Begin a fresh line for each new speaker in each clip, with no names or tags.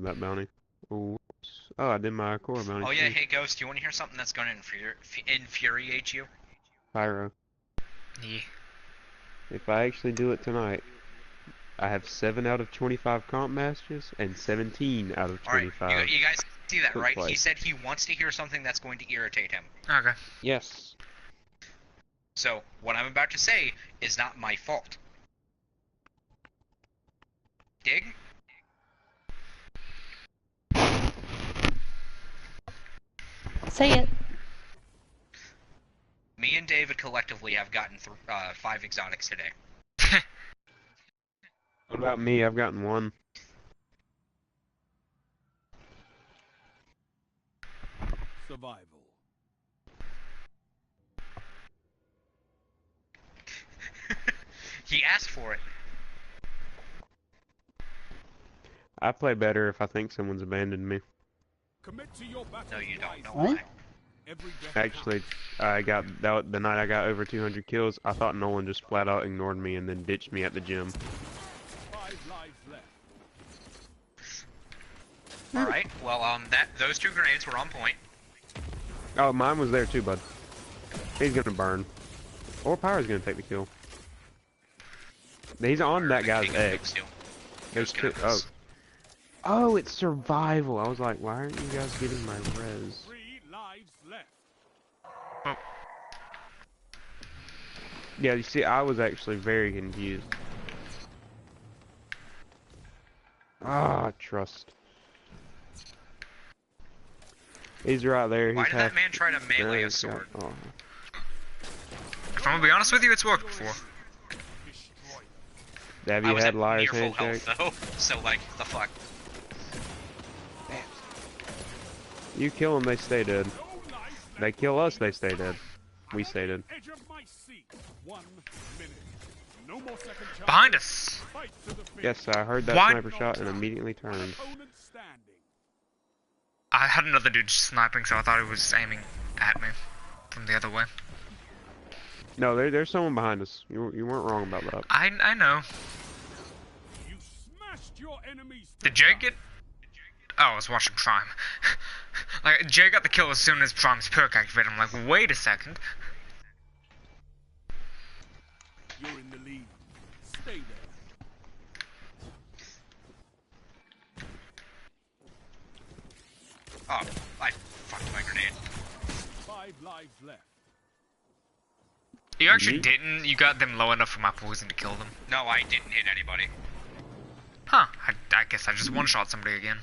have that bounty. Ooh. Oh, I did my core bounty.
Oh yeah, hey Ghost, do you want to hear something that's going to infuriate you?
Pyro.
Yeah.
If I actually do it tonight, I have 7 out of 25 comp matches and 17 out of 25.
Alright, you guys see that, right?
Play.
He said he wants to hear something that's going to irritate him.
Okay.
Yes.
So, what I'm about to say is not my fault. Dig?
Say it.
Me and David collectively have gotten 5 exotics today.
What about me? I've gotten 1.
Survival.
He asked for it.
I play better if I think someone's abandoned me.
Commit to your battle.
No, you don't. Know
What?
why?
Actually, I got the night I got over 200 kills. I thought Nolan just flat out ignored me and then ditched me at the gym.
5 lives left.
Alright, well, those 2 grenades were on point.
Oh, mine was there too, bud. He's gonna burn, or Pyro's gonna take the kill. He's on that guy's X. There's 2. Oh. Oh, it's survival. I was like, why aren't you guys getting my res?
3 lives left.
Oh.
Yeah, you see, I was actually very confused. Ah, trust. He's right there.
Why
He's
did that man try to melee a sword?
Oh.
If I'm gonna be honest with you, it's worked before.
Have
I
you
was
had
at
liar's
near full
handshake?
health, though, so, like, the fuck?
You kill them, they stay dead. They kill us, they stay dead. We stay dead.
Edge of my seat. 1 minute. No more second chance.
Behind us!
Fight to the finish.
Yes, I heard that
What?
sniper shot and immediately turned.
Opponent standing.
I had another dude sniping, so I thought he was aiming at me from the other way.
No, there's someone behind us. You weren't wrong about that.
I know.
You smashed your enemies.
Did Jay get... Oh, I was watching Prime. Like, Jay got the kill as soon as Prime's perk activated. I'm like, wait a second.
You're in the lead. Stay there.
Oh, I fucked my grenade.
5 lives left.
You actually
Yeet.
didn't. You got them low enough for my poison to kill them.
No, I didn't hit anybody.
Huh. I guess I just one-shot somebody again.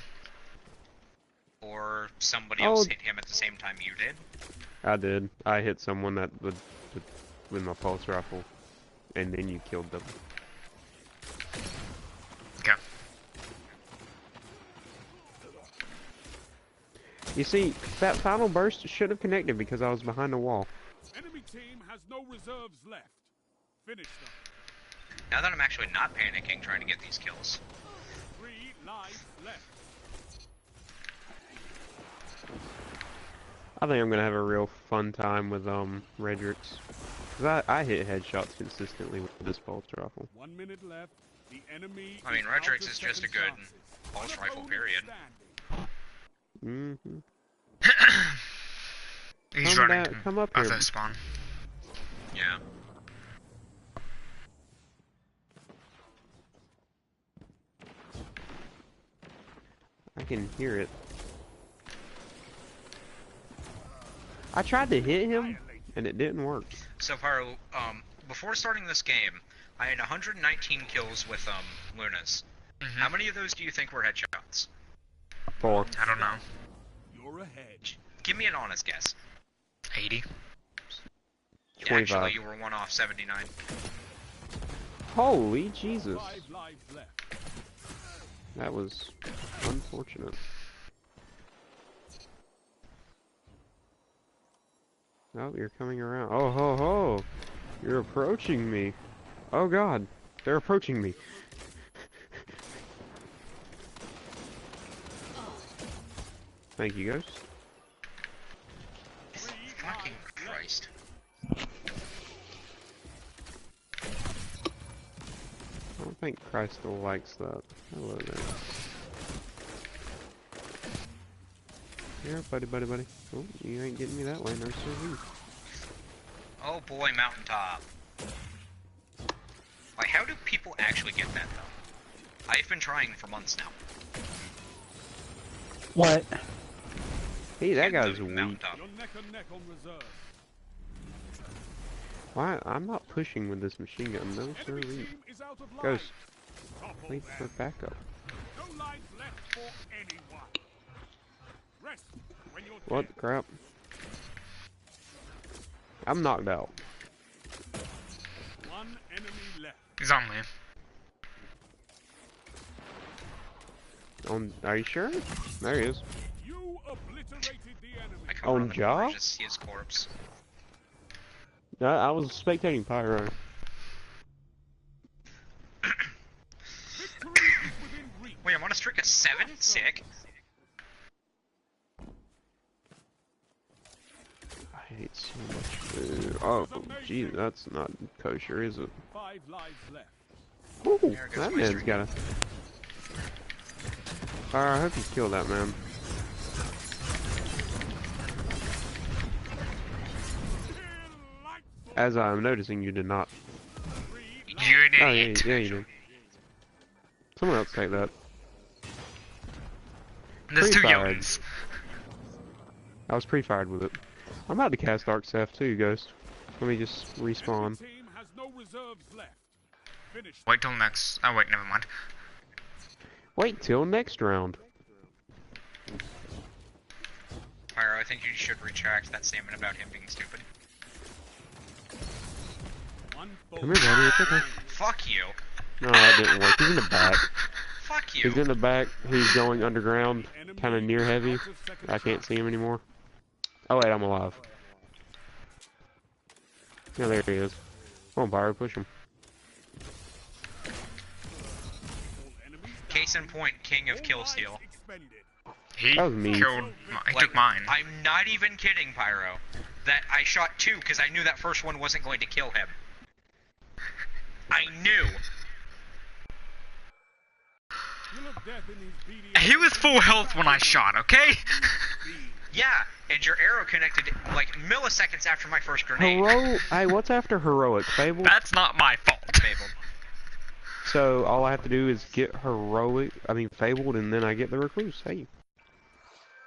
Or somebody else
Oh.
hit him at the same time you did.
I did. I hit someone with my pulse rifle, and then you killed them.
Okay.
You see, that final burst should have connected because I was behind the wall.
Enemy team has no reserves left. Finish them.
Now that I'm actually not panicking trying to get these kills.
3 lives left.
I think I'm gonna have a real fun time with Redrix. Cause I hit headshots consistently with this pulse rifle.
1 minute left. The enemy.
I mean,
is out
Redrix
of
is just a
second
good
chances.
pulse
One
rifle,
opponent
period.
standing.
He's
Come
running.
down- come up
At
here.
the spawn.
Yeah.
I can hear it. I tried to hit him, and it didn't work.
So, Pyro, before starting this game, I had 119 kills with, Lunas.
Mm-hmm.
How many of those do you think were headshots?
4.
I don't know.
You're ahead.
Give me an honest guess.
80.
Yeah,
25.
actually, you were one off 79.
Holy Jesus.
5 lives left.
That was unfortunate. Oh, you're coming around. Oh, ho, ho! You're approaching me. Oh, God. They're approaching me. Thank you, Ghost.
Fucking Christ.
I don't think Crystal likes that. Hello there. Here, buddy. Oh, you ain't getting me that way, no sir.
Oh boy, mountaintop. Like, how do people actually get that, though? I've been trying for months now.
What?
Hey, that
Get
guy's
the
weak.
mountaintop.
You're neck and neck on reserve.
Why? I'm not pushing with this machine gun, no sir.
Enemy team is out of
Ghost,
lives. Topple
wait for
them.
backup.
No lives left for anyone. Rest when you're
What
dead.
crap? I'm knocked out.
One enemy left.
He's on me.
Are you sure? There he is.
You obliterated the enemy.
I come
On
around the
Jaw?
corner to see his corpse.
I was spectating Pyro.
Victory is within reach.
Wait, I'm on a streak of 7? Sick.
I hate so much food. Oh, geez, that's not kosher, is it?
5 lives left.
Ooh,
There goes
that
my
man's
streak.
got a... I hope you kill that man. As I'm noticing, you did not.
You're an
Oh, yeah,
idiot.
yeah, you did. Someone else take that.
There's two
Pre-fired.
Jotans.
I was pre-fired with it. I'm about to cast Dark Staff too, Ghost. Let me just respawn.
Enemy team has no reserves left. Finish.
Wait till next. Oh, wait, never mind.
Wait till next round.
Pyro, I think you should retract that statement about him being stupid.
One
Come here, buddy. It's okay.
Fuck you.
No, that didn't work. He's in the back.
Fuck you.
He's in the back. He's going underground, kind of near heavy. I can't see him anymore. Oh wait, I'm alive. Yeah, there he is. Come on, Pyro, push him.
Case in point, king of kill steal.
He
That was me.
killed. He
Like,
took mine.
I'm not even kidding, Pyro. That I shot 2 because I knew that first one wasn't going to kill him. I knew.
He was full health when I shot, okay?
Yeah, and your arrow connected like milliseconds after my first grenade.
Hey, what's after heroic? Fable?
That's not my fault.
Fabled.
So all I have to do is get fabled, and then I get the recluse. Hey.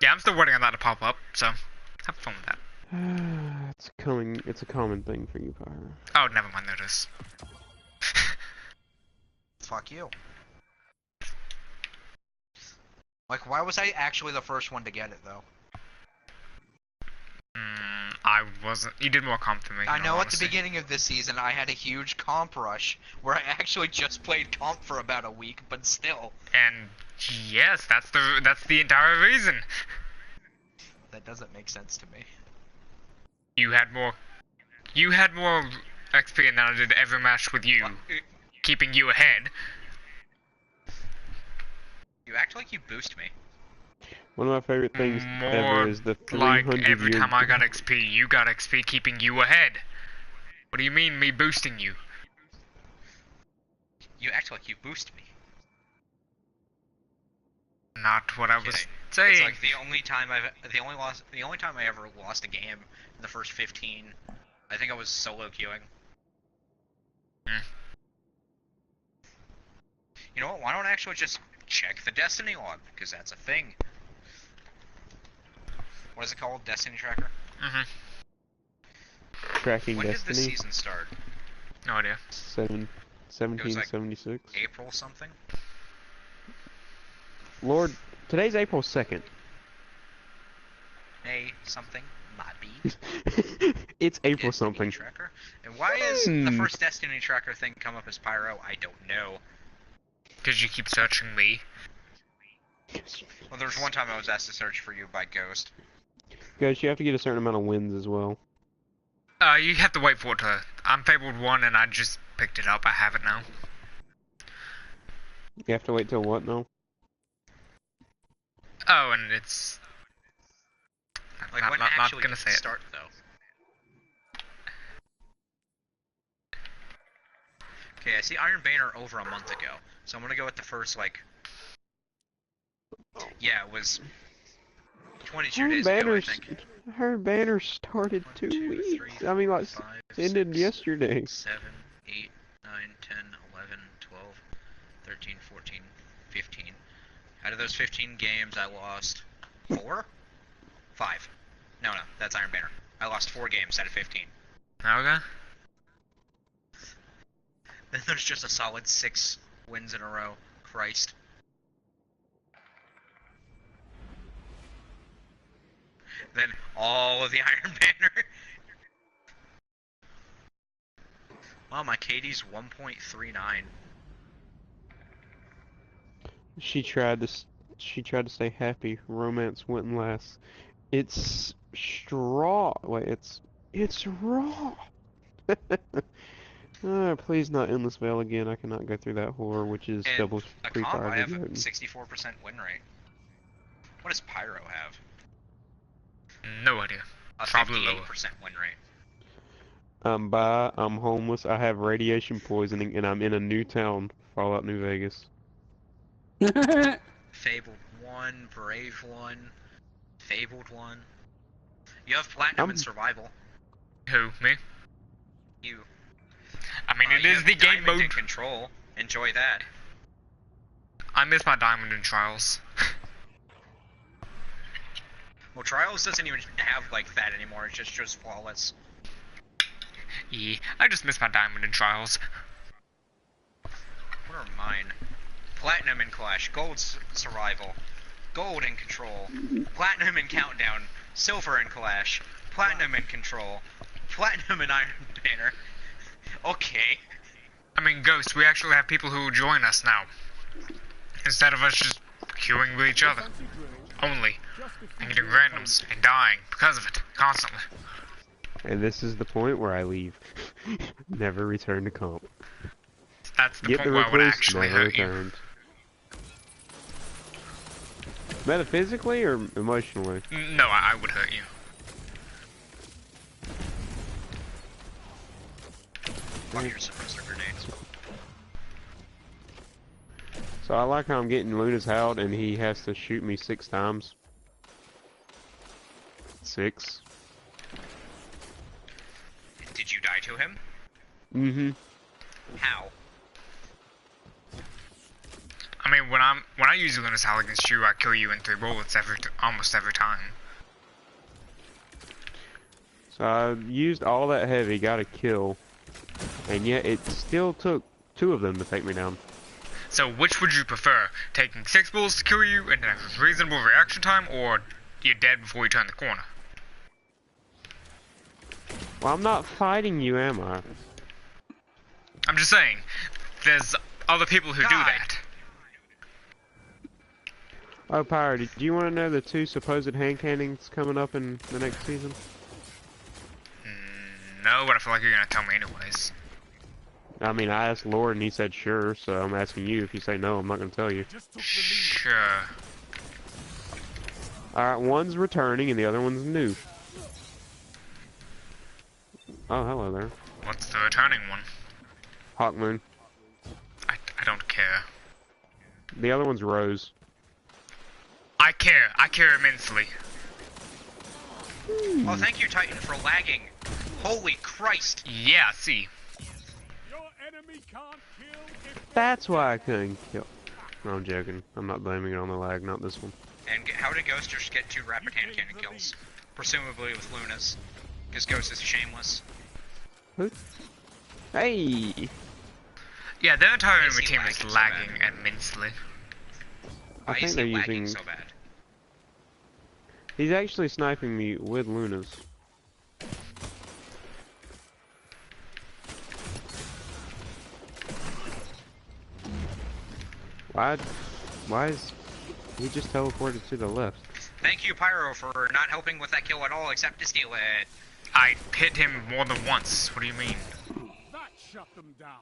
Yeah, I'm still waiting on that to pop up, so have fun with that.
It's coming. It's a common thing for you, Pyro.
Oh, never mind, there it is.
Fuck you. Like, why was I actually the first one to get it, though?
I wasn't. You did more comp than me.
I
in
know
all
at the
honesty.
beginning of this season I had a huge comp rush, where I actually just played comp for about a week, but still.
And yes, that's the entire reason.
That doesn't make sense to me.
You had more XP than I did every match with you,
Well,
keeping you ahead.
you act like you boost me.
One of my favorite things
More
ever is the
like
300
every
year.
time I got XP, you got XP keeping you ahead. What do you mean, me boosting you?
You act like you boost me.
Not what I was
Okay.
saying.
It's like the only time I ever lost a game in the first 15. I think I was solo queuing. You know what? Why don't I actually just check the Destiny log? Because that's a thing. What is it called? Destiny tracker?
Tracking
When did the
Destiny.
season start?
No idea.
1776.
April something?
Lord, today's April 2nd.
May something? Might be.
It's April
Destiny
something.
Tracker? And why is the first Destiny tracker thing come up as Pyro? I don't know.
Because you keep searching me.
Well, there was one time I was asked to search for you by Ghost.
Guys, you have to get a certain amount of wins as well.
You have to wait for it to... I'm Fabled 1 and I just picked it up. I have it now.
You have to wait till what now?
Oh, and it's...
Like,
not,
when
not
actually
gonna
did
say
it
it.
start, though? Okay, I see Iron Banner over a month ago, so I'm gonna go with the first, like... Yeah, it was 22 days ago, I think.
Her banner started
1,
2
2,
weeks.
3,
I mean,
4,
like,
5,
ended
6,
yesterday.
7, 8, 9, 10, 11, 12, 13, 14, 15. Out of those 15 games, I lost 4? 5. No, that's Iron Banner. I lost 4 games out of 15.
Okay.
Then there's just a solid 6 wins in a row. Christ. Then all of the Iron Banner. Wow, my KD's 1.39.
She tried to stay happy. Romance wouldn't last. It's straw. Wait, it's raw. Please not Endless Veil again. I cannot go through that horror, which is
And
double
a
free
comp,
fire
I have a
goating.
64% win rate. What does Pyro have?
No idea.
A
Probably
58%
lower.
win rate.
I'm homeless, I have radiation poisoning, and I'm in a new town, Fallout New Vegas.
Fabled 1, Brave 1, Fabled 1. You have Platinum in Survival.
Who? Me?
You.
I mean, it
You
is
have
the game
Diamond in
mode.
Control. Enjoy that.
I miss my diamond in Trials.
Well, Trials doesn't even have like that anymore. It's just flawless.
Yeah, I just miss my diamond in Trials.
What are mine? Platinum in Clash, Gold Survival, Gold in Control, Platinum in Countdown, Silver in Clash, Platinum in Control, Platinum in Iron Banner. Okay.
I mean, Ghost, we actually have people who join us now. Instead of us just queuing with each other. Only. And getting randoms and dying because of it, constantly.
And this is the point where I leave. Never return to comp.
That's the
Get
point
the
where I would
recluse,
actually
never
hurt you.
returned. Metaphysically or emotionally?
No, I would hurt you.
Fuck your suppressor grenades.
So I like how I'm getting Luna's held and he has to shoot me 6 times. 6.
Did you die to him?
Mm-hmm.
How?
I mean, when I use Luna's Howl against you, I kill you in 3 bullets almost every time.
So I used all that heavy, got a kill, and yet it still took 2 of them to take me down.
So which would you prefer? Taking 6 bullets to kill you and a reasonable reaction time, or you're dead before you turn the corner?
Well, I'm not fighting you, am I?
I'm just saying, there's other people who do
God.
that.
Oh, Pyro, do you want to know the 2 supposed hand cannons coming up in the next season?
No, but I feel like you're gonna tell me anyways.
I mean, I asked Lord and he said sure, so I'm asking you. If you say no, I'm not going to tell you.
Sure.
Alright, one's returning and the other one's new. Oh, hello there.
What's the returning one?
Hawkmoon.
I don't care.
The other one's Rose.
I care immensely.
Oh, thank you, Titan, for lagging. Holy Christ.
Yeah, see.
Your enemy can't kill if
That's why I couldn't kill. No, I'm joking. I'm not blaming it on the lag, not this one.
And how did Ghost just get 2 rapid hand cannon kills? Presumably with Luna's. Because Ghost is shameless.
Who? Hey!
Yeah, their entire
Why is
enemy
he
team
lagging
is
so
lagging
bad?
immensely.
I
Why
think
is
they're
he lagging
using...
so bad?
He's actually sniping me with Luna's. Why is he just teleported to the left?
Thank you, Pyro, for not helping with that kill at all except to steal it.
I hit him more than once. What do you mean?
that shut them down.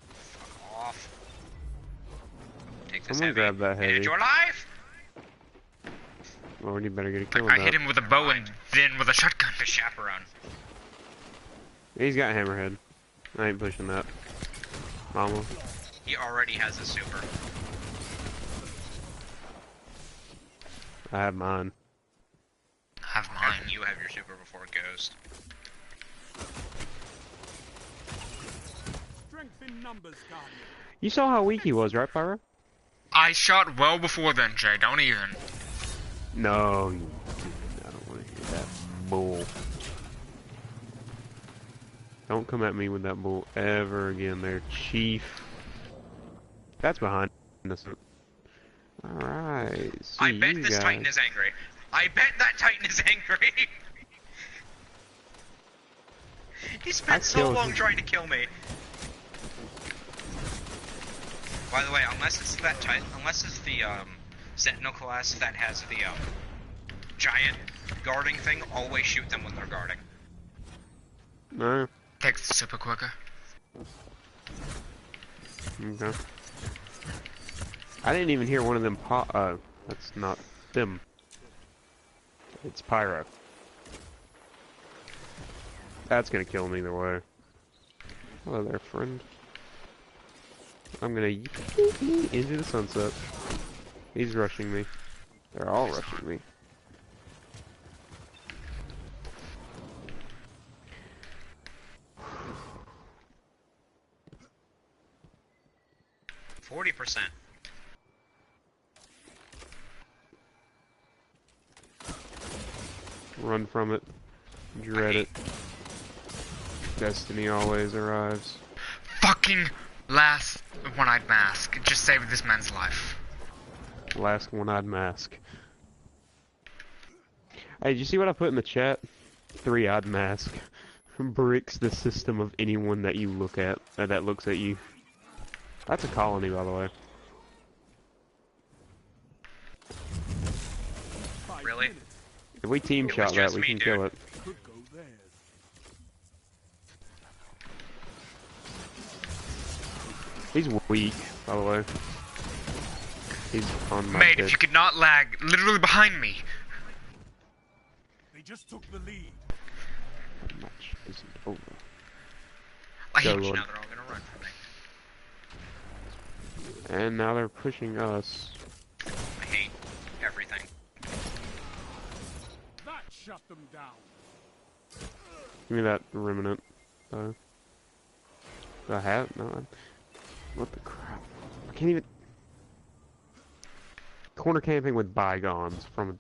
Fuck off. Take this
Someone
heavy.
grab that heavy.
Manage your life!
Lord, you better get a kill on
I
that.
hit him with a bow and then with a shotgun.
The chaperone.
He's got Hammerhead. I ain't pushing that. Mama.
He already has a super.
I have mine.
Have
How
mine.
can you have your super before Ghost?
Strength in numbers, Guardian.
You saw how weak he was, right, Pyro?
I shot well before then, Jay. Don't even.
No, you didn't. I don't want to hear that bull. Don't come at me with that bull ever again there, Chief. That's behind us. Alright, see
I bet
you
this
guys.
Titan is angry. I bet that Titan is angry. He spent so
killed
long
him.
trying to kill me. By the way, unless it's that Titan, unless it's the Sentinel class that has the giant guarding thing, always shoot them when they're guarding.
No?
Takes the super quicker.
Okay. I didn't even hear one of them pop. That's not them. It's Pyro. That's gonna kill him either way. Hello there, friend. I'm gonna into the sunset. He's rushing me. They're all rushing me.
%40.
Run from it. Dread it. Destiny always arrives.
Fucking last one-eyed mask. Just saved this man's life.
Last one-eyed mask. Hey, did you see what I put in the chat? Three-eyed mask. Bricks the system of anyone that you look at, that looks at you. That's a colony, by the way.
Really?
If we team
It
shot
was
that,
just
we
me,
can
dude.
kill it.
Could go theirs.
He's weak, by the way. He's on my
Mate,
pit.
if you could not lag, literally behind me.
They just took the lead.
The match isn't over.
I
Go,
hate
Lord.
Now they're all gonna run from me.
And now they're pushing us.
I hate everything.
That shut them down.
Give me that remnant. Do I have it? No. What the crap? I can't even. Corner camping with bygones from a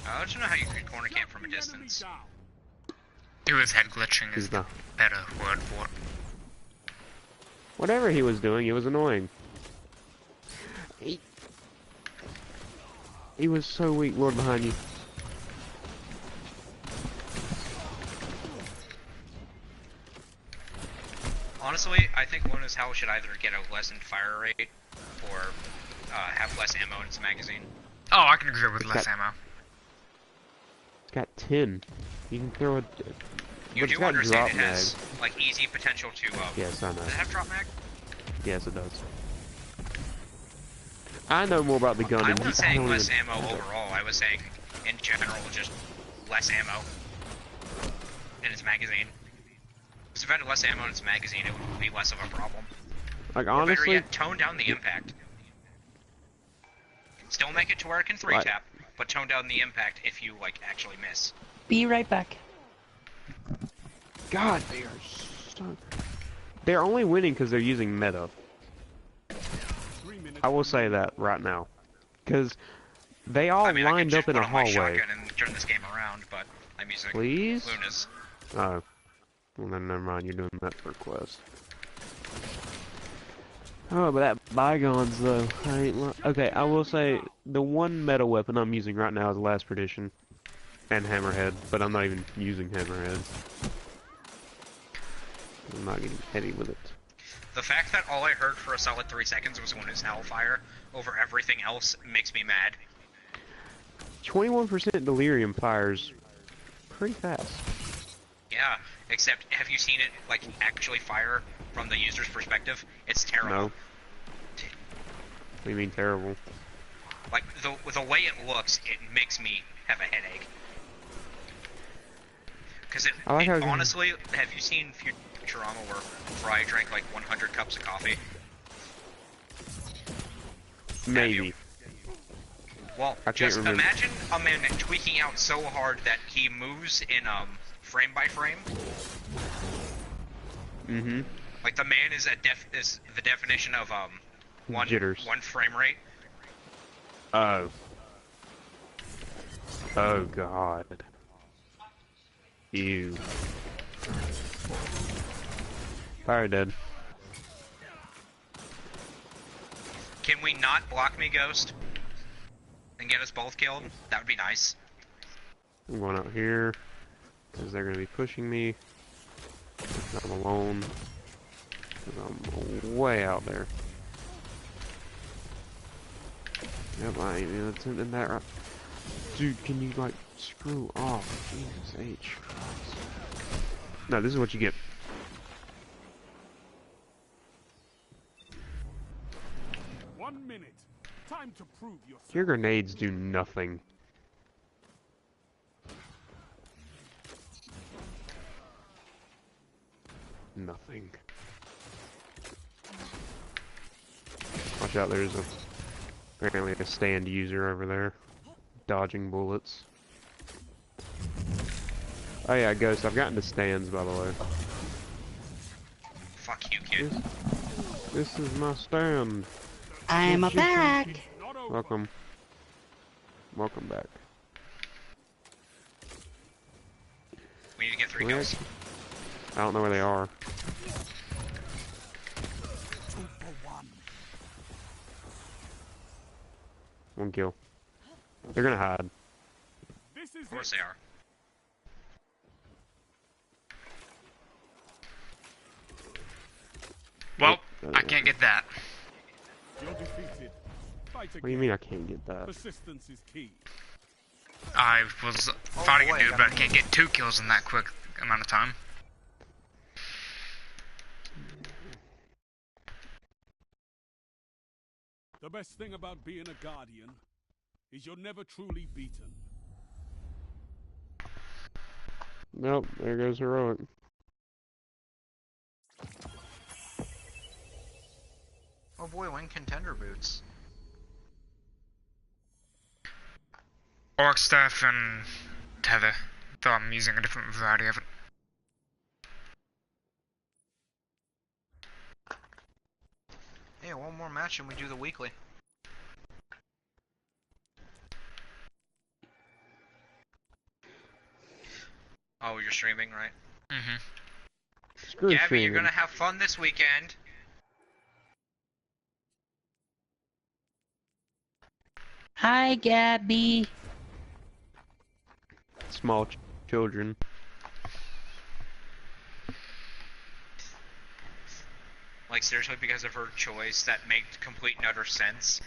I'll let you know how you can corner camp
Shut
from a
the enemy
distance.
down.
it was head glitching is
He's
the
not.
better word for it.
Whatever he was doing, it was annoying. He was so weak. Lord behind you.
Honestly, I think Luna's Hell should either get a lessened fire rate or have less ammo in its magazine.
Oh, I can agree with
It's
less
got-
ammo.
It's got 10. You can throw it.
You
But it's
do
got
understand
drop
it has like easy potential to.
Yes, I know.
Does it have drop mag?
Yes, it does. I know more about the gun
I
than you.
wasn't saying
don't
less
even-
ammo overall. I was saying in general just less ammo in its magazine. Because if it had less ammo in its magazine, it would be less of a problem.
Like,
Or better
honestly,
yet, tone down the impact. Still make it to where it can 3-tap, but tone down the impact if you, like, actually miss.
Be right back.
God, they are so. They're only winning because they're using meta.
3 minutes.
I will say that right now. Because they all
I mean, I
lined
could
up
just
in
put
a
on my
hallway.
shotgun and turn this game around, but I'm using
Please?
Luna's.
Oh. Well, then never mind. You're doing that for a quest. Oh, but that bygones, though. Okay, I will say the one meta weapon I'm using right now is Last Perdition. And Hammerhead, but I'm not even using Hammerhead. I'm not getting heady with it.
The fact that all I heard for a solid 3 seconds was Luna's Hellfire over everything else makes me mad.
21% delirium fires pretty fast.
Yeah, except have you seen it, like, actually fire from the user's perspective? It's terrible.
No. What do you mean terrible?
Like, the way it looks, it makes me have a headache. Because
I like how you-
honestly, have you seen Futurama where Fry drank like 100 cups of coffee?
Maybe.
Well,
I can't
just
remember.
imagine a man tweaking out so hard that he moves in frame by frame.
Mm-hmm.
Like the man is the definition of
Jitters.
one frame rate.
Oh. Oh God. Ew. Fire dead.
Can we not block me, Ghost? And get us both killed? That would be nice.
I'm going out here because they're gonna be pushing me. I'm alone. 'Cause I'm way out there. Yep, I ain't even attempting that right. Dude, can you like screw off? Jesus H. Christ. No, this is what you get.
One minute. Time to prove yourself.
Your grenades do nothing. Nothing. Watch out, there's apparently a stand user over there. Dodging bullets. Oh yeah, Ghost, I've gotten to stands, by the way.
Fuck you, kid.
This is my stand.
I'm back.
Not over.
Welcome. Welcome back.
We need to get 3
Where?
kills.
I don't know where they are.
2 for 1.
One kill. They're gonna hide.
This is
Of course
it.
they are.
Well, I can't get that.
You're defeated. Fight
What do you
again.
mean I can't get that?
Persistence is key.
I was fighting
boy,
a dude,
I
but I
got
can't get 2 kills in that quick amount of time.
The best thing about being a guardian is you're never truly beaten.
Nope, there goes heroic.
Oh boy, win contender boots.
Orc staff and tether, though I'm using a different variety of it.
Hey, one more match and we do the weekly. Oh, you're streaming, right?
Mm-hmm.
Screw
Gabby,
streaming.
you're gonna have fun this weekend.
Hi, Gabby.
Small children.
Like, seriously, because of her choice that makes complete and utter sense.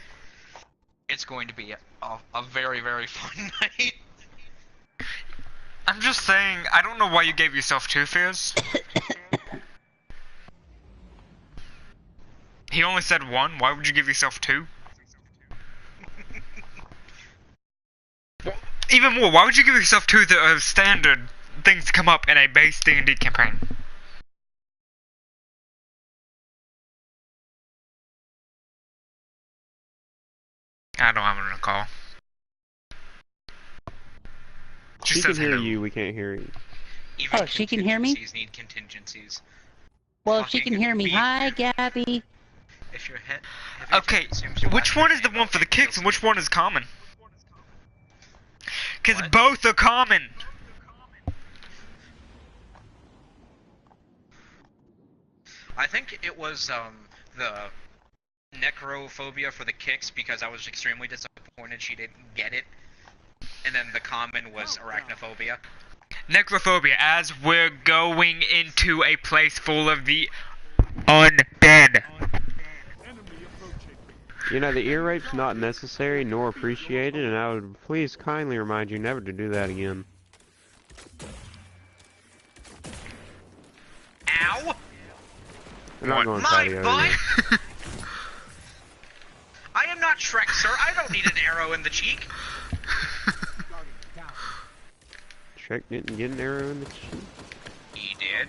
It's going to be a very, very fun night.
I'm just saying, I don't know why you gave yourself 2 fears. He only said 1, why would you give yourself 2? Well, even more, why would you give yourself 2 that are standard things to come up in a base D&D campaign? I don't have a call.
She can hear you, we can't hear you.
Even
Oh, she can hear me?
contingencies need contingencies.
Well, if she can
Fucking
hear me,
beat.
hi, Gabby.
If your head.
Okay, which one is the one for the kicks and which one is common? Because
What?
both are common.
I think it was the necrophobia for the kicks because I was extremely disappointed she didn't get it. And then the common was arachnophobia.
Necrophobia, as we're going into a place full of the undead.
Enemy approaching.
You know, the ear rape's not necessary nor appreciated, and I would please kindly remind you never to do that again.
Ow!
I'm not
What?
going
My
patio
butt!
again.
I am not Shrek, sir. I don't need an arrow in the cheek.
Shrek didn't get an arrow in the cheek.
He did.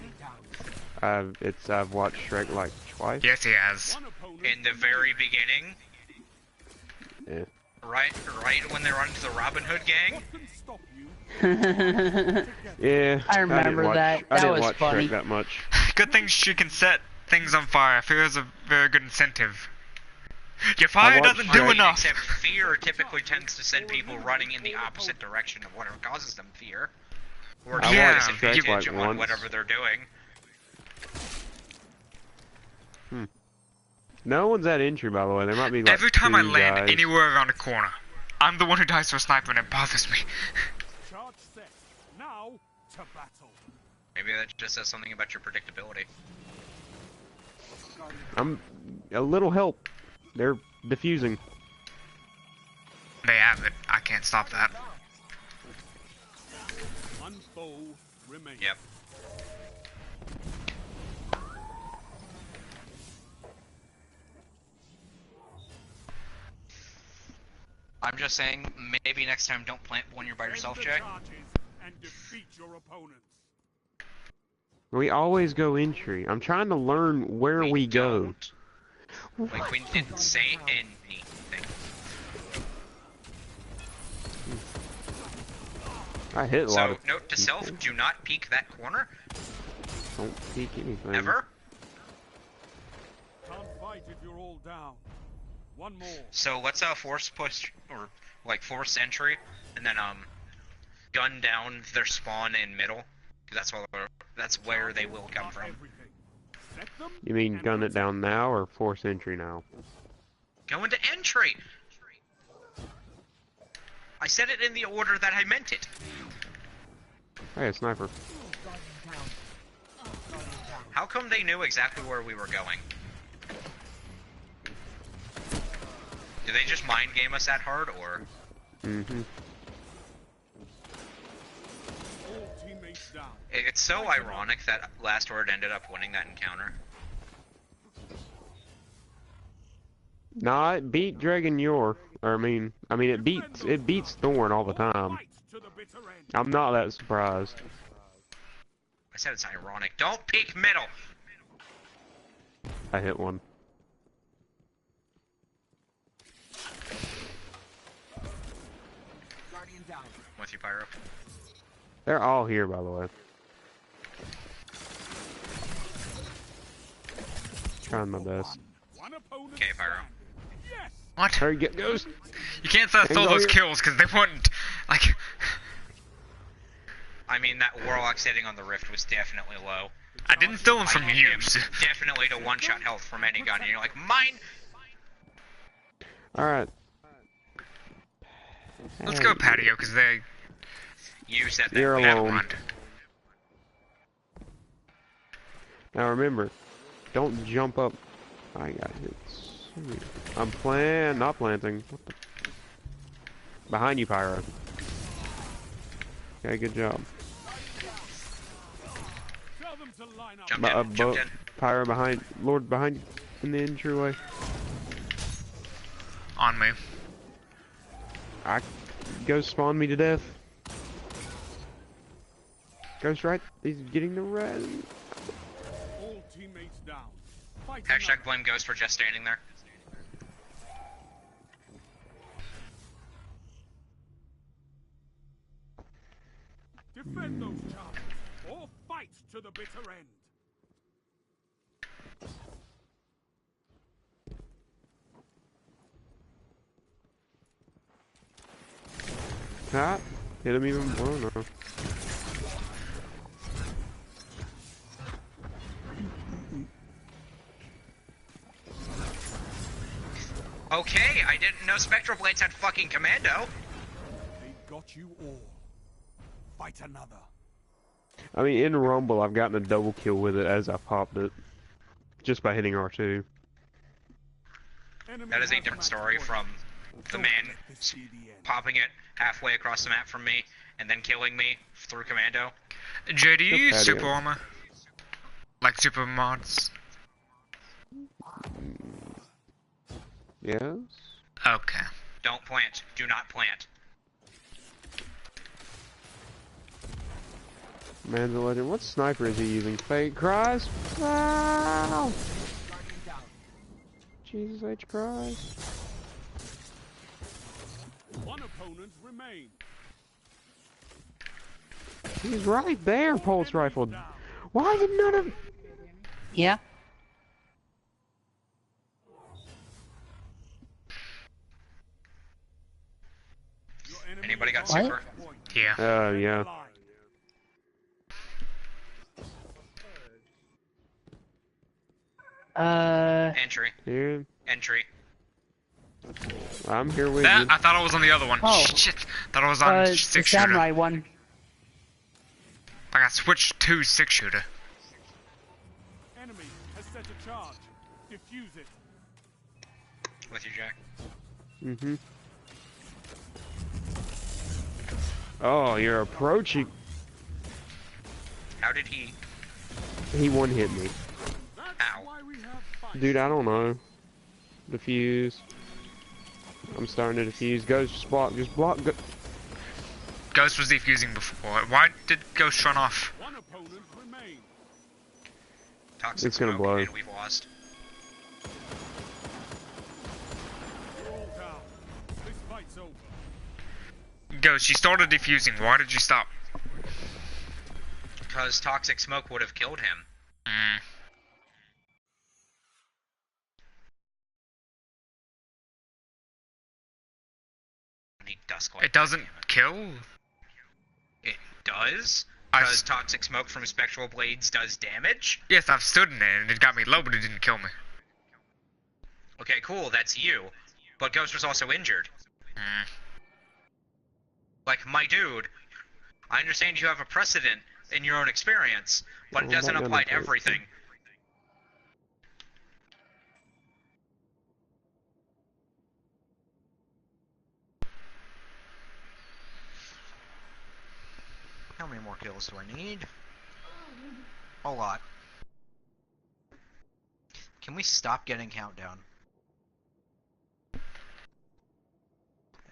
I've watched Shrek like twice.
Yes, he has.
One opponent
In the very beginning.
Yeah.
Right when they run into the Robin Hood gang.
What can stop you?
Yeah.
I remember that.
I
That
didn't
was
watch
funny.
Shrek that much.
Good thing she can set things on fire. Fear is a very good incentive. Your
I
fire
watched
doesn't
Shrek.
do enough.
Except fear typically tends to send people running in the opposite direction of whatever causes them fear. Or
I
Yeah,
watched Shrek
disadvantage
like
on
once.
whatever they're doing.
No one's at entry, by the way. There might be like
Every time I
two
land
guys.
anywhere around a corner, I'm the one who dies to a sniper and it bothers me.
Charge set. Now to battle.
Maybe that just says something about your predictability.
I'm a little help. They're diffusing.
They have it. I can't stop that.
One foe remains.
Yep. I'm just saying, maybe next time don't plant when you're by yourself,
End the
Jay.
charges and defeat your opponents.
We always go entry. I'm trying to learn where we go.
don't. Like, we didn't say anything.
I hit a lot
So,
of
note to
people.
self, do not peek that corner,
Don't peek anything.
ever.
Can't fight if you're all down. One more.
So let's force push, or like force entry, and then gun down their spawn in middle. 'Cause that's where they will come from.
Everything. Set them
You mean
and
gun it down now or force entry now?
Go into entry! I said it in the order that I meant it.
Hey, a sniper.
How come they knew exactly where we were going? Do they just mind game us that hard, or?
Mm-hmm.
all teammates down.
It's so ironic that Last Word ended up winning that encounter.
Nah, it beat Dragon Yor. Or I mean it beats Thorn all the time.
Fight to the bitter end.
I'm not that surprised.
I said it's ironic. Don't peek middle!
I hit one.
I'm with you, Pyro.
They're all here, by the way. Trying my best.
One opponent
Okay, Pyro.
standing. Yes.
What?
Hurry, get Ghost!
You can't stop
Hang on
those
here.
kills because they wouldn't. Like,
I mean, that Warlock sitting on the Rift was definitely low.
I didn't steal them from
I hit
you.
him definitely to one-shot health from any gun, and you're like, mine!
Alright.
Let's go patio because they
You said that.
You're
never
alone.
mind.
Now remember, don't jump up. I got hit. Sweet. I'm not planting. What the? Behind you, Pyro. Okay, good job.
Tell them to line up.
Jumped in.
Pyro behind, Lord behind you in the entryway.
On me.
Ghost spawned me to death. Ghost right, he's getting the red.
All teammates down. Fight
Hashtag
another.
blame Ghost for just standing there.
Defend those charges, or fight to the bitter end.
Hot. Hit him even more. No.
Okay, I didn't know Spectral Blades had fucking commando.
They got you all. Fight another.
I mean, in Rumble, I've gotten a double kill with it as I popped it, just by hitting R2.
Enemy
That is a
has
different
match
story
point.
from the
Don't
man
let this be the end.
popping it halfway across the map from me and then killing me through commando.
Jay, do you
Go
use
patio.
super armor? Like super mods?
Yes.
Okay.
Don't plant. Do not plant.
Man's a legend. What sniper is he using? Fake cries? Wow! Jesus H Christ.
opponents remain.
He's right there, pulse rifle.
Down.
Why did none of...
Yeah.
Your enemy
Anybody got
is on
super?
the point.
Yeah.
Yeah.
Line.
Entry.
Here,
Entry.
I'm here with
That,
you.
I thought I was on the other one.
Oh.
Shit. Thought I was on
The
6 shooter.
samurai one.
I got switched to 6 shooter.
Enemy has set a charge. Defuse it.
With you, Jack.
Mm-hmm. Oh, you're approaching.
How did he?
He one hit me.
That's
Ow.
why we have fight.
Dude, I don't know. Defuse. I'm starting to defuse. Ghost, just block. Just block. Go
Ghost was defusing before. Why did Ghost run off?
One opponent remains.
Toxic
It's gonna
smoke,
blow.
and we've lost.
You're all down. This fight's over.
Ghost, you started defusing. Why did you stop?
Because toxic smoke would have killed him.
Mm.
I need dusk light.
It doesn't kill?
It does.
I
Because
s-
toxic smoke from spectral blades does damage.
Yes, I've stood in it and it got me low, but it didn't kill me.
Okay, cool. That's you. But Ghost was also injured.
Mm.
Like, my dude, I understand you have a precedent in your own experience, but it
Oh,
doesn't
that
apply to
doesn't hurt.
everything. How many more kills do I need? A lot. Can we stop getting countdown?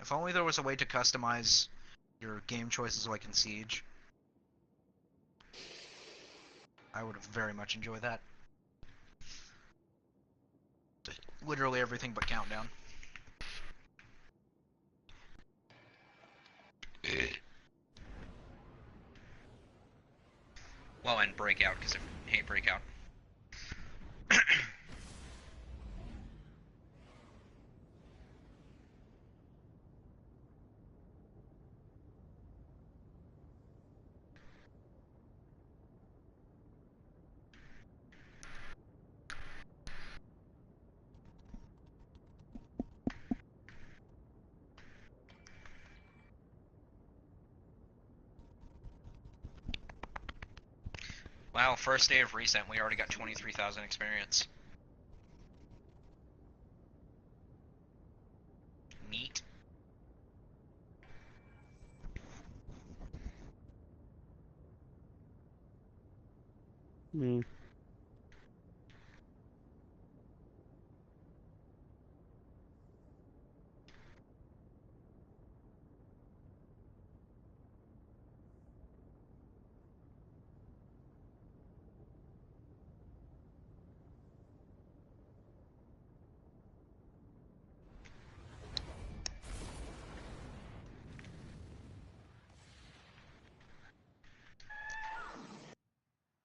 If only there was a way to customize your game choices like in Siege. I would have very much enjoyed that. Literally everything but countdown. Well, and breakout, because I hate breakout. Wow, first day of reset, we already got 23,000 experience. Neat.
Mm.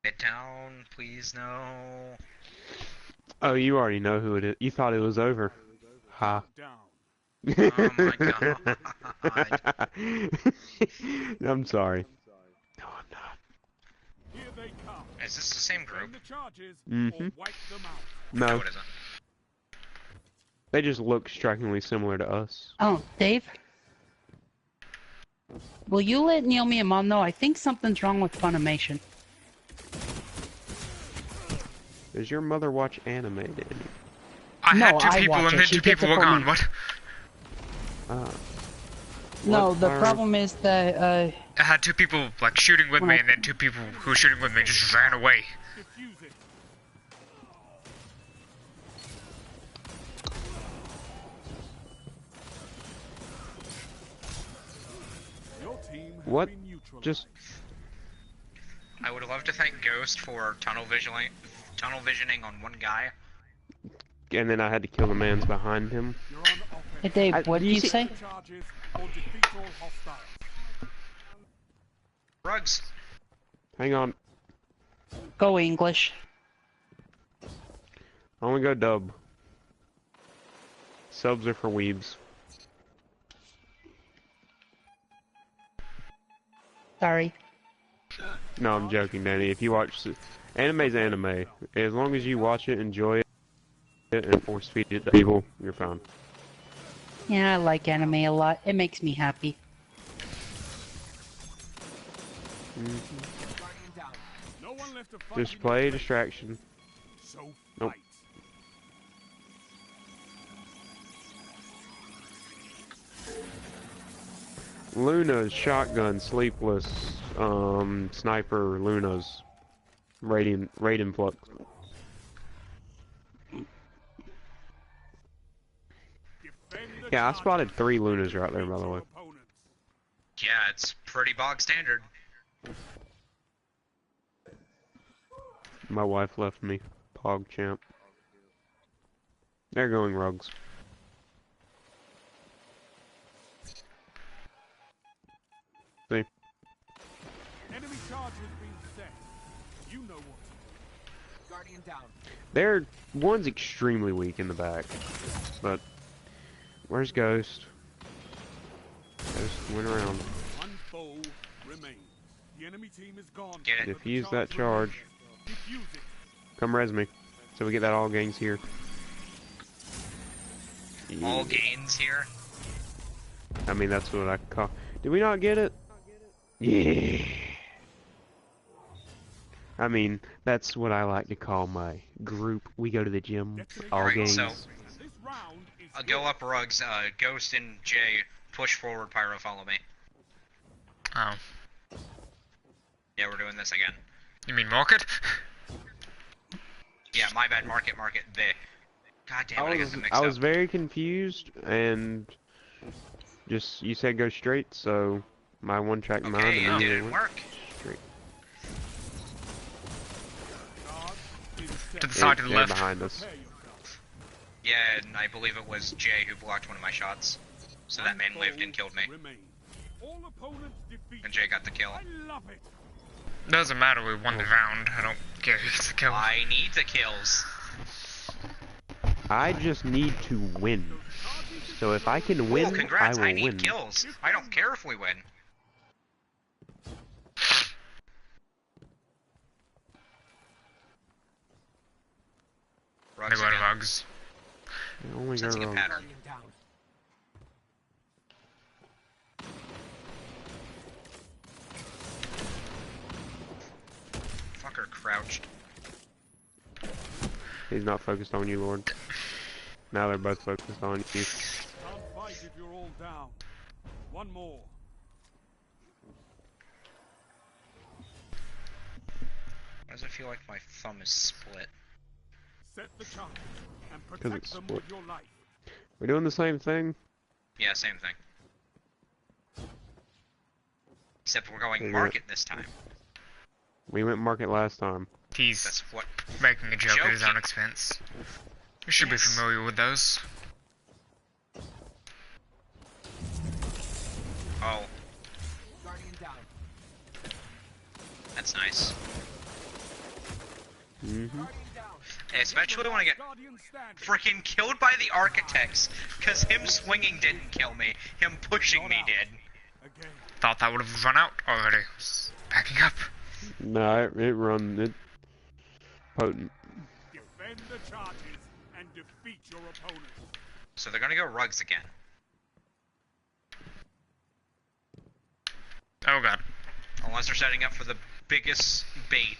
Midtown, please no.
Oh, you already know who it is. You thought it was over. Ha.
Down.
Oh my god.
I'm sorry. No, I'm not.
Here they come.
Is this the same
Bring
group?
the charges
Mhm.
or wipe them out.
No,
No,
it isn't.
they just look strikingly similar to us.
Oh, Dave? Will you let Naomi and Mom know? I think something's wrong with Funimation.
Does your mother watch anime, Danny?
I
No,
had 2
I
people
watch
and
it.
then
She
2
gets
people
it
were
for
gone.
me.
What?
Ah.
No,
What
the
are-
problem is that,
I had 2 people like shooting with me and then 2 people who were shooting with me just ran away.
Defuse it. Your team has
What?
been neutralized.
Just
I would love to thank Ghost for tunnel visioning on one guy.
and then I had to kill the man's behind him.
You're on offense.
Hey Dave, what did you
see-
say?
The charges or defeat all hostiles.
Rugs.
Hang on.
Go English.
I want to go dub. Subs are for weebs.
Sorry.
No, I'm joking, Danny. If you watch... Anime's anime. As long as you watch it, enjoy it, and force feed it to people, you're fine.
Yeah, I like anime a lot. It makes me happy.
No one left to fight.
Just play distraction.
So
Nope.
fight.
Luna's shotgun, sleepless, sniper, Luna's radiant flux.
Defend the
Yeah, I
charges
spotted 3
and
Lunas right there,
defeat
by the
your
way.
opponents.
Yeah, it's pretty bog standard.
My wife left me. Pog champ. They're going rugs. See?
Enemy charge has been set. You know what. Guardian down.
One's extremely weak in the back. But where's Ghost? Ghost went around.
One foe remains. The enemy team is gone.
Get it.
but the
Defuse that charge.
remains. Defuse it.
Come res me. So we get that all gains here.
All gains here.
I mean, that's what I call. Did we not get it? Yeah. I mean, that's what I like to call my group. We go to the gym. All
Alright,
gains.
so
This round is
I'll go up rugs. Ghost and Jay push forward. Pyro, follow me.
Oh.
Yeah, we're doing this again.
You mean market?
Yeah, my bad. Market. There. God damn it, I got them mixed
I was
up.
very confused, and just you said go straight, so my one track mind
Okay, it
immediately
didn't
went
work.
straight.
charge is set.
To the side to the
They're
left.
behind us.
Prepare yourself.
Yeah, and I believe it was Jay who blocked one of my shots. So that man lived and killed me.
Remain. All opponents defeated.
And Jay got the kill.
I love it.
Doesn't matter, we won the round. I don't care who gets the kill.
I need the kills.
I just need to win. So if I can win,
Ooh, congrats,
I will
I need
win.
kills. I don't care if we win.
They
Rugs
go to
again.
rugs.
I only go
Sensing a
wrong.
pattern. Fucker crouched.
He's not focused on you, Lord. Now they're both focused on you.
Can't fight if you're all down. One more.
Why does it feel like my thumb is split?
Set the charge and
'Cause
protect
it's
them
split.
with your life.
We're doing the same thing.
Yeah, same thing. Except we're going
Yeah.
market this time.
We went market last time.
He's
That's what.
making a joke at his own
Joking.
expense. You should
Yes.
be familiar with those.
Oh. That's nice.
Mm-hmm.
Especially when I get
Guardian stand.
freaking killed by the architects. Cause him swinging didn't kill me. Him pushing me did.
Again.
Thought that would have run out already. Backing up.
No, it potent.
Defend the charges and defeat your opponents.
So they're gonna go rugs again.
Oh god.
Unless they're setting up for the biggest bait.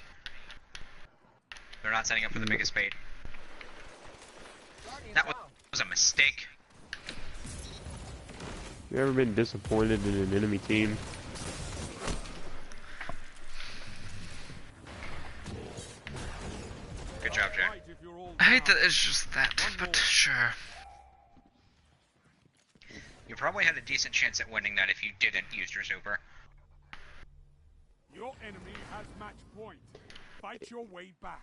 They're not setting up for the biggest bait. That was a mistake.
You ever been disappointed in an enemy team?
Good job, Jay.
Fight if you're all
I hate
down.
that it's just that, but sure.
You probably had a decent chance at winning that if you didn't use your super.
Your enemy has match point. Fight your way back.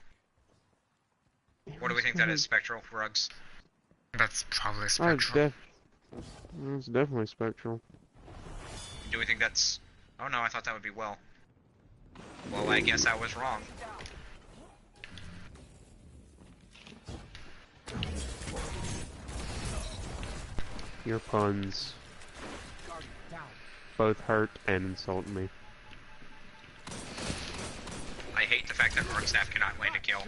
What do we think that is, Spectral Rugs?
That's probably a
Oh,
spectral.
It's definitely spectral.
Do we think that's... Oh no, I thought that would be well. Well, I guess I was wrong.
Your puns both hurt and insult me.
I hate the fact that Arc Staff cannot land a kill.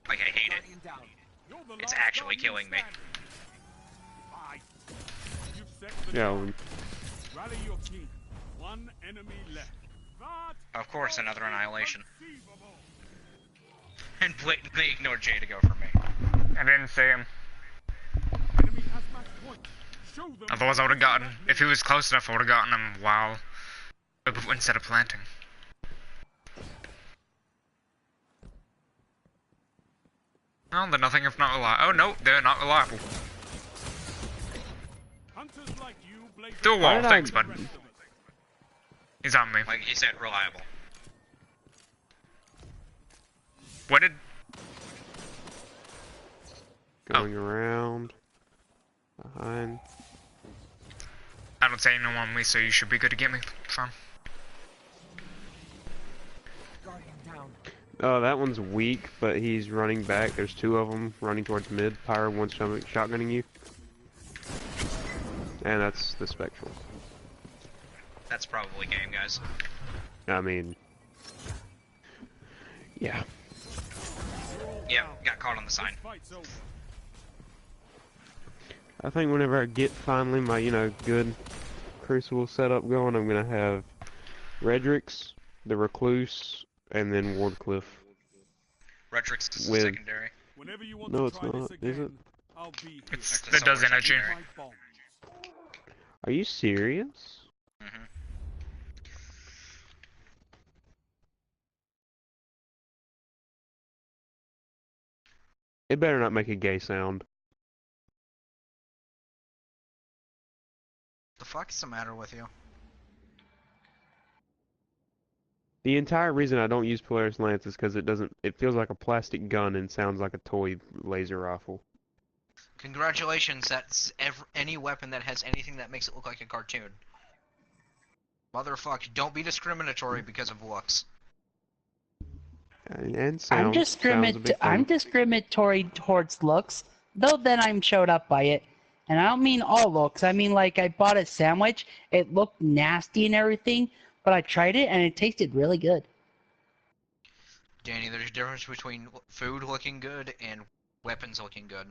Like, I hate it. It's actually killing me.
Yeah,
Rally your team. One enemy left.
Of course, another annihilation. And blatantly ignored Jay to go for me.
I didn't see him.
Enemy has match point. Show them.
Otherwise I would have gotten, if he was close enough I would have gotten him while, instead of planting. Oh, they're nothing if not reliable. Oh no, they're not reliable.
Hunters like you blaze
Do a wall,
did
thanks
I-
bud. He's on me.
Like he said, reliable.
What did...
going around, behind.
I don't say anyone on me, so you should be good to get me from.
Oh, that one's weak, but he's running back. There's two of them running towards mid. Pyro, one's shotgunning you. And that's the spectral.
That's probably game, guys.
I mean, yeah.
Yeah, got caught on the sign.
Fight's over.
I think whenever I get finally my, good Crucible setup going, I'm gonna have Redrix, the Recluse, and then Wardcliff.
Redrix is
With-
secondary.
Whenever you want
No,
to
it's
try
not,
this
is it?
again, I'll be here.
It's,
That's
that
the
does
solar
energy.
secondary.
Fight bombs.
Are you serious?
Mm-hmm.
It better not make a gay sound.
The fuck is the matter with you?
The entire reason I don't use Polaris Lance is because it feels like a plastic gun and sounds like a toy laser rifle.
Congratulations, that's any weapon that has anything that makes it look like a cartoon. Motherfuck, don't be discriminatory because of looks.
And sounds,
I'm discriminatory towards looks, though then I'm showed up by it. And I don't mean all looks. I mean, like, I bought a sandwich. It looked nasty and everything, but I tried it and it tasted really good.
Danny, there's a difference between food looking good and weapons looking good.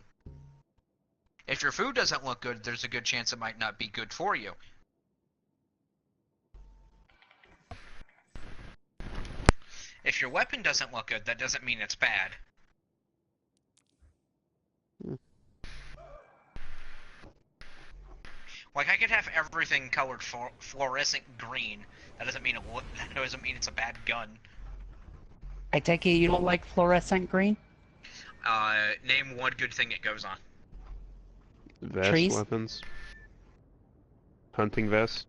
If your food doesn't look good, there's a good chance it might not be good for you. If your weapon doesn't look good, that doesn't mean it's bad. Like, I could have everything colored fluorescent green. That doesn't mean that doesn't mean it's a bad gun.
I take it you don't like fluorescent green?
Name one good thing it goes on.
Vest
Trees?
weapons. Hunting vests.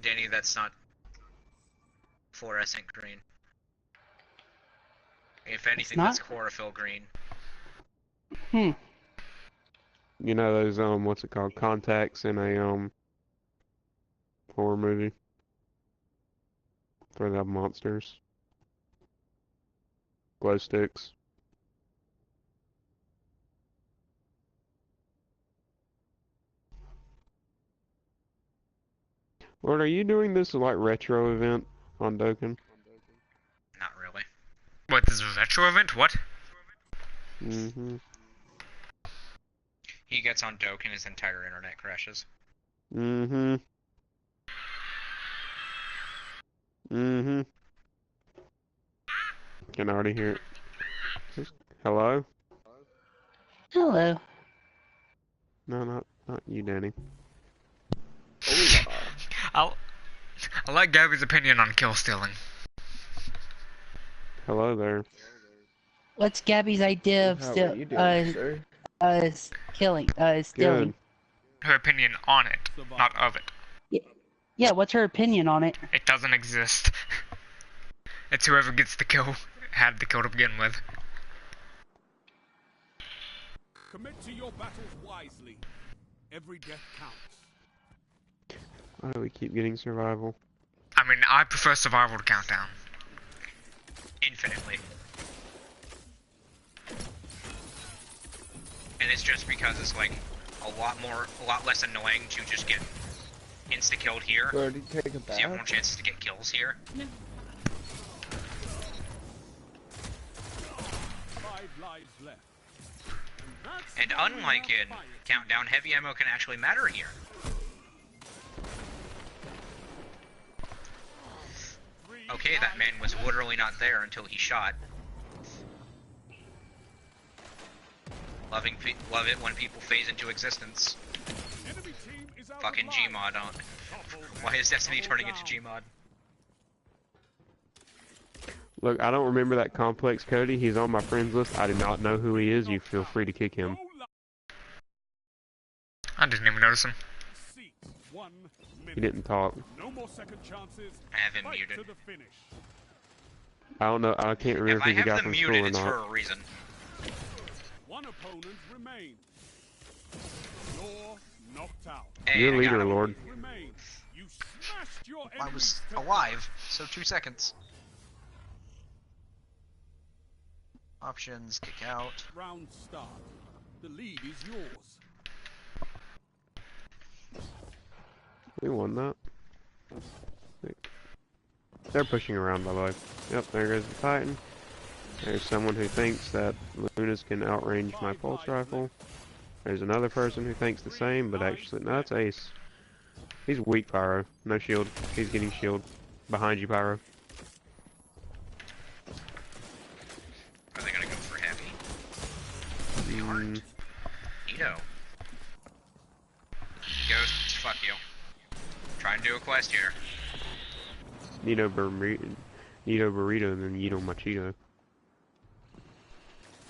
Danny, that's not fluorescent green. If anything,
not?
that's chlorophyll green.
Hmm.
You know those what's it called? Contacts in a horror movie. For the monsters. Glow sticks. Lord, are you doing this like retro event on Dokkan?
Not really.
What, this is a retro event? What?
Mm-hmm.
He gets on Doke and his entire internet crashes.
Mm-hmm. Mm-hmm. Can already hear it. Hello?
Hello.
No, not you, Danny.
I like Gabby's opinion on kill stealing.
Hello there.
What's Gabby's idea of stealing? Stealing.
Good.
Her opinion on it, not of it.
Yeah, what's her opinion on it?
It doesn't exist. It's whoever gets the kill, had the kill to begin with.
Commit to your battles wisely. Every death counts.
Why do we keep getting survival?
I mean, I prefer survival to countdown.
Infinitely. And it's just because it's like a lot less annoying to just get insta-killed here.
Go to take a
Because you have more
bath.
chances to get kills here.
5 lives left.
And unlike in Countdown, heavy ammo can actually matter here. Okay, that man was literally not there until he shot. Love it when people phase into existence.
Enemy team is out
Fucking
of lives.
Gmod on. Why is Destiny turning into Gmod?
Look, I don't remember that complex Cody. He's on my friends list. I do not know who he is. You feel free to kick him.
I didn't even notice him.
Seat 1 minute.
He didn't talk.
No more second chances.
I have him
Fight
muted.
to the finish.
I don't know. I can't remember
If
if
I
he's a guy
have them
from school
muted,
or
it's for
not.
a reason.
1 opponent remains. You're knocked out.
Hey,
You're
I got
leader,
him.
Lord.
Remains. You smashed your
I was
enemies to
alive, so 2 seconds. Options, kick out.
death. Round start. The lead is yours.
We won that. They're pushing around, by the way. Yep, there goes the Titan. There's someone who thinks that Lunas can outrange my pulse rifle. There's another person who thinks the same, but actually, no, it's Ace. He's weak, Pyro. No shield. He's getting shield. Behind you, Pyro.
Are they gonna go for heavy? They
Mm,
aren't. Neato. Ghost, fuck you. Try and do a quest here.
Nito Burrito, and then Nito Machito.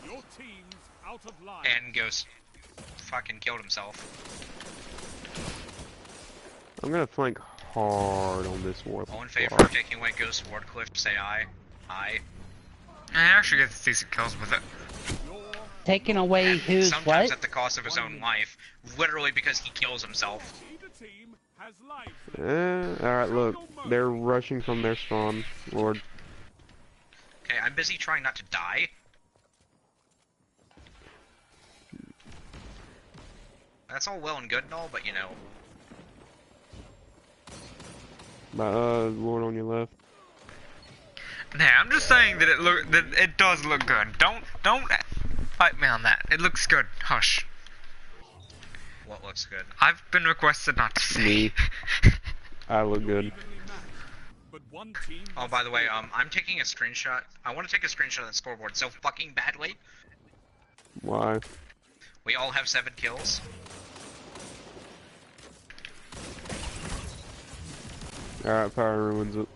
Your team's out of line.
And Ghost fucking killed himself.
I'm gonna flank hard on this warp.
All in favor of taking away Ghost Wardcliff, say aye. Aye.
I actually get decent kills with it.
Taking away
And
who's
sometimes
what?
at the cost of his own life. Literally because he kills himself.
Either team has lives left.
Alright, look. They're rushing from their spawn, Lord.
Okay, I'm busy trying not to die. That's all well and good and all, but you know.
Lord on your left.
Nah, I'm just saying that it does look good. Don't fight me on that. It looks good. Hush.
What looks good?
I've been requested not to say.
Me. I look good.
Evenly matched. But one team
Oh, by the way, I'm taking a screenshot. I want to take a screenshot of that scoreboard so fucking badly.
Why?
We all have 7 kills.
Alright, Pyro ruins it.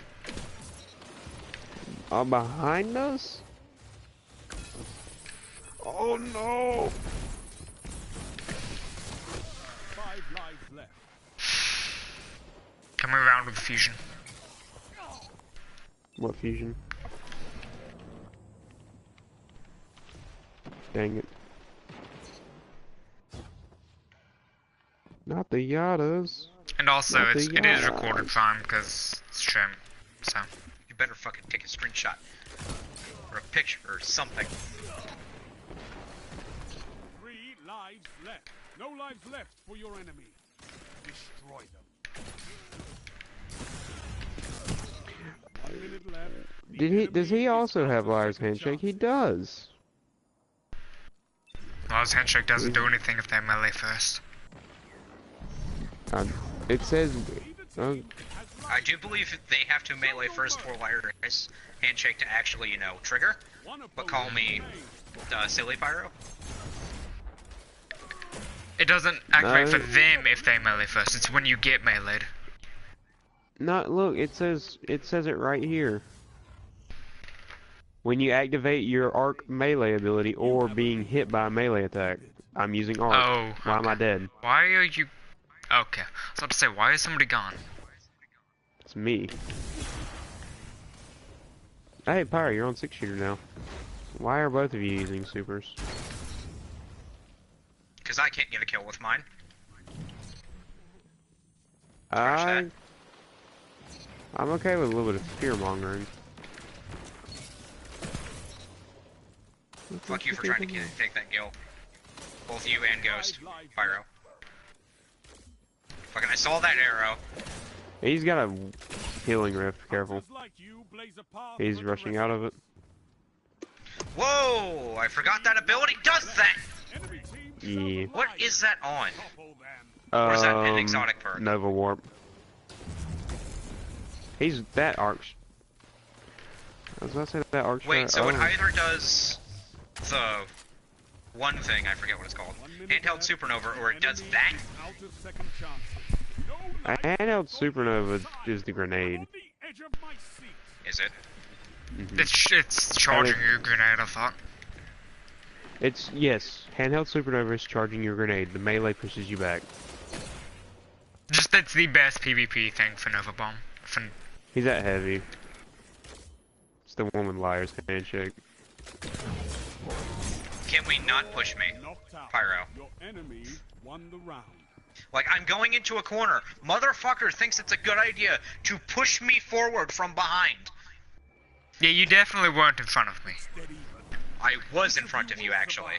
Behind us? Oh no!
5 lives left.
Coming around with the fusion.
What fusion? Dang it. Not the Yadas.
And also,
Not
it
the
is
yacht.
recorded fine because it's stream. So,
You better fucking take a screenshot. Or a picture or something.
3 lives left. No lives left for your enemy. Destroy them. 1 minute left. The
Did he?
enemy
Does he
is
also
out
have
of
Liar's
second
Handshake? He
chances.
does.
Law's handshake doesn't do anything if they're melee first.
It says.
Either team has
I do believe they have to melee first for Liar's handshake to actually, you know, trigger.
one
But call
opponent
me
remains.
silly Pyro.
It doesn't activate
No.
for them if they melee first. It's when you get meleeed.
Not look. It says it right here. When you activate your arc melee ability or being hit by a melee attack. I'm using arc.
Oh,
Why am I dead?
Why are you... Okay. I was about to say, why is somebody gone?
It's me. Hey, Pyro, you're on 6-shooter now. Why are both of you using supers?
Because I can't get a kill with mine. Crush that.
I'm okay with a little bit of fear mongering.
Fuck you for trying to take that kill. Both you and Ghost. Pyro. Fucking, I saw that arrow.
He's got a healing rift, careful. He's rushing out of it.
Whoa! I forgot that ability does that!
Yeah.
What is that on? Or is that an exotic perk?
Nova Warp. He's that arc. I was about to say that arc.
Wait, so it either does the one thing, I forget what it's called, handheld supernova, or it does that?
A handheld supernova is the grenade.
Is it?
It's charging your grenade, I thought.
Yes, handheld supernova is charging your grenade. The melee pushes you back.
Just that's the best PvP thing for Nova Bomb.
He's that heavy. It's the one with Liar's handshake.
Can we not push me? Pyro. Like, I'm going into a corner. Motherfucker thinks it's a good idea to push me forward from behind.
Yeah, you definitely weren't in front of me.
I was in front of you, actually.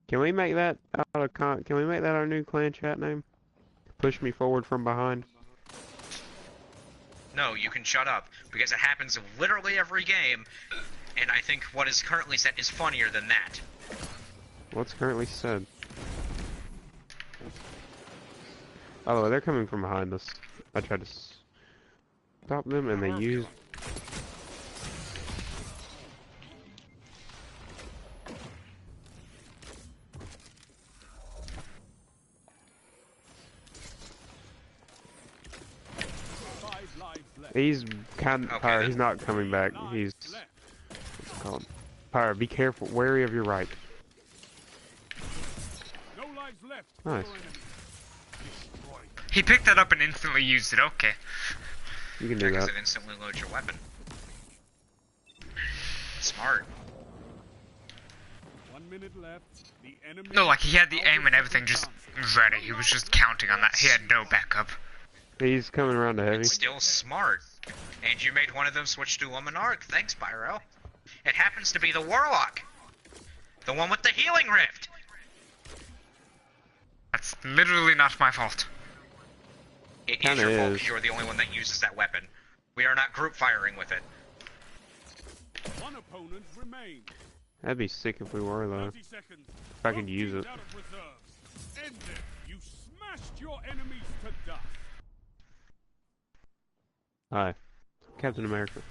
Can we make that can we make that our new clan chat name? Push me forward from behind.
No, you can shut up, because it happens literally every game, and I think what is currently set is funnier than that.
What's currently said? Oh, they're coming from behind us. I tried to stop them, and they used... He's kind of... Pyre, he's not coming back. He's... What's it called? Pyre, be careful. Wary of your right. Nice.
He picked that up and instantly used it, okay.
You can do
Because
that.
it instantly loads your weapon. Smart.
1 minute left. The enemy
No, like he had the aim and everything just ready. He was just counting on that. He had no backup.
He's coming around to heavy.
It's still smart. And you made one of them switch to Luminarch. Thanks, Pyro. It happens to be the Warlock. The one with the healing rift.
That's literally not my fault.
It is
Kinda
your fault
is.
because you're the only one that uses that weapon. We are not group firing with it.
One opponent remains.
That'd be sick if we were, though.
30 seconds.
If I could use it.
Out of reserves. End it. You smashed your enemies to dust.
Hi. Captain America.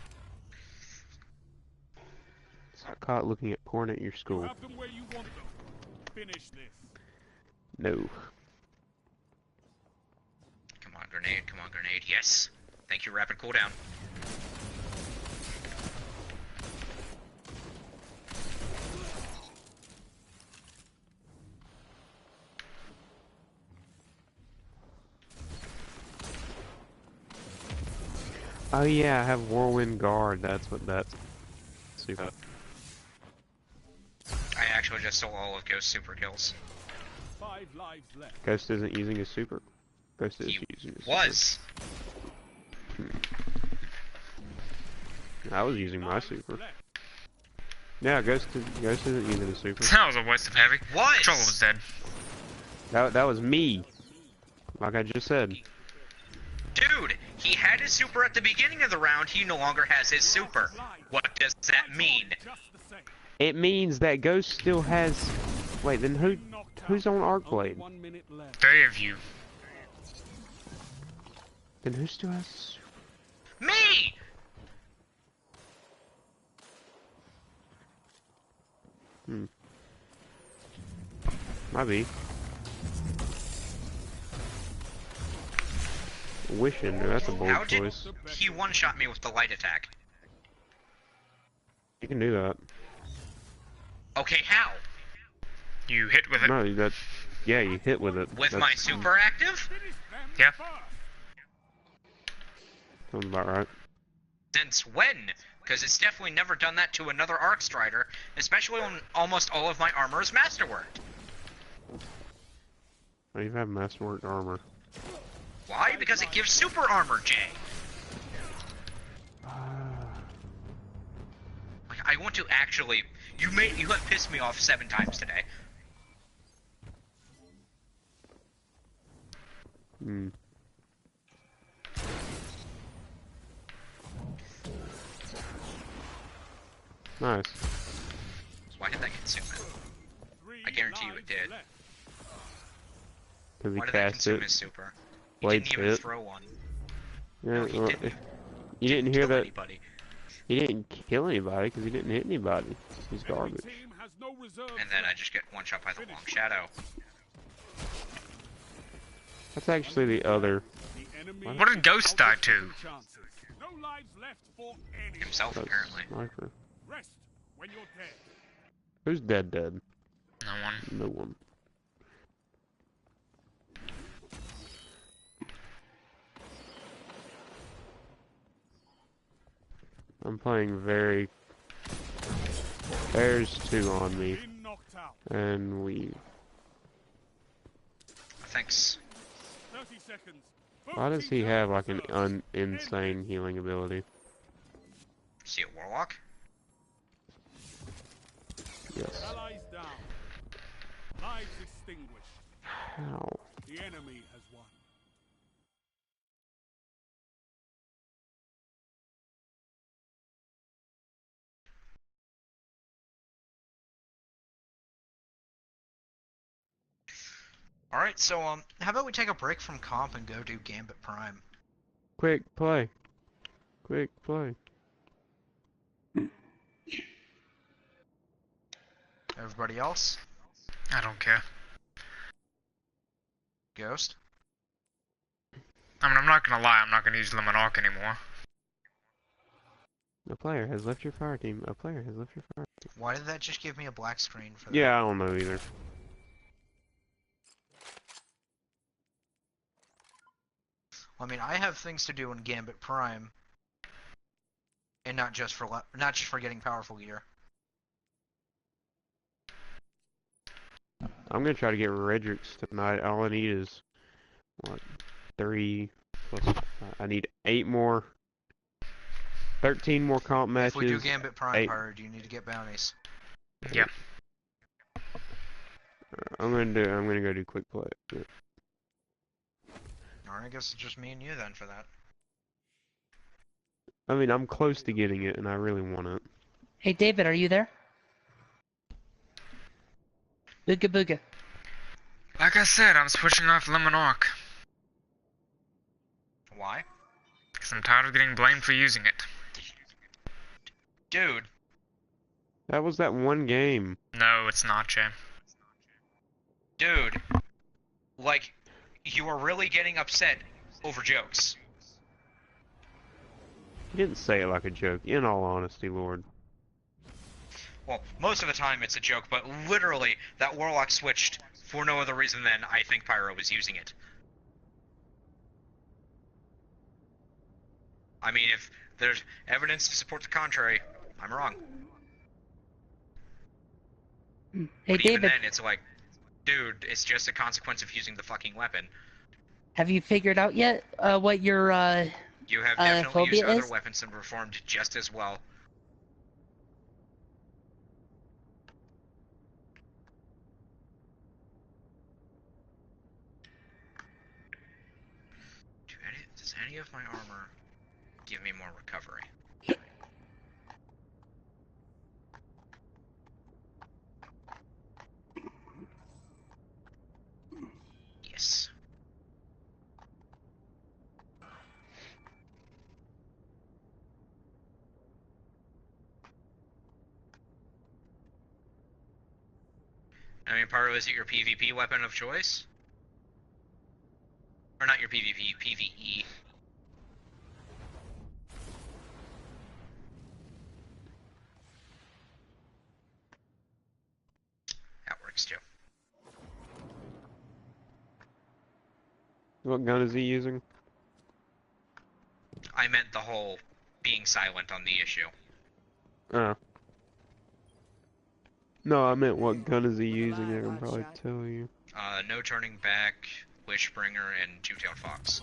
Got caught looking at porn at your school.
Have them where you want them. Finish this.
No.
Come on, grenade. Come on, grenade. Yes. Thank you, rapid cooldown.
Oh yeah, I have Whirlwind Guard. That's what that's. Super.
I actually just stole all of Ghost's super kills.
5 lives left.
Ghost isn't using his super. Ghost is
He
using his
was.
super. I was using my
Lives
super.
left.
Yeah, Ghost isn't using his super.
That was a waste of heavy.
Was.
Controller was dead.
That was me. Like I just said.
Dude, he had his super at the beginning of the round. He no longer has his super. What does that mean?
Just the same.
It means that Ghost still has. Wait, then who's on Arc
Only
Blade?
1 minute left.
3 of you.
Then who still has?
Me!
Might be. Wishing, that's a bold
How did
choice.
he one-shot me with the light attack?
You can do that.
Okay, how?
You hit with it.
No, that. Yeah, you hit with it.
With my super active?
Finish them
Yeah.
first.
Sounds about right.
Since when? Because it's definitely never done that to another Arc Strider, especially when almost all of my armor is masterworked.
Oh, you have masterwork armor.
Why? Because it gives super armor, Jay. Like, I want to actually... You have pissed me off 7 times today.
Hmm. Nice.
Why did that consume it? I guarantee you it did.
Because he
Why did that
cast
consume
it.
his super? He
Blade
didn't even
pit.
throw one.
Yeah,
No, he
well,
didn't.
you didn't hear
kill
that?
Anybody.
He didn't kill anybody because he didn't hit anybody. He's
Enemy
garbage.
team has no reserves
And then I
left.
just get one shot by the long shadow.
That's actually the other.
The enemy
What did
is
Ghost
out
die
of
to?
second chances. No lives left for anyone.
Himself,
That's
apparently.
sniper.
Rest when you're dead.
Who's dead?
No one.
No one. I'm playing very... There's 2 on me.
Been knocked out.
And leave.
Thanks.
30 seconds.
Why does he have like an insane healing ability?
See a warlock?
Yes.
Allies down. Lives extinguished.
How?
The enemy has won.
Alright, so, how about we take a break from comp and go do Gambit Prime?
Quick play. Quick play.
Everybody else?
I don't care.
Ghost?
I mean, I'm not gonna lie, I'm not gonna use Lemon Arc anymore.
A player has left your fire team. A player has left your fire team.
Why did that just give me a black screen for that?
Yeah, I don't know either.
Well, I mean, I have things to do in Gambit Prime. And not just for getting powerful gear.
I'm gonna try to get Redrix tonight. All I need is what 3 plus. I need 8 more. 13 more comp matches.
If we do Gambit Prime,
8.
Pyro, do you need to get bounties?
Yeah.
I'm gonna go do quick play. Yeah.
Alright, I guess it's just me and you then for that.
I mean, I'm close to getting it, and I really want it.
Hey, David, are you there? Booga booga.
Like I said, I'm switching off Lemon Arc.
Why?
Because I'm tired of getting blamed for using it.
Dude,
That was that one game.
No, it's not, Jay.
dude. Like, you are really getting upset over jokes.
You didn't say it like a joke. In all honesty, Lord.
Well, most of the time it's a joke, but literally, that Warlock switched for no other reason than I think Pyro was using it. I mean, if there's evidence to support the contrary, I'm wrong.
Hey,
But even
David,
then, it's like, dude, it's just a consequence of using the fucking weapon.
have you figured out yet what your
You have definitely used
phobia
other
is?
weapons and performed just as well. Does any of my armor give me more recovery? Yes. I mean, Pyro, is it your PvP weapon of choice? Or not your PvP, PvE. That works too.
What gun is he using?
I meant the whole being silent on the issue.
Oh. No, I meant what gun is he using? I can probably tell you.
No Turning Back, Wishbringer, and Two-Tailed Fox.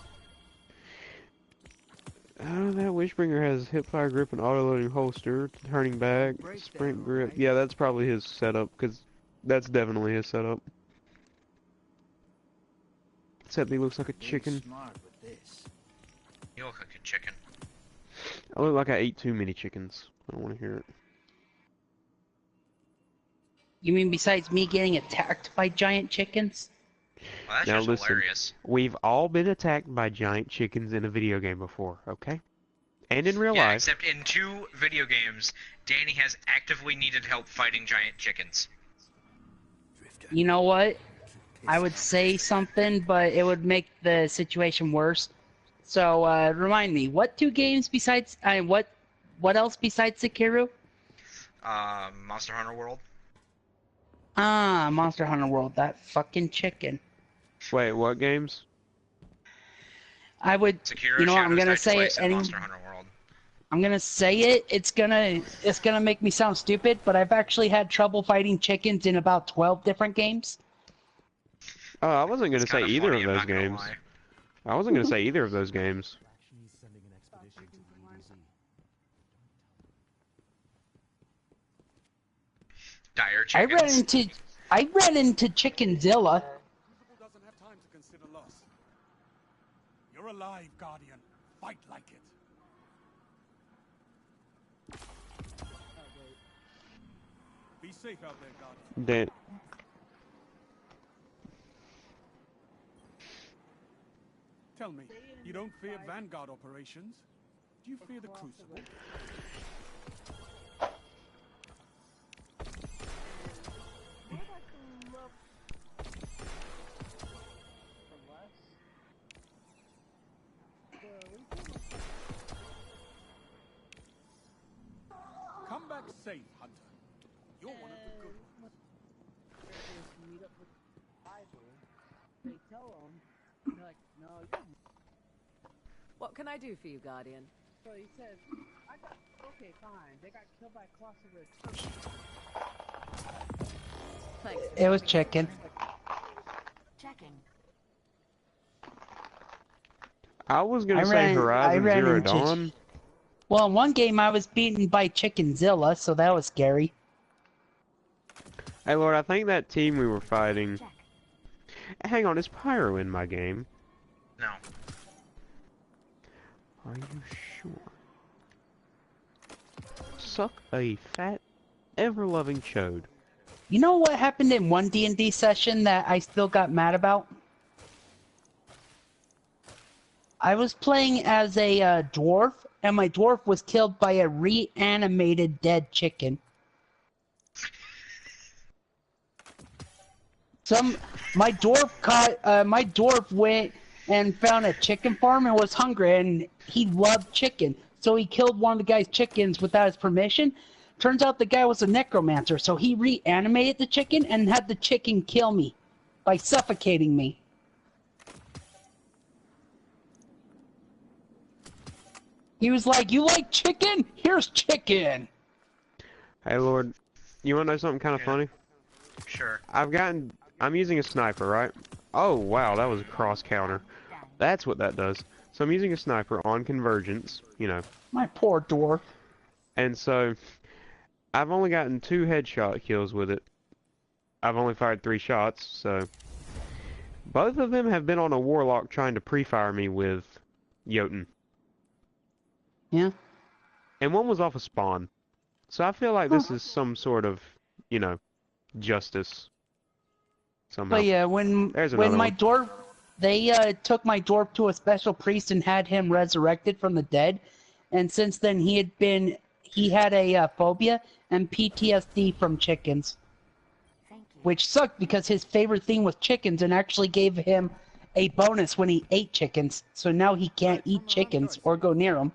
That Wishbringer has hipfire grip and auto-loading holster, turning back, sprint grip. Yeah, that's probably his setup, because that's definitely his setup. Except he looks like a chicken.
You look like a chicken.
I look like I ate too many chickens. I don't want to hear it.
You mean besides me getting attacked by giant chickens?
Well, that's
Now
just
listen,
hilarious.
we've all been attacked by giant chickens in a video game before, okay? And in real
Yeah,
life.
except in 2 video games, Danny has actively needed help fighting giant chickens.
You know what? I would say something, but it would make the situation worse. So, remind me, what 2 games besides, what else besides Sekiro?
Monster Hunter World.
Ah, Monster Hunter World, that fucking chicken.
Wait, what games?
I would,
Sekiro,
you know what, I'm
Shadows
gonna
Die
say
Twice,
it
and Monster Hunter World.
I'm gonna say it, it's gonna make me sound stupid, but I've actually had trouble fighting chickens in about 12 different games.
Oh, I wasn't gonna
It's
say
kinda
either
funny,
of
I'm
those
not gonna
games.
lie.
I wasn't gonna say either of those games.
Dire
I
chickens.
ran into Chickenzilla.
Crucible doesn't have time to consider loss. You're alive, Guardian. Fight like it. Be safe out there, Guardian.
That
Tell me, you don't fear Vanguard operations? Do you fear the Crucible? Come back safe, Hunter. You're one of the good ones.
What can I do for you, Guardian?
So he says, okay, fine. They got killed by Colossus.
Thanks.
It was chicken.
Checking.
I was gonna
I
say
ran
Horizon Zero
into-
Dawn.
Well, in one game I was beaten by Chickenzilla, so that was scary.
Hey Lord, I think that team we were fighting.
Check.
Hang on, is Pyro in my game?
No.
Are you sure? Suck a fat, ever-loving chode.
You know what happened in one D&D session that I still got mad about? I was playing as a dwarf, and my dwarf was killed by a reanimated dead chicken. My dwarf went and found a chicken farm and was hungry, and he loved chicken. So he killed one of the guy's chickens without his permission. Turns out the guy was a necromancer, so he reanimated the chicken and had the chicken kill me by suffocating me. He was like, "You like chicken? Here's chicken."
Hey Lord, you wanna know something kind of
Yeah.
funny?
Sure.
I'm using a sniper, right? Oh wow, that was a cross counter. That's what that does. So I'm using a sniper on convergence, you know.
My poor dwarf.
And so, I've only gotten 2 headshot kills with it. I've only fired 3 shots, so... Both of them have been on a warlock trying to pre-fire me with Jotun.
Yeah.
And one was off a spawn. So I feel like this is some sort of, you know, justice. Somehow.
But yeah, when
There's another
my
one.
dwarf, they took my dwarf to a special priest and had him resurrected from the dead, and since then he had a phobia and PTSD from chickens,
Thank you.
which sucked because his favorite thing was chickens and actually gave him a bonus when he ate chickens. So now he can't eat chickens or go near them.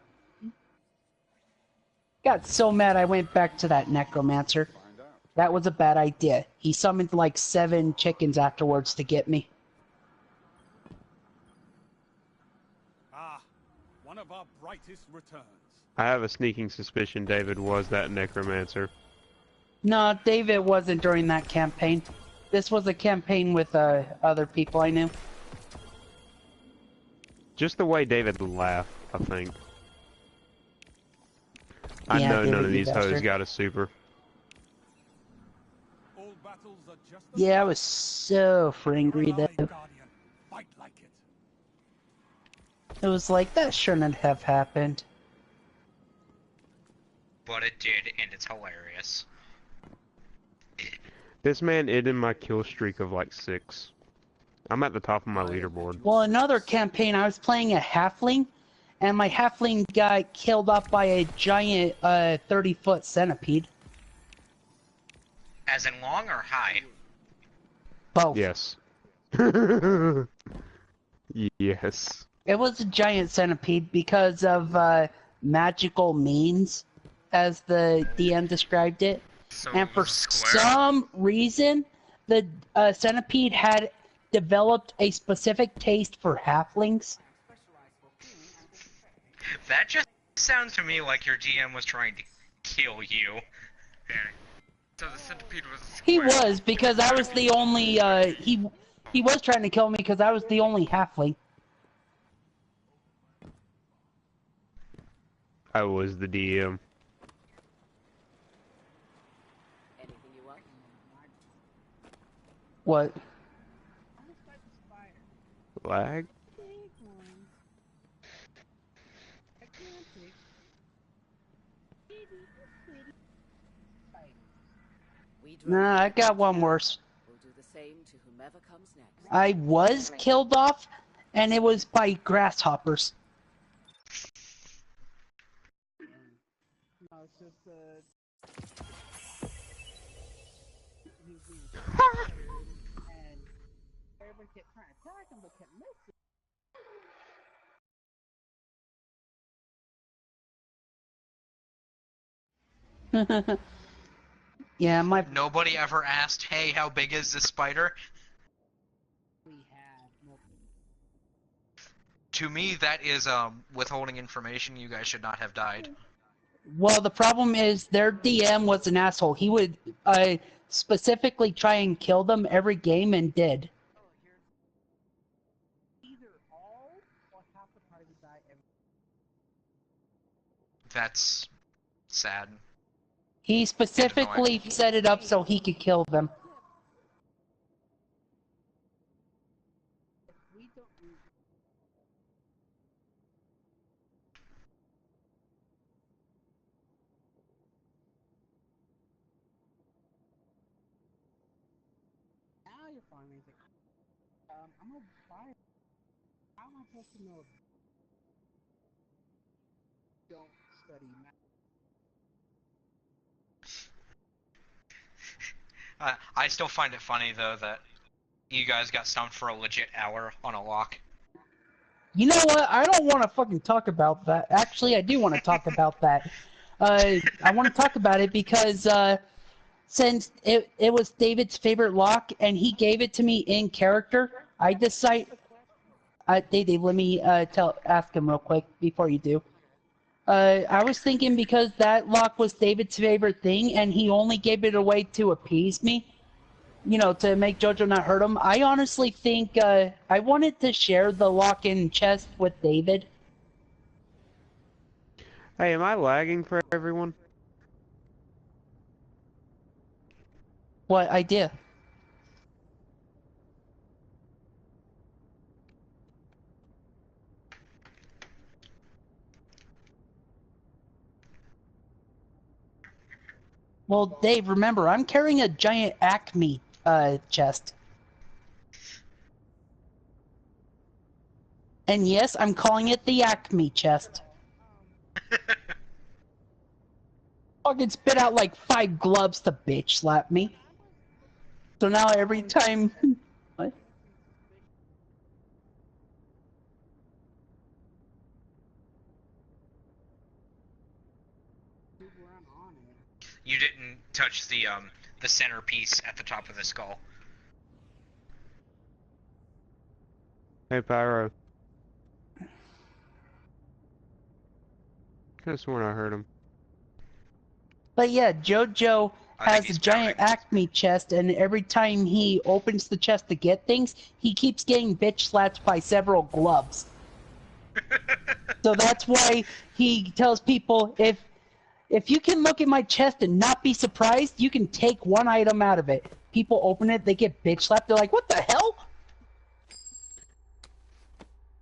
Got so mad I went back to that necromancer. That was a bad idea. He summoned like 7 chickens afterwards to get me.
Ah, one of our brightest returns.
I have a sneaking suspicion David was that necromancer.
No, David wasn't during that campaign. This was a campaign with other people I knew.
Just the way David laughed, I think. I
Yeah,
know
give
none
it,
of
you
these hoes
bastard.
got a super.
All battles are just
Yeah, I was so angry
Ally,
though.
Guardian. Fight like it.
It was like, that shouldn't have happened.
But it did, and it's hilarious.
This man ended my kill streak of like 6. I'm at the top of my leaderboard.
Well, another campaign, I was playing a halfling, and my halfling got killed off by a giant 30-foot centipede.
As in long or high?
Both.
Yes. Yes.
It was a giant centipede because of magical means, as the DM described it.
So
And
it
for
was a square.
some reason, the centipede had developed a specific taste for halflings.
That just sounds to me like your GM was trying to kill you.
Yeah. So the centipede was a
He
square.
was, because I was the only, he was trying to kill me because I was the only halfling.
I was the DM.
Anything you want?
What?
Lag?
We drove
Nah, I got one worse.
We'll do the same to whomever comes next.
I was killed off, and it was by grasshoppers. No, it's just, and everybody kept trying to attack him, but kept missing. Yeah, my.
Nobody ever asked, hey, how big is this spider? To me, that is withholding information. You guys should not have died.
Well, the problem is their DM was an asshole. He would specifically try and kill them every game and did.
That's sad.
He specifically set it up so he could kill them. Now you're finally I'm gonna buy it. How am I supposed to know? Don't study math.
I still find it funny, though, that you guys got stumped for a legit hour on a lock.
You know what? I don't want to fucking talk about that. Actually, I do want to talk about that. I want to talk about it because since it was David's favorite lock and he gave it to me in character, I decide. Dave, let me ask him real quick before you do. I was thinking because that lock was David's favorite thing and he only gave it away to appease me, you know, to make Jojo not hurt him. I honestly think I wanted to share the lock-in chest with David.
Hey, am I lagging for everyone?
What idea? Well, Dave, remember, I'm carrying a giant Acme chest. And yes, I'm calling it the Acme chest. Fucking spit out like 5 gloves to bitch slap me. So now every time... What?
You didn't touch the centerpiece at the top of the skull.
Hey, Pyro. Could've sworn I heard him.
But yeah, Jojo has a giant Acme chest, and every time he opens the chest to get things, he keeps getting bitch slapped by several gloves. So that's why he tells people If you can look at my chest and not be surprised, you can take one item out of it. People open it, they get bitch slapped. They're like, "What the hell?"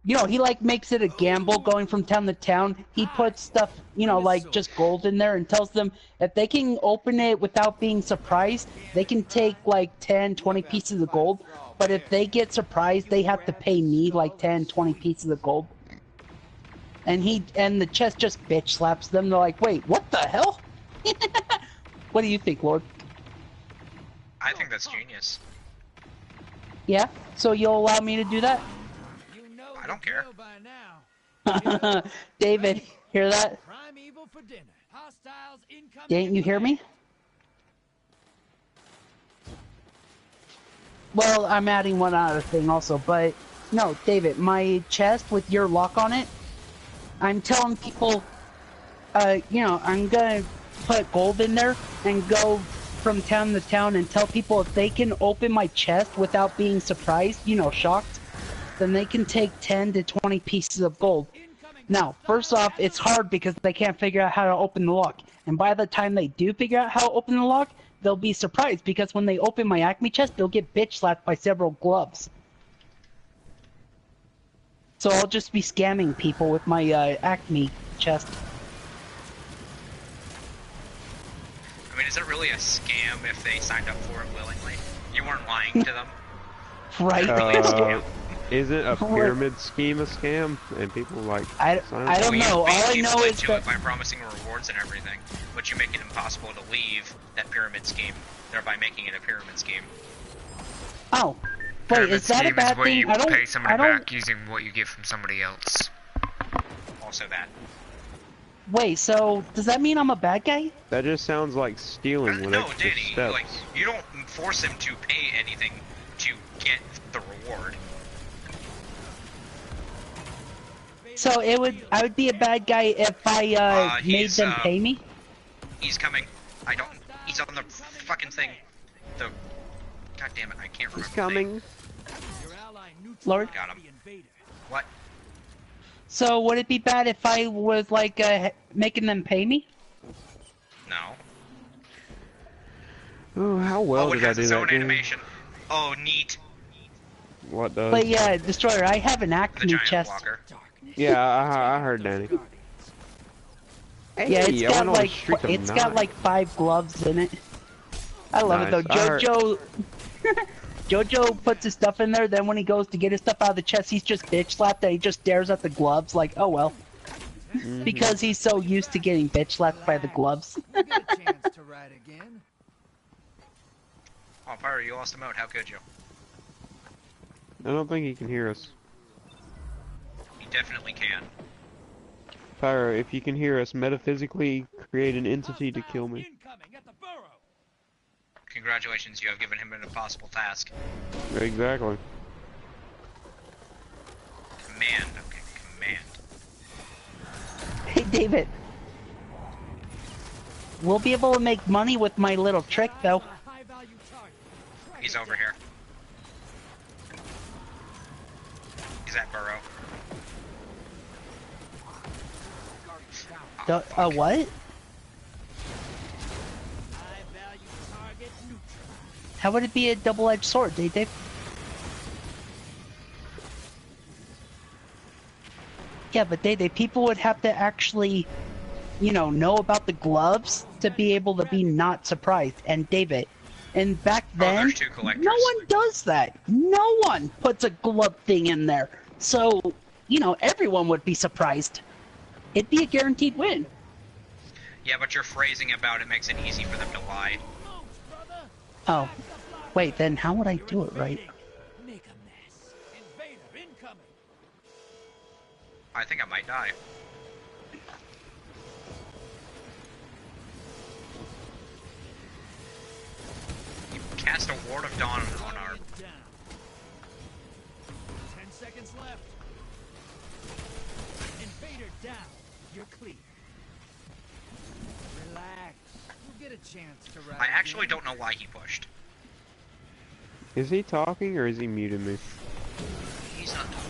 You know, he like makes it a gamble going from town to town. He puts stuff, you know, like just gold in there and tells them if they can open it without being surprised, they can take like 10, 20 pieces of gold. But if they get surprised, they have to pay me like 10, 20 pieces of gold. And the chest just bitch slaps them. They're like, "Wait, what the hell?" What do you think, Lord?
I think that's genius.
Yeah? So you'll allow me to do that?
I don't care.
David, hear that?
Primeval for dinner. Hostiles incoming.
Didn't you hear me? Well, I'm adding one other thing also, but no, David, my chest with your lock on it, I'm telling people, you know, I'm gonna put gold in there and go from town to town and tell people if they can open my chest without being surprised, you know, shocked, then they can take 10 to 20 pieces of gold. Now, first off, it's hard because they can't figure out how to open the lock. And by the time they do figure out how to open the lock, they'll be surprised because when they open my Acme chest, they'll get bitch slapped by several gloves. So I'll just be scamming people with my Acme chest.
I mean, is it really a scam if they signed up for it willingly? You weren't lying to them.
Right?
Really a scam.
Isn't a pyramid scheme a scam? And people like
I don't know. All I know is that
by promising rewards and everything, but you make it impossible to leave that pyramid scheme, thereby making it a pyramid scheme.
oh, wait,
Pyramid
is that a
scheme
bad
is where
thing?
you
I don't.
pay somebody
I don't.
back using what you get from somebody else.
Also that.
Wait, so does that mean I'm a bad guy?
that just sounds like stealing with
No,
extra
Danny,
steps.
like, you don't force him to pay anything to get the reward.
So I would be a bad guy if I made them pay me.
He's coming. He's on the fucking thing. God damn it, I can't remember.
He's
the
coming.
name.
Lord.
Got him. What?
So would it be bad if I was like making them pay me?
No.
Oh, how well
it
did I
has
do
its
that
own
game?
animation. Oh, neat.
What does?
But yeah, Destroyer, I have an
The
Acme
giant
chest.
blocker.
Yeah, I heard Danny. Hey,
Yeah,
I went on a streak of
it's
9.
got like 5 gloves in it. I love it though.
Nice. I heard-
Jojo Jojo puts his stuff in there, then when he goes to get his stuff out of the chest, he's just bitch slapped and he just stares at the gloves like, oh well. Because he's so used to getting bitch slapped by the gloves.
We'll get a chance to ride again.
Oh, Pyro, you lost a mode. How could you?
I don't think he can hear us.
You definitely can.
Pyro, if you can hear us, metaphysically create an entity to kill me.
Incoming at the burrow.
Congratulations, you have given him an impossible task.
Exactly.
Command. Okay, command.
Hey David. We'll be able to make money with my little trick though.
High value target.
He's over here. He's at Burrow.
What?
High value target neutral.
How would it be a double-edged sword, Dave? Yeah, but Dave, people would have to actually, you know about the gloves to be able to be not surprised. And David, and back then,
there's 2 collectors.
no one does that. No one puts a glove thing in there. So, everyone would be surprised. It'd be a guaranteed win.
Yeah, but your phrasing about it makes it easy for them to lie.
Oh, wait, then how would I do it right?
Make a mess. Invader incoming.
I think I might die. You cast a Ward of Dawn on our...
Down. 10 seconds left. Invader down. You're clear. Relax. You'll get a chance to ride
I actually
again.
don't know why he pushed.
Is he talking or is he muting me?
He's not talking.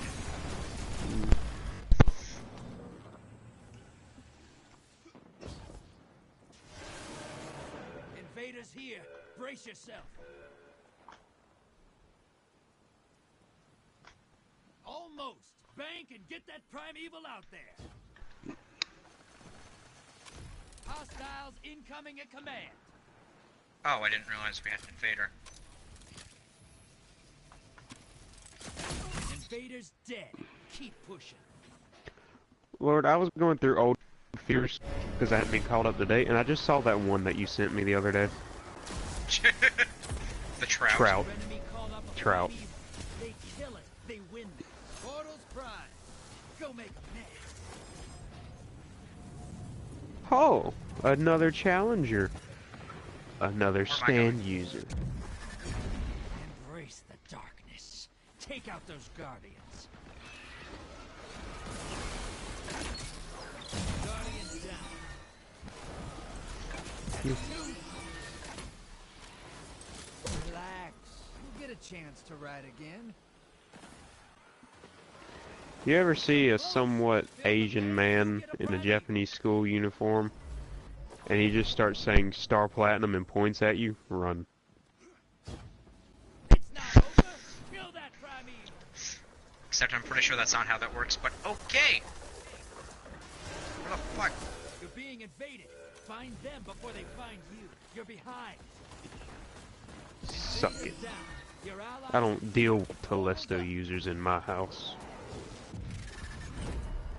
Invaders here. Brace yourself. Almost. Bank and get that primeval out there. Hostiles incoming at command.
Oh, I didn't realize we had an invader.
Invaders dead. Keep pushing.
Lord, I was going through old fears because I hadn't been caught up to date, and I just saw that one that you sent me the other day.
The trout.
Trout.
Enemy called up a
Trout.
primeval. They kill it. They win. Portals prime. Go make a mess.
Oh, another challenger. Another
Where am I
stand
going?
user.
Embrace the darkness. Take out those guardians. Guardians down. Relax. You'll get a chance to ride again.
You ever see a somewhat Asian man in a Japanese school uniform, and he just starts saying Star Platinum and points at you? Run.
It's not over. Kill that primeval.
Except I'm pretty sure that's not how that works, but okay! What the fuck?
You're being invaded. Find them before they find you. You're behind.
Suck it.
Down. Your allies
I don't deal with Telesto users in my house.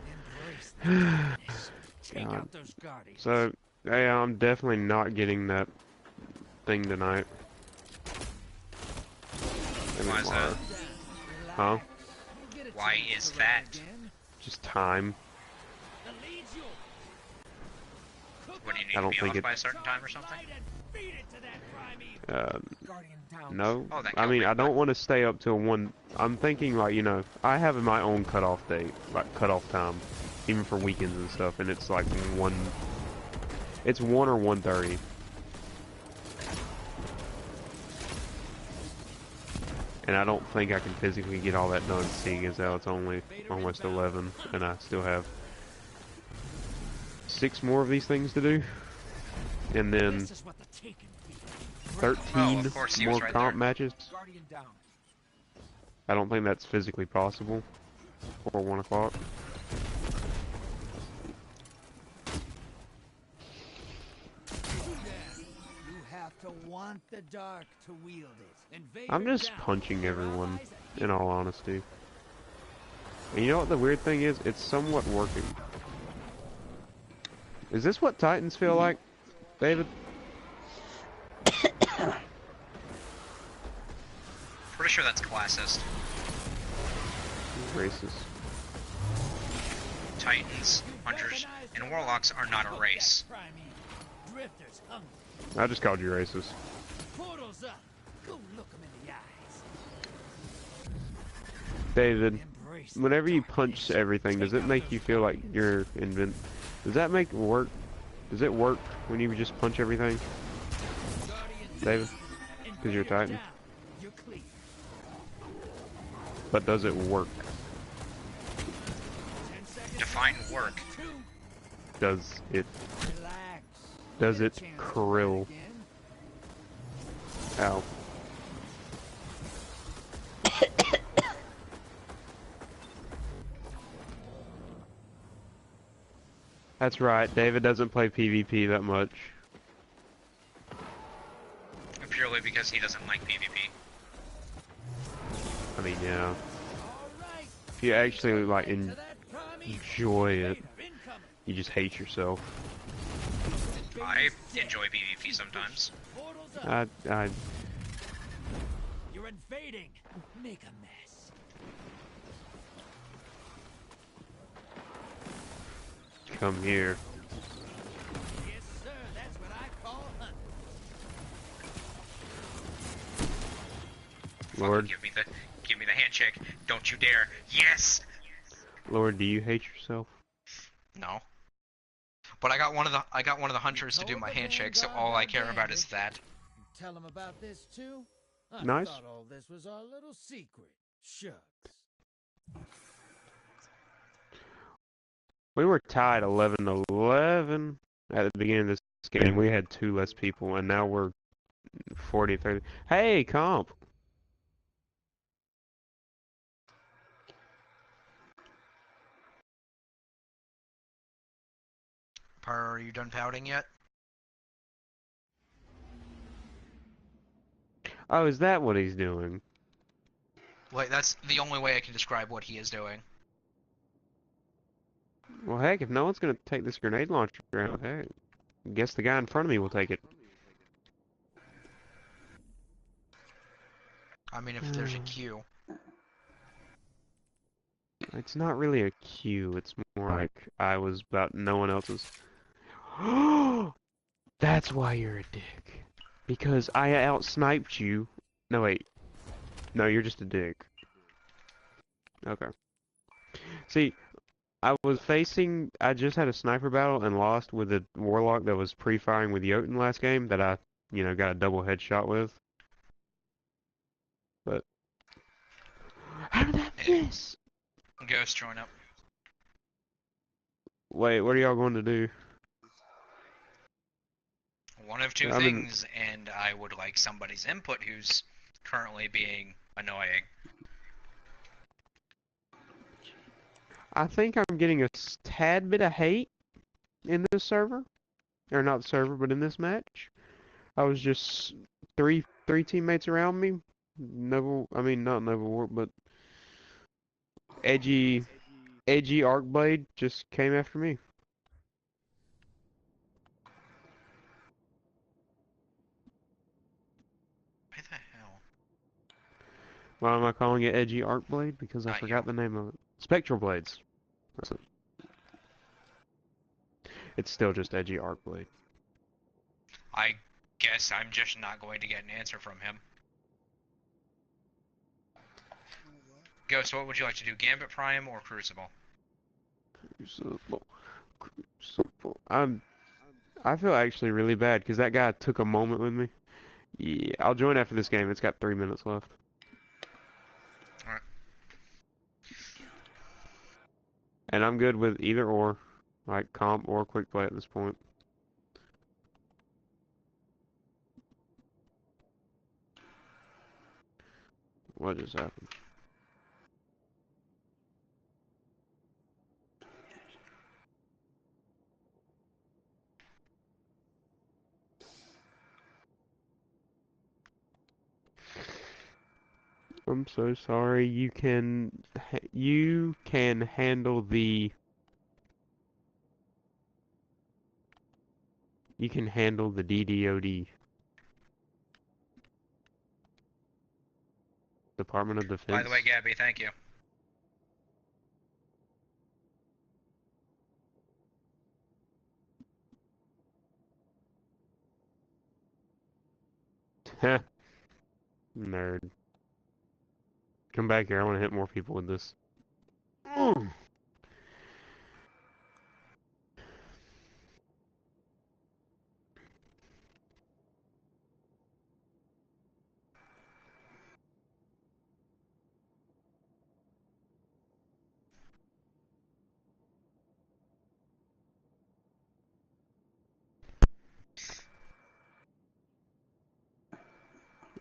embrace the darkness. Take
God.
out those guardians.
So, yeah, I'm definitely not getting that thing tonight. Maybe
Why is
tomorrow.
that?
Huh?
You'll get a
Why
chance
is
to ride
that?
again.
Just time.
The legion. Cook
What do you
up
need
I
to
don't
be
think
off
it-
by a certain time or something?
light and feed it to that primeval. Guardian down.
No.
Oh, that
I
killed
mean,
me,
I don't
but-
want to stay up till 1. I'm thinking, like, you know, I have my own cutoff date, like, cutoff time, even for weekends and stuff, and it's like 1. It's 1 or 1:30. And I don't think I can physically get all that done, seeing as how it's only almost 11, and I still have 6 more of these things to do, and then
This is what the taken feel.
13
Oh, of course, he was
more
right
comp
there.
matches.
Guardian down.
I don't think that's physically possible for 1 o'clock.
You have to want the dark to wield it. Invader
I'm just
down.
punching
Your
everyone,
allies are
in all honesty. And you know what the weird thing is? It's somewhat working. Is this what Titans feel like, David?
Pretty sure that's classist.
Racist.
Titans, hunters, and warlocks are not a race.
Drifters hungry.
I just called you racist.
Portals up. Go look 'em in the eyes.
David,
Embrace the
whenever you
darkness.
punch everything, does it make you feel like you're Does that make it work? Does it work when you just punch everything,
Guardians
David?
down.
'Cause you're a Titan.
Invaders down. You're clear.
But does it work?
10 seconds.
Define work.
2.
Does it?
Relax.
Does
Get a
it
chance to
krill?
ride again.
Ow. That's right, David doesn't play PvP that much.
Purely because he doesn't like PvP.
I mean, yeah.
All right.
If you actually, like,
To that primeval.
enjoy it,
Invader incoming.
you just hate yourself.
I enjoy PvP sometimes.
Portals up.
I
You're invading. Make a mess.
come here.
Yes, sir. That's what I call hunting.
Lord,
Fucking give me the handshake. Don't you dare. Yes.
Lord, do you hate yourself?
No. But I got one of the hunters to do my handshake, so all I care about is that.
Tell him about this too? I
Nice.
thought all this was our little secret. Shucks.
We were tied 11-11 at the beginning of this game. We had 2 less people, and now we're 40, 30. Hey, comp.
Are you done pouting yet?
Oh, is that what he's doing?
Like, that's the only way I can describe what he is doing.
Well, heck, if no one's gonna take this grenade launcher out, hey, guess the guy in front of me will take it.
I mean, if there's a queue.
It's not really a queue, it's more like I was about no one else's. That's why you're a dick. Because I outsniped you. No, wait. No, you're just a dick. Okay. See, I just had a sniper battle and lost with a warlock that was pre-firing with Jotun last game that I, got a double headshot with. But, how did that miss?
Ghost, join up.
Wait, what are y'all going to do?
One of two things, and I would like somebody's input who's currently being annoying.
I think I'm getting a tad bit of hate in this server. Or not the server, but in this match. I was just three teammates around me. Not Noble Warp, but edgy Arcblade just came after me.
Why the hell?
Why am I calling it edgy Arcblade? Because I
Not
forgot
you.
the name of it. Spectral Blades. That's it. It's still just edgy Arcblade.
I guess I'm just not going to get an answer from him. Ghost, what would you like to do? Gambit Prime or Crucible?
Crucible. I feel actually really bad because that guy took a moment with me. Yeah, I'll join after this game. It's got 3 minutes left.
Alright.
And I'm good with either or, like comp or quick play at this point. What just happened? I'm so sorry. You can handle the DDoD. Department of
By
Defense.
the way, Gabby, thank you.
Heh. Nerd. Come back here. I want to hit more people with this. Mm.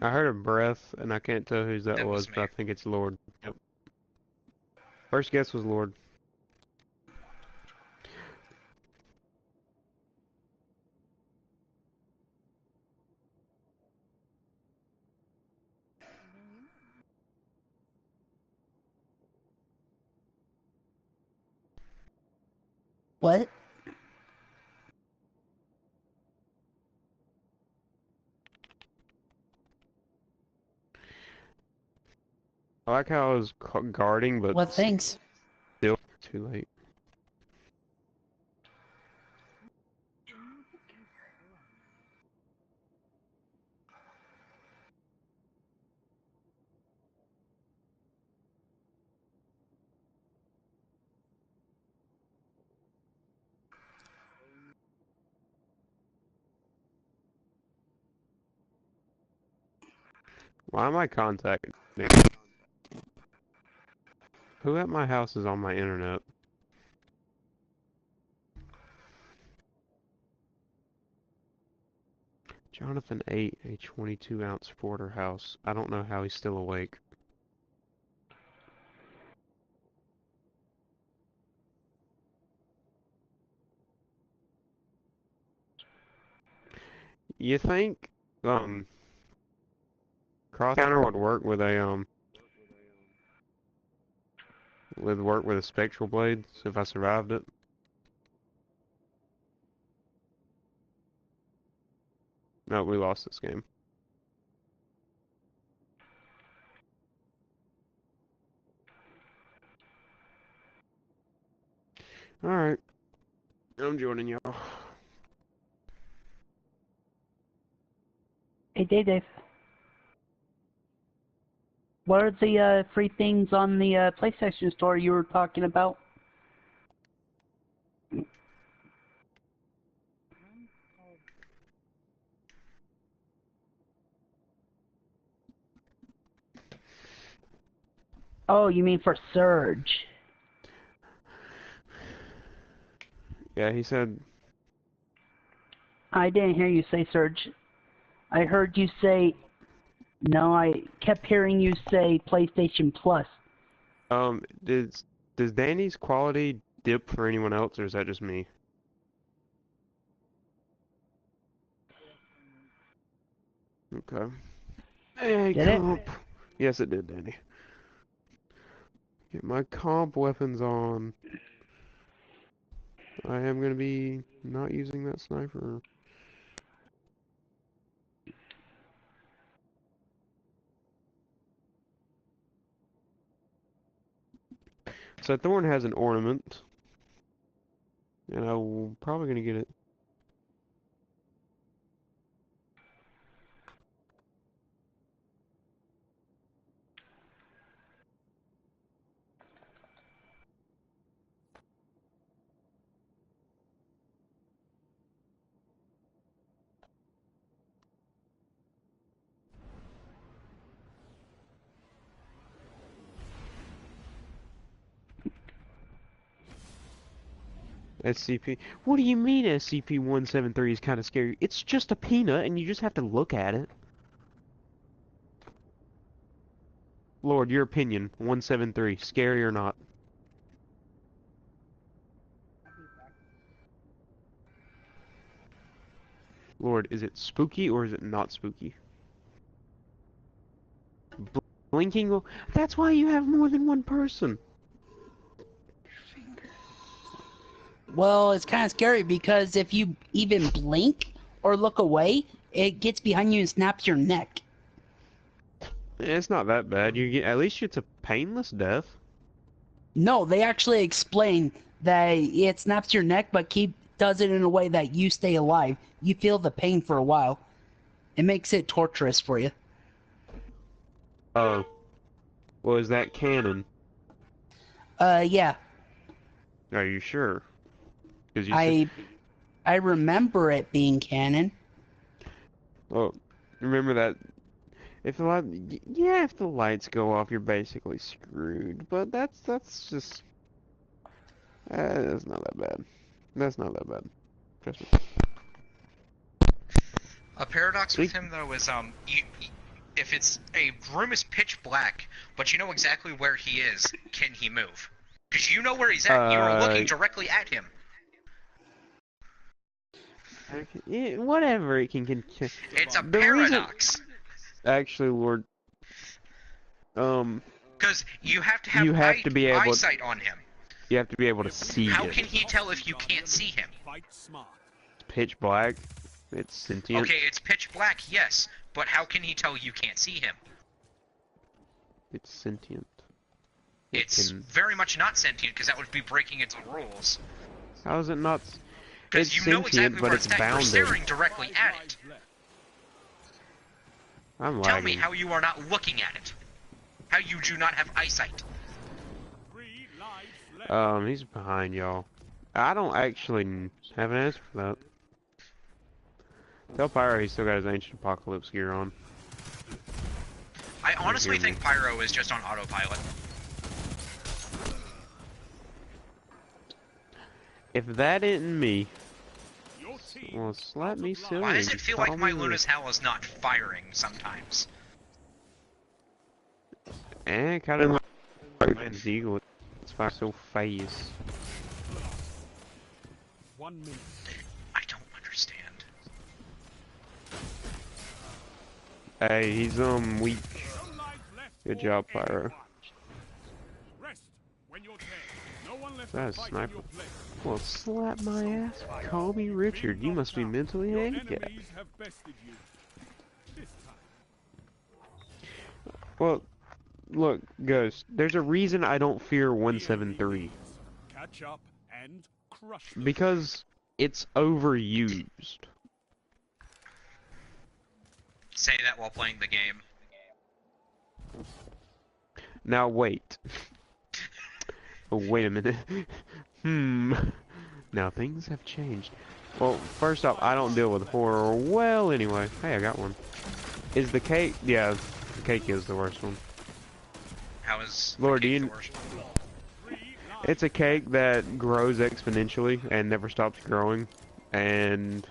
I heard a breath, and I can't tell whose that
That
was,
was me.
but I think it's Lord. Yep. First guess was Lord.
What?
I like how I was guarding, but
What things?
still too late. Why am I contacting? Who at my house is on my internet? Jonathan ate a 22-ounce porterhouse. I don't know how he's still awake. You think, cross counter would work with a, spectral blade if I survived it? No, we lost this game. Alright. I'm joining y'all.
Hey, Dave. What are the free things on the PlayStation Store you were talking about? Oh, you mean for Surge?
Yeah, he said...
I didn't hear you say Surge. I heard you say... No, I kept hearing you say PlayStation Plus.
Does Danny's quality dip for anyone else, or is that just me? Okay. Hey,
Did it?
comp. Yes, it did, Danny. Get my comp weapons on. I am gonna be not using that sniper. So Thorn has an ornament, and I'm probably gonna get it. SCP. What do you mean SCP-173 is kind of scary? It's just a peanut, and you just have to look at it. Lord, your opinion. 173, scary or not? Lord, is it spooky or is it not spooky? Blinking? That's why you have more than one person.
Well, it's kind of scary because if you even blink or look away, it gets behind you and snaps your neck.
It's not that bad. You get, at least it's a painless death.
No, they actually explain that it snaps your neck, but does it in a way that you stay alive. You feel the pain for a while. It makes it torturous for you.
Oh. Well, is that canon?
Yeah.
Are you sure? Because you said...
I remember it being canon.
Well, remember that... If the light... Yeah, if the lights go off, you're basically screwed. But that's just... that's not that bad. That's not that bad. Trust me.
A paradox with him though is if it's a room is pitch black, but you know exactly where he is, can he move? Because you know where he's at. You're looking directly at him.
Yeah, whatever. It can.
It's a paradox.
Actually, Lord.
Because you have to have
to be able
eyesight on him.
You have to be able to see
How
it.
can he tell if you can't see him?
Pitch black. It's sentient.
Okay, it's pitch black, yes, but how can he tell you can't see him?
It's sentient.
It's very much not sentient, because that would be breaking its rules.
How is it not?
Because you know exactly where it's at. You're staring directly at it.
I'm lagging.
Tell me how you are not looking at it. How you do not have eyesight.
He's behind y'all. I don't actually have an answer for that. Tell Pyro he's still got his Ancient Apocalypse gear on.
I honestly think Pyro is just on autopilot.
If that isn't me Well, slap me silly.
Why does it feel like my
Luna's
Luna's Howl is not firing sometimes?
kind of like Man's Eagle. It's fire so fast.
1 minute.
I don't understand.
Hey, he's weak.
No lives left
Good
for
job, Pyro.
anyone. Rest when you're dead. No one left
That's
to fight
sniper.
in your place.
Well, slap my ass, Kobe Richard. You must be mentally
Your
handicapped.
enemies have bested you. This time.
Well, look, Ghost. There's a reason I don't fear 173.
Catch up and crush them.
Because it's overused.
Say that while playing the game.
Now wait. Oh, wait a minute. Now things have changed. Well, first off, I don't deal with horror. Well, anyway. Hey, I got one. Is the cake? Yeah, the cake is the worst one.
How is
Lord,
the
do
cake
you-
the worst?
It's a cake that grows exponentially and never stops growing. And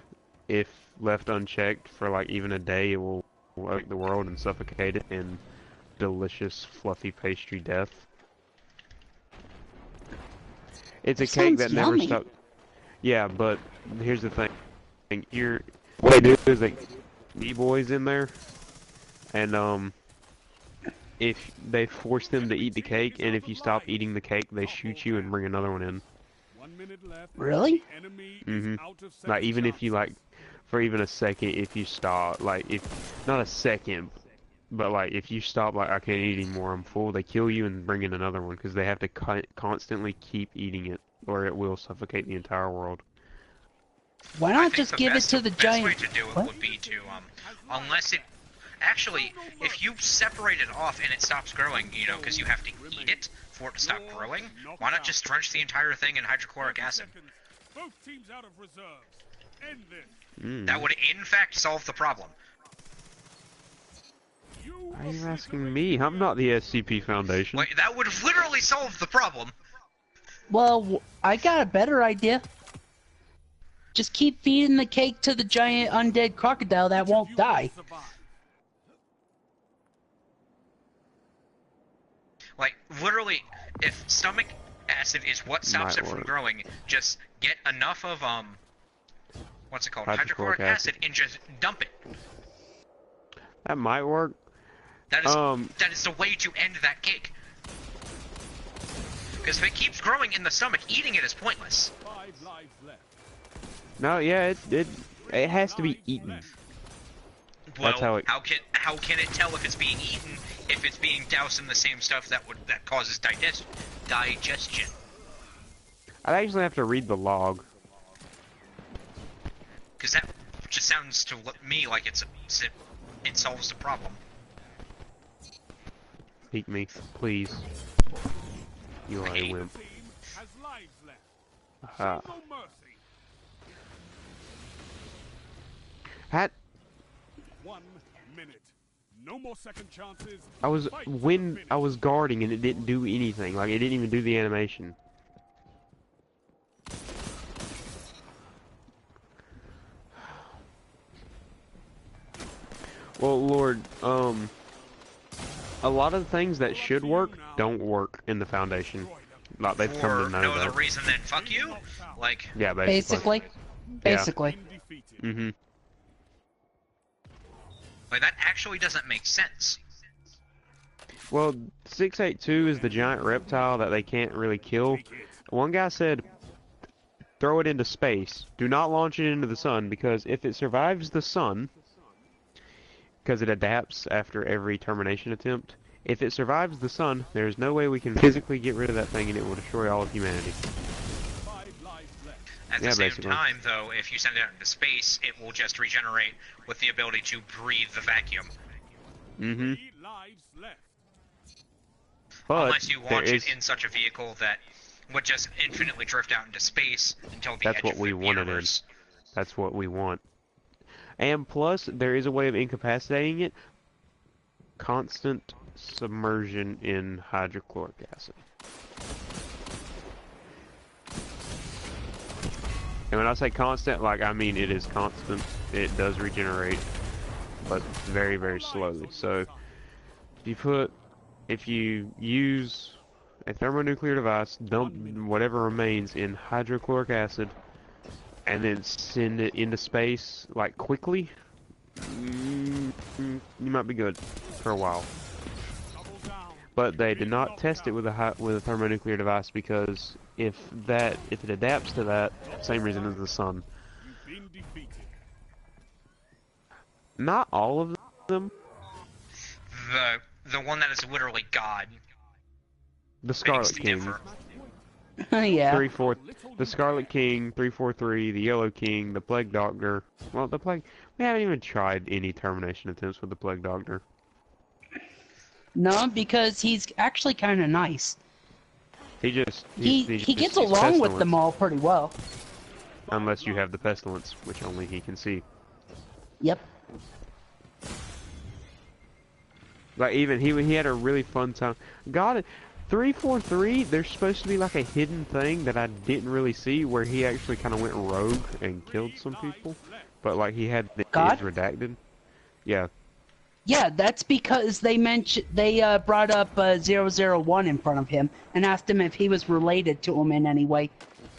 if left unchecked for like even a day, it will wake the world and suffocate it in delicious, fluffy pastry death. It's a
That
cake
sounds
that never
yummy.
stops. Yeah, but here's the thing. What they do is they D-boys in there, and if they force them to eat the cake, and if you stop eating the cake, they shoot you and bring another one in.
1 minute left.
Really?
The enemy is
Mhm.
out of
Like even if you
chances.
for even a second, if you stop, like if not a second, but like if you stop, like I can't eat anymore, I'm full. They kill you and bring in another one because they have to constantly keep eating it, or it will suffocate the entire world.
Why
I
not
think
just
the
give it
best-
to the
best way
giant?
to do it
What?
would be to, unless it... Actually, if you separate it off and it stops growing, you know, because you have to eat it for it to stop growing, why not just drench the entire thing in hydrochloric
30
acid?
seconds. Both teams out of reserves. End this.
Mm.
That would, in fact, solve the problem.
Why are you asking me? I'm not the SCP Foundation.
Like, that would literally solve the problem.
Well, I got a better idea. Just keep feeding the cake to the giant undead crocodile that won't
You
die.
will survive.
Like, literally, if stomach acid is what stops
Might
it from
work.
growing, just get enough of, what's it called?
Hydrochloric
Hydrochloric acid and just dump it.
That might work.
That is the way to end that cake. Because if it keeps growing in the stomach, eating it is pointless.
5 lives left.
No, yeah, it has to be eaten.
Well,
That's how it-
how can it tell if it's being eaten if it's being doused in the same stuff that causes digestion?
I'd actually have to read the log.
Because that just sounds to me like it solves the problem.
Peek me, please. You are a wimp.
Team has lives left.
Aha.
No mercy.
Hat.
1 minute. No more second chances.
I was
Fight to the
when
finish.
I was guarding and it didn't do anything. Like it didn't even do the animation. Well, Lord, a lot of the things that should work don't work in the Foundation. Like they've come
For
to know
no other
that.
reason than fuck you? Like,
Yeah, basically.
Basically.
Been defeated.
Mm-hmm.
that actually doesn't make sense.
Well, 682 is the giant reptile that they can't really kill. One guy said, throw it into space. Do not launch it into the sun, because if it survives the sun, because it adapts after every termination attempt, if it survives the sun, there's no way we can physically get rid of that thing and it will destroy all of humanity.
5 lives left.
At the
Yeah,
same
basically.
time, though, if you send it out into space, it will just regenerate with the ability to breathe the vacuum.
Mm-hmm.
3 lives left.
But
Unless you
there
launch
is,
it in such a vehicle that would just infinitely drift out into space until the
That's
edge
what
of
we
the
wanted in.
universe.
that's what we want. And plus, there is a way of incapacitating it. Constant submersion in hydrochloric acid. And when I say constant, like, I mean it is constant. It does regenerate, but very, very slowly. So, if you use a thermonuclear device, dump whatever remains in hydrochloric acid, and then send it into space, like, quickly, you might be good for a while. But they did not test it with a thermonuclear device because if it adapts to that, same reason as the sun.
You've been defeated.
Not all of them.
The one that is literally God.
The
Begs
Scarlet
to
King,
differ.
Yeah.
3-4, the Scarlet King, 343, the Yellow King, the Plague Doctor. Well, we haven't even tried any termination attempts with the Plague Doctor.
No, because he's actually kind of nice.
He
He gets
he's
along with them
pestilence,
all pretty well.
unless you have the pestilence, which only he can see.
Yep.
Like even he had a really fun time. God, 343. There's supposed to be like a hidden thing that I didn't really see where he actually kind of went rogue and killed some people, but like he had the
God?
names redacted. Yeah.
Yeah, that's because they brought up 001 in front of him and asked him if he was related to him in any way.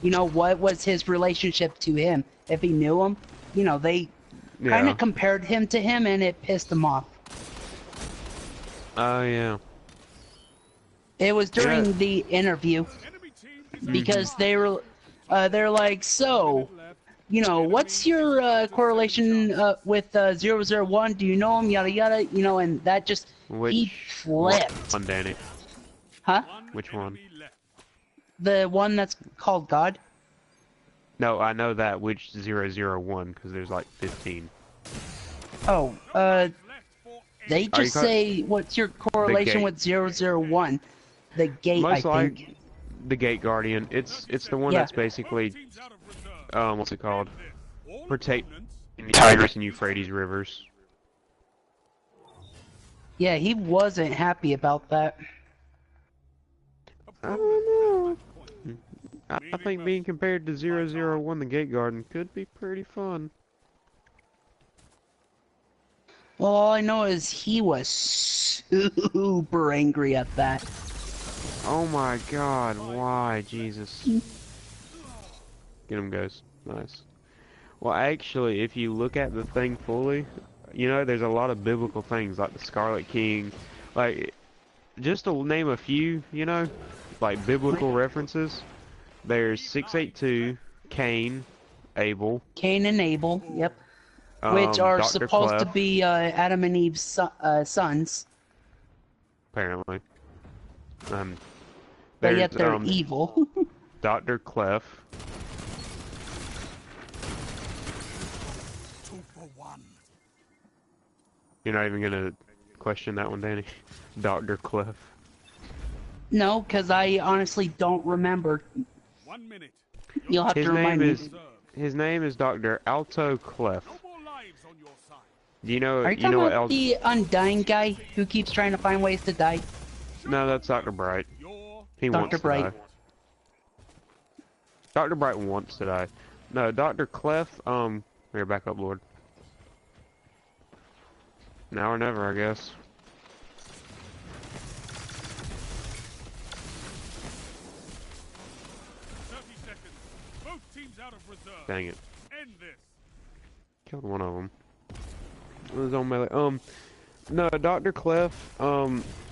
You know, what was his relationship to him? If he knew him, you know, they kind
Yeah.
of compared him to him, and it pissed him off.
Oh yeah.
It was during
Yeah.
the interview because they're like, so, you know, what's your correlation with 001? Do you know him? Yada yada. You know, and that just he
Which
flipped.
one, Danny?
Huh?
Which one?
The one that's called God?
No, I know that. Which 001? Because there's like 15.
Oh, they
Are you
just say, what's your correlation
gate.
with 001? The gate, I
Most like
think.
the Gate Guardian. It's the one
Yeah.
that's basically what's it called? Protect the Tigris and Euphrates rivers.
Yeah, he wasn't happy about that.
I don't know. I think being compared to 001, the Gate Guardian, could be pretty fun.
Well, all I know is he was super angry at that.
Oh my god, why, Jesus? Get him, Ghost. Nice. Well, actually, if you look at the thing fully, you know, there's a lot of biblical things, like the Scarlet King, like, just to name a few, you know, like biblical references. There's 682, Cain, Abel,
Cain and Abel, yep. Which are
Dr.
supposed to
Clef,
be Adam and Eve's sons,
apparently.
but
There's
yet they're evil.
Dr. Clef.
2 for 1.
You're not even gonna question that one, Danny. Dr. Clef.
No, because I honestly don't remember.
1 minute.
You'll have
His
to remind
name
me.
is Dr. Alto Clef.
No more lives on your side.
Do you know?
Are you
You
talking
know what
about
else?
the undying guy who keeps trying to find ways to die?
No, that's Dr. Bright.
Your
He
Dr.
wants to
Bright.
die. Dr. Bright wants to die. No, Dr. Clef. Here, back up, Lord. Now or never, I guess.
30 seconds. Both teams out of reserve.
Dang it.
End this.
Killed one of them. It was on melee. No, Dr. Clef.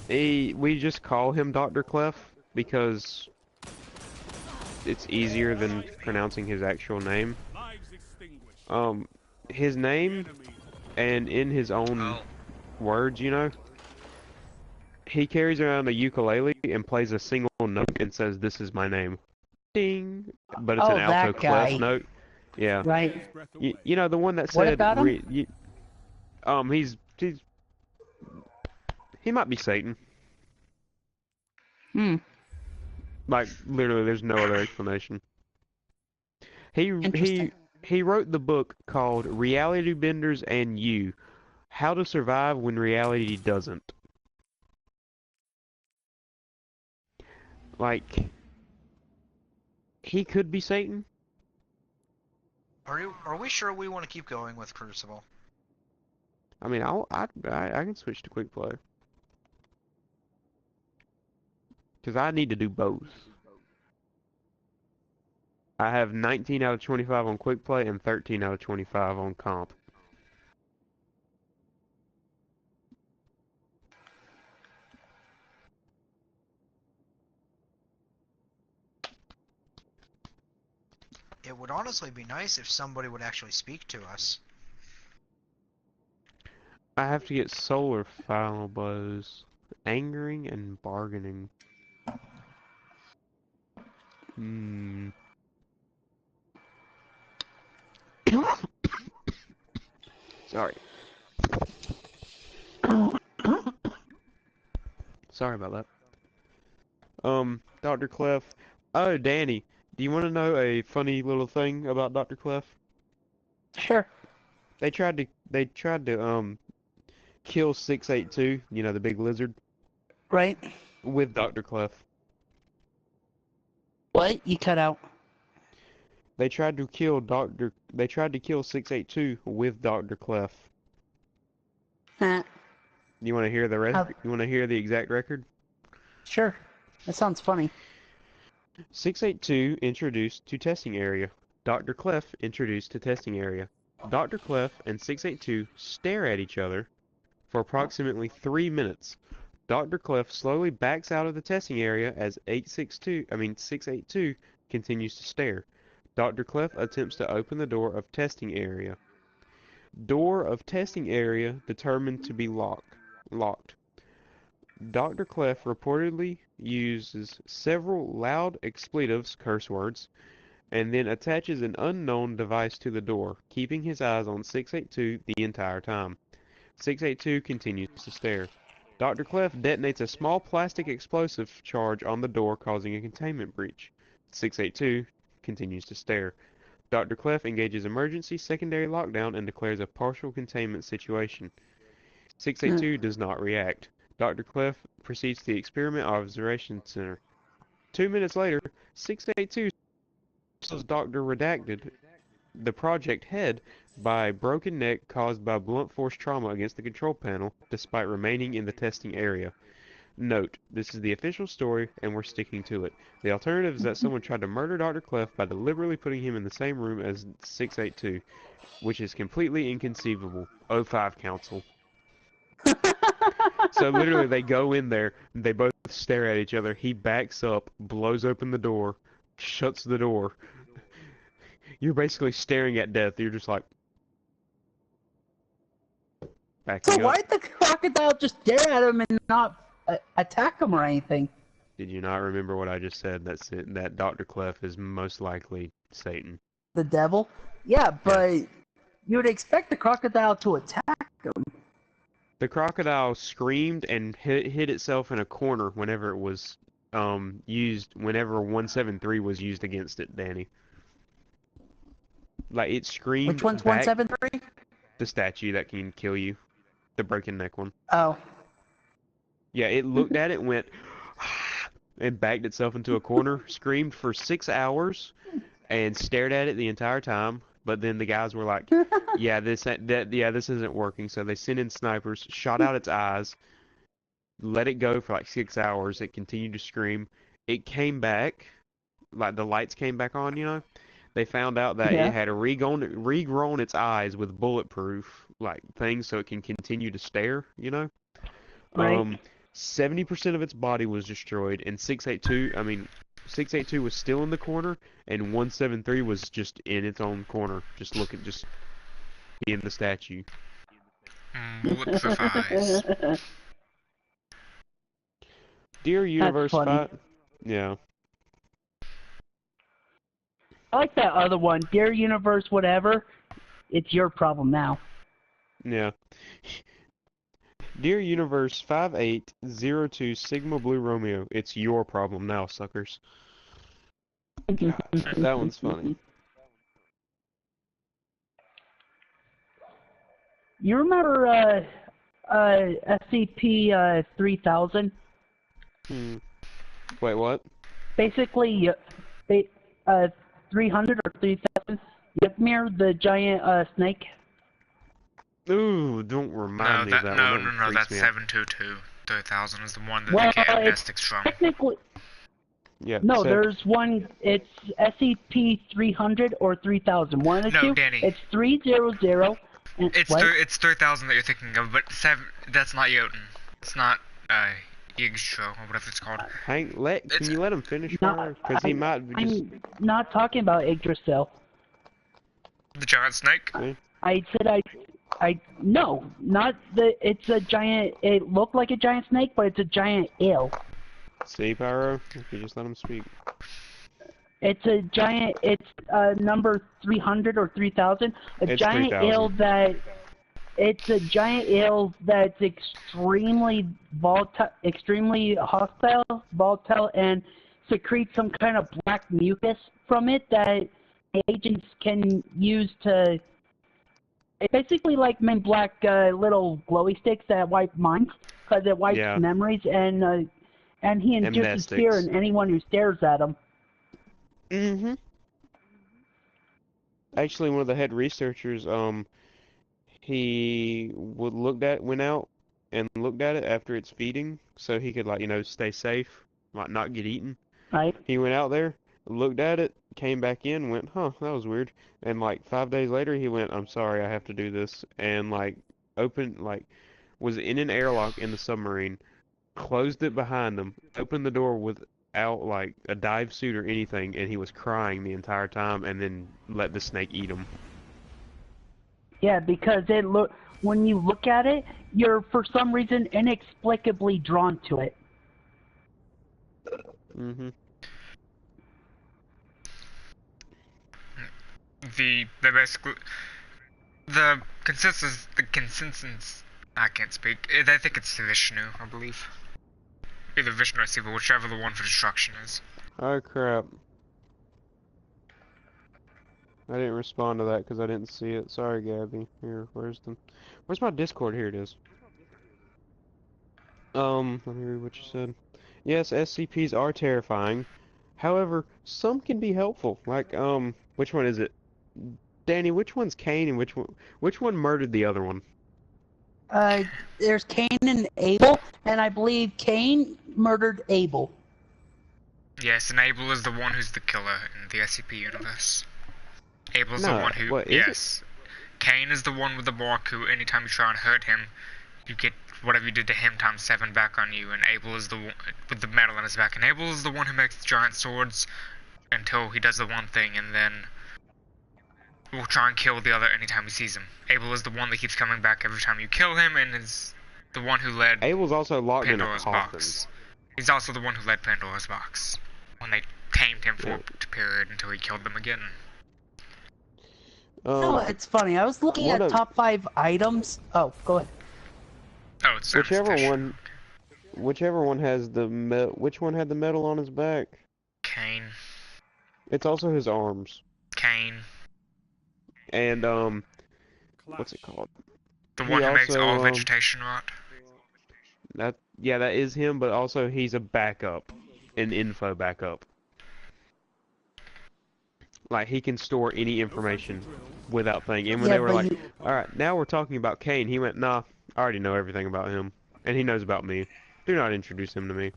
We just call him Dr. Clef because it's easier than pronouncing his actual name.
Lives extinguished.
His name,
Enemy.
and in his own
Oh,
words, you know, he carries around a ukulele and plays a single note and says, "This is my name." Ding. But it's
Oh,
an alto
that guy.
clef note. Yeah.
Right.
Breath away.
You know the one that
What
said
about him?
he's he might be Satan.
Hmm.
Like literally there's no other explanation. He
Interesting.
he wrote the book called Reality Benders and You: How to Survive When Reality Doesn't. Like he could be Satan.
Are we sure we want to keep going with Crucible?
I mean, I can switch to quick play. Because I need to do both. I have 19 out of 25 on quick play and 13 out of 25 on comp.
It would honestly be nice if somebody would actually speak to us.
I have to get solar final blows. Angering and bargaining. Hmm. Sorry. Sorry about that. Dr. Clef. Oh, Danny, do you want to know a funny little thing about Dr. Clef?
Sure.
They tried to kill 682, you know, the big lizard,
Right?
with Dr. Clef.
What? You cut out.
They tried to kill 682 with Dr. Clef.
Huh.
You want to hear the
How-
You want to hear the exact record?
Sure. That sounds funny.
682 introduced to testing area. Dr. Clef introduced to testing area. Dr. Clef and 682 stare at each other for approximately 3 minutes. Dr. Clef slowly backs out of the testing area as 682 continues to stare. Dr. Clef attempts to open the door of testing area. Door of testing area determined to be locked. Dr. Clef reportedly uses several loud expletives, curse words, and then attaches an unknown device to the door, keeping his eyes on 682 the entire time. 682 continues to stare. Dr. Clef detonates a small plastic explosive charge on the door, causing a containment breach. 682 continues to stare. Dr. Clef engages emergency secondary lockdown and declares a partial containment situation. 682 does not react. Dr. Clef proceeds to the Experiment Observation Center. 2 minutes later, 682 tells Dr. Redacted, the project head, by broken neck caused by blunt force trauma against the control panel, despite remaining in the testing area. Note, this is the official story, and we're sticking to it. The alternative is that someone tried to murder Dr. Clef by deliberately putting him in the same room as 682, which is completely inconceivable. O5 Council. So literally, they go in there, they both stare at each other. He backs up, blows open the door, shuts the door. You're basically staring at death. You're just like
So
backing up.
why'd the crocodile just stare at him and not attack him or anything?
Did you not remember what I just said? That's it. That Dr. Clef is most likely Satan.
The devil? Yeah, but you would expect the crocodile to attack him.
The crocodile screamed and hid itself in a corner whenever it was used. Whenever 173 was used against it, Danny. Like it screamed
Which one's
back.
173?
The statue that can kill you, the broken neck one.
Oh.
Yeah, it looked at it, went, and backed itself into a corner, screamed for 6 hours, and stared at it the entire time. But then the guys were like, "Yeah, this isn't working." So they sent in snipers, shot out its eyes, let it go for like 6 hours. It continued to scream. It came back, like the lights came back on. You know, they found out that
Yeah.
it had regrown its eyes with bulletproof like things, so it can continue to stare. You know.
Right.
70% of its body was destroyed, and 682 was still in the corner, and 173 was just in its own corner, just being the statue.
Bullets of eyes.
Dear Universe
funny.
5, yeah,
I like that other one. Dear Universe, whatever. It's your problem now.
yeah. Dear Universe 5802 Sigma Blue Romeo, it's your problem now, suckers. God, that one's funny.
You remember SCP-3000?
Wait, what?
Basically, 300 or 3000. Yepmir, the giant snake.
Ooh, don't remind me of that one. That
No,
freaks
that's
me out.
722. 3000 is the one that
Well,
the
it's
amnestics from.
technically
Yeah.
no.
so-
There's one. It's SCP-300 or 3000. One of the
No,
two.
Danny.
It's 300. And what?
It's 3000 that you're thinking of, but that's not Jotun. It's not Yggdrasil or whatever it's called.
Can you let him finish
No,
first? Because he might just.
I'm not talking about Yggdrasil.
The giant snake?
See?
I said no, not the. It's a giant. It looked like a giant snake, but it's a giant eel.
See, Pyro? If you just let him speak.
It's a giant. It's number 300 or 3000.
It's
Giant
3000.
eel that. It's a giant eel that's extremely volatile, extremely hostile, volatile, and secretes some kind of black mucus from it that agents can use to. It's basically like Men Black little glowy sticks that wipe minds, because it wipes
Yeah.
memories, and he induces fear in anyone who stares at him.
Mm-hmm. Actually, one of the head researchers, he went out and looked at it after it's feeding, so he could, like, stay safe, like not get eaten.
Right?
He went out there, looked at it, came back in, went, huh, that was weird. And like 5 days later, he went, I'm sorry, I have to do this. And like was in an airlock in the submarine, closed it behind him, opened the door without like a dive suit or anything, and he was crying the entire time, and then let the snake eat him.
Yeah, because when you look at it, you're for some reason inexplicably drawn to it.
Mm-hmm.
The consensus, I can't speak. I think it's Vishnu, I believe. Either Vishnu or Siva, whichever the one for destruction is.
Oh crap. I didn't respond to that because I didn't see it. Sorry, Gabby. Here, where's my Discord? Here it is. Let me read what you said. Yes, SCPs are terrifying. However, some can be helpful. Like, which one is it? Danny, which one's Cain and which one murdered the other one?
There's Cain and Abel, and I believe Cain murdered Abel.
Yes, and Abel is the one who's the killer in the SCP universe. Abel's the
No,
one who.
what, is
yes. Cain is the one with the mark who, anytime you try and hurt him, you get whatever you did to him times 7 back on you, and Abel is the one with the metal in his back. And Abel is the one who makes the giant swords until he does the one thing, and then will try and kill the other anytime he sees him. Abel is the one that keeps coming back every time you kill him, and is the one who led
Abel's also locked
Pandora's
in a coffin.
box. He's also the one who led Pandora's box when they tamed him for a period until he killed them again.
No, it's funny. I was looking at top 5 items. Oh, go ahead.
Oh, it's
whichever one has which one had the metal on his back?
Cain.
It's also his arms.
Cain.
And what's it called?
The one who makes
also,
all vegetation rot.
That is him, but also he's a backup, an info backup. Like, he can store any information without thinking. And when they were like, alright, now we're talking about Cain, he went, nah, I already know everything about him. And he knows about me. Do not introduce him to me.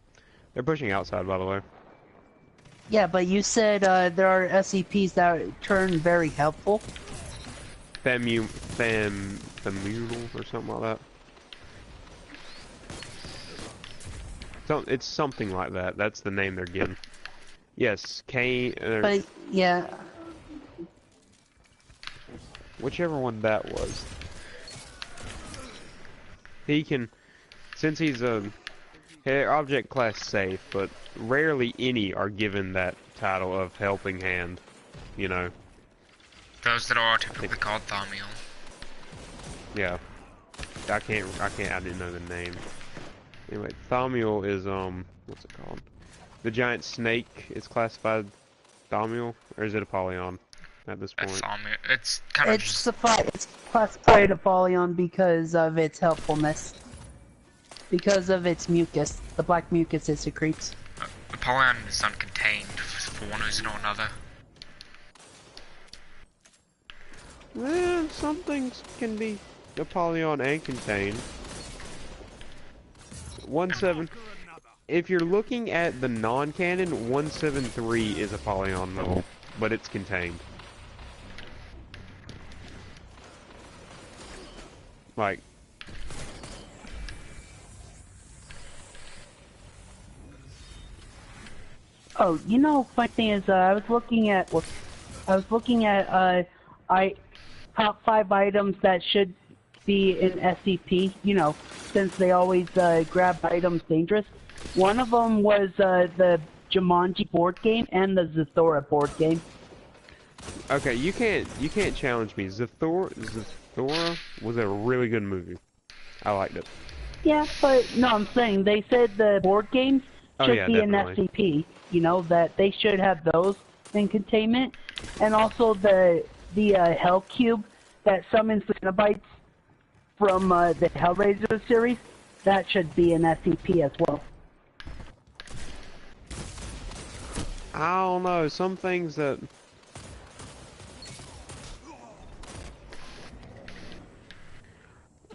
They're pushing outside, by the way.
Yeah, but you said there are SCPs that turn very helpful.
Famule or something like that. It's something like that. That's the name they're given. Yes, Cain.
But yeah.
Whichever one that was. He can, since he's object class safe, but rarely any are given that title of helping hand. You know.
Those that are typically called Thaumiel.
Yeah. I didn't know the name. Anyway, Thaumiel is, what's it called? The giant snake is classified Thaumiel, or is it Apollyon at this point?
Thaumiel. It's kind of
It's classified Apollyon because of its helpfulness. Because of its mucus. The black mucus it secretes.
Apollyon is uncontained for one reason or another.
Some things can be Apollyon and contained. 1-7. If you're looking at the non-canon, 173 is Apollyon level, but it's contained. Like,
Oh, you know, funny thing is, I was looking at top 5 items that should be in SCP. You know, since they always grab items dangerous. One of them was the Jumanji board game and the Zathura board game.
okay, you can't challenge me. Zathura was a really good movie. I liked it.
Yeah, but no, I'm saying they said the board games
Oh,
should
yeah,
be
definitely.
in SCP. You know, that they should have those in containment, and also the Hell Cube that summons the Cenobites from the Hellraiser series. That should be in SCP as well.
I don't know, some things that...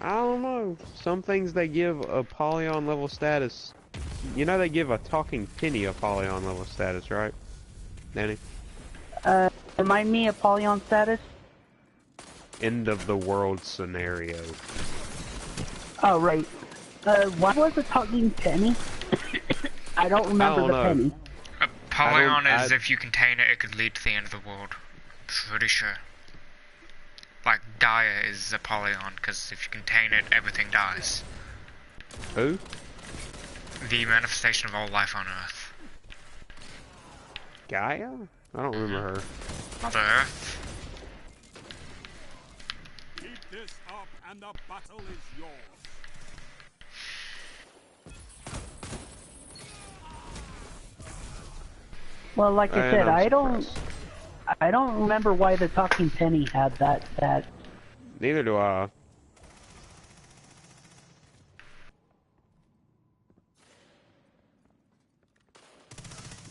I don't know. Some things they give Apollyon level status. You know they give a talking penny Apollyon level status, right? Danny?
Remind me of Apollyon status?
End of the world scenario.
Oh, right. What was the talking penny? I don't remember the penny.
Apollyon is if you contain it, it could lead to the end of the world. Pretty sure. Like, Gaia is Apollyon, because if you contain it, everything dies.
Who?
The manifestation of all life on Earth.
Gaia? I don't remember her.
Mother Earth.
Keep this up and the battle is yours.
Well, like I said, I don't remember why the talking penny had that stat.
Neither do I.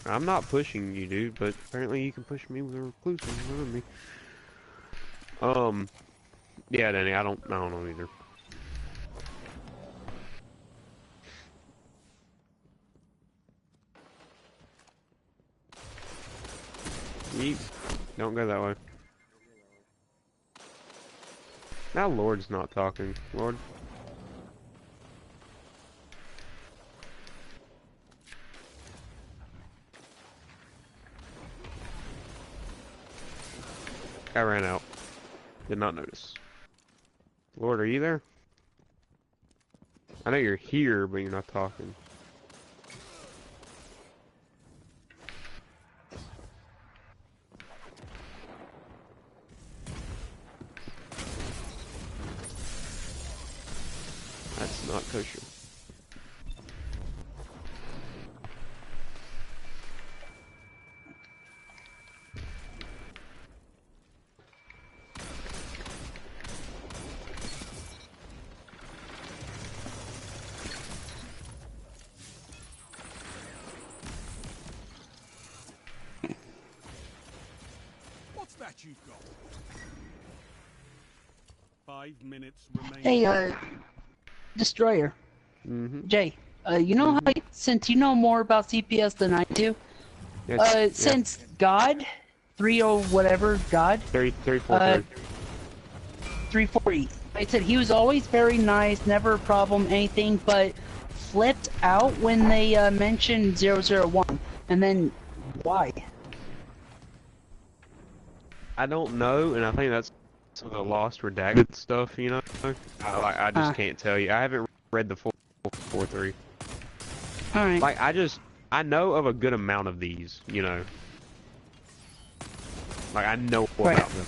I'm not pushing you, dude, but apparently you can push me with a recluse in front of me. Yeah, Danny, I don't know either. Yeet. Don't go that way. Now Lord's not talking. Lord. I ran out. Did not notice. Lord, are you there? I know you're here, but you're not talking. That's not kosher.
What's that you've got? 5 minutes remaining.
Hey, Destroyer.
Mm-hmm.
Jay, you know how, since you know more about CPS than I do, since God, 30 whatever, God, 340, I said he was always very nice, never a problem, anything, but flipped out when they mentioned 001, and then why?
I don't know, and I think that's some of the lost redacted stuff, you know? I just can't tell you. I haven't read the full 4.3.
Alright.
Like, I know of a good amount of these, you know? Like, I know about them.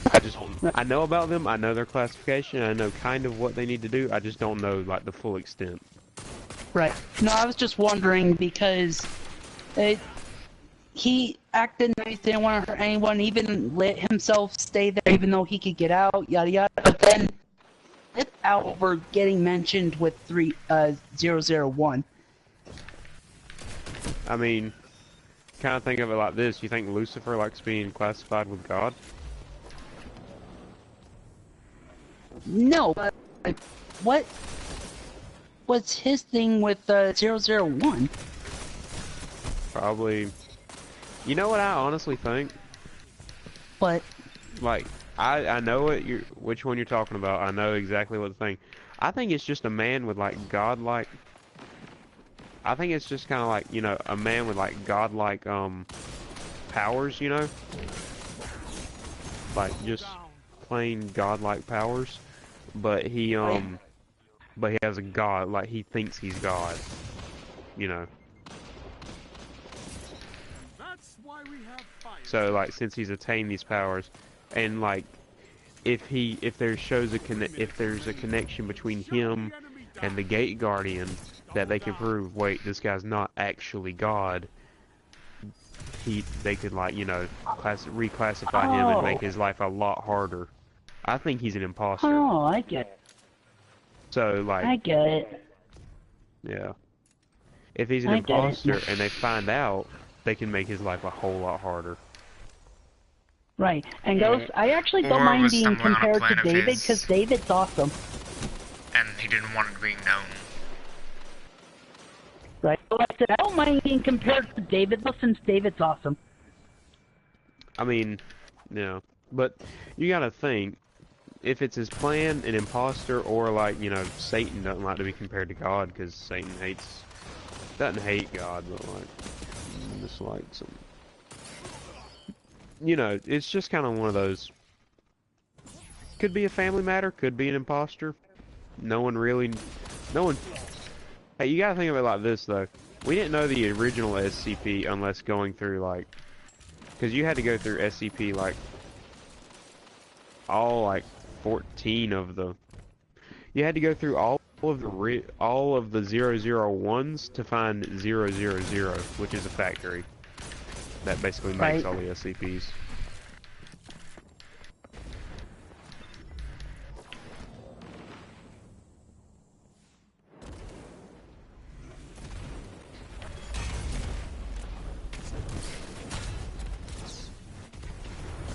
I know about them, I know their classification, I know kind of what they need to do, I just don't know, like, the full extent.
Right. No, I was just wondering because he acted nice, didn't want to hurt anyone, even let himself stay there even though he could get out, yada yada. But then, flipped out over getting mentioned with 001.
I mean, kind of think of it like this. You think Lucifer likes being classified with God?
No, but like, what was his thing with 001?
Probably. You know what I honestly think?
But
Like, I know which one you're talking about. I know exactly what the thing. I think it's just a man with like godlike. I think it's just kind of like, you know, a man with like godlike powers, you know, like just plain godlike powers. But but he has a god, like he thinks he's God, you know.
That's why we have fire.
So like since he's attained these powers, and like if there's a connection between him and the Gate Guardian that they can prove, wait, this guy's not actually God. They could like, you know, reclassify him and make his life a lot harder. I think he's an imposter.
Oh, I get it.
So
I
like,
get it.
yeah, if he's an
I get it.
imposter and they find out, they can make his life a whole lot harder.
Right. And Ghost, I actually don't
Or
mind
was
being
stumbling on a
compared to
plan of
David
his.
because David's awesome.
And he didn't want it being known.
Right. So I said I don't mind being compared to David though, since David's awesome.
I mean, yeah, but you gotta think, if it's his plan, an imposter, or like, you know, Satan doesn't like to be compared to God because Satan doesn't hate God, but like, just like some, you know, it's just kind of one of those. Could be a family matter, could be an imposter. No one. Hey, you gotta think of it like this though. We didn't know the original SCP unless going through like, because you had to go through SCP like all like 14 of the. You had to go through all of the 001s to find 000, which is a factory that basically makes
Right.
all the SCPs.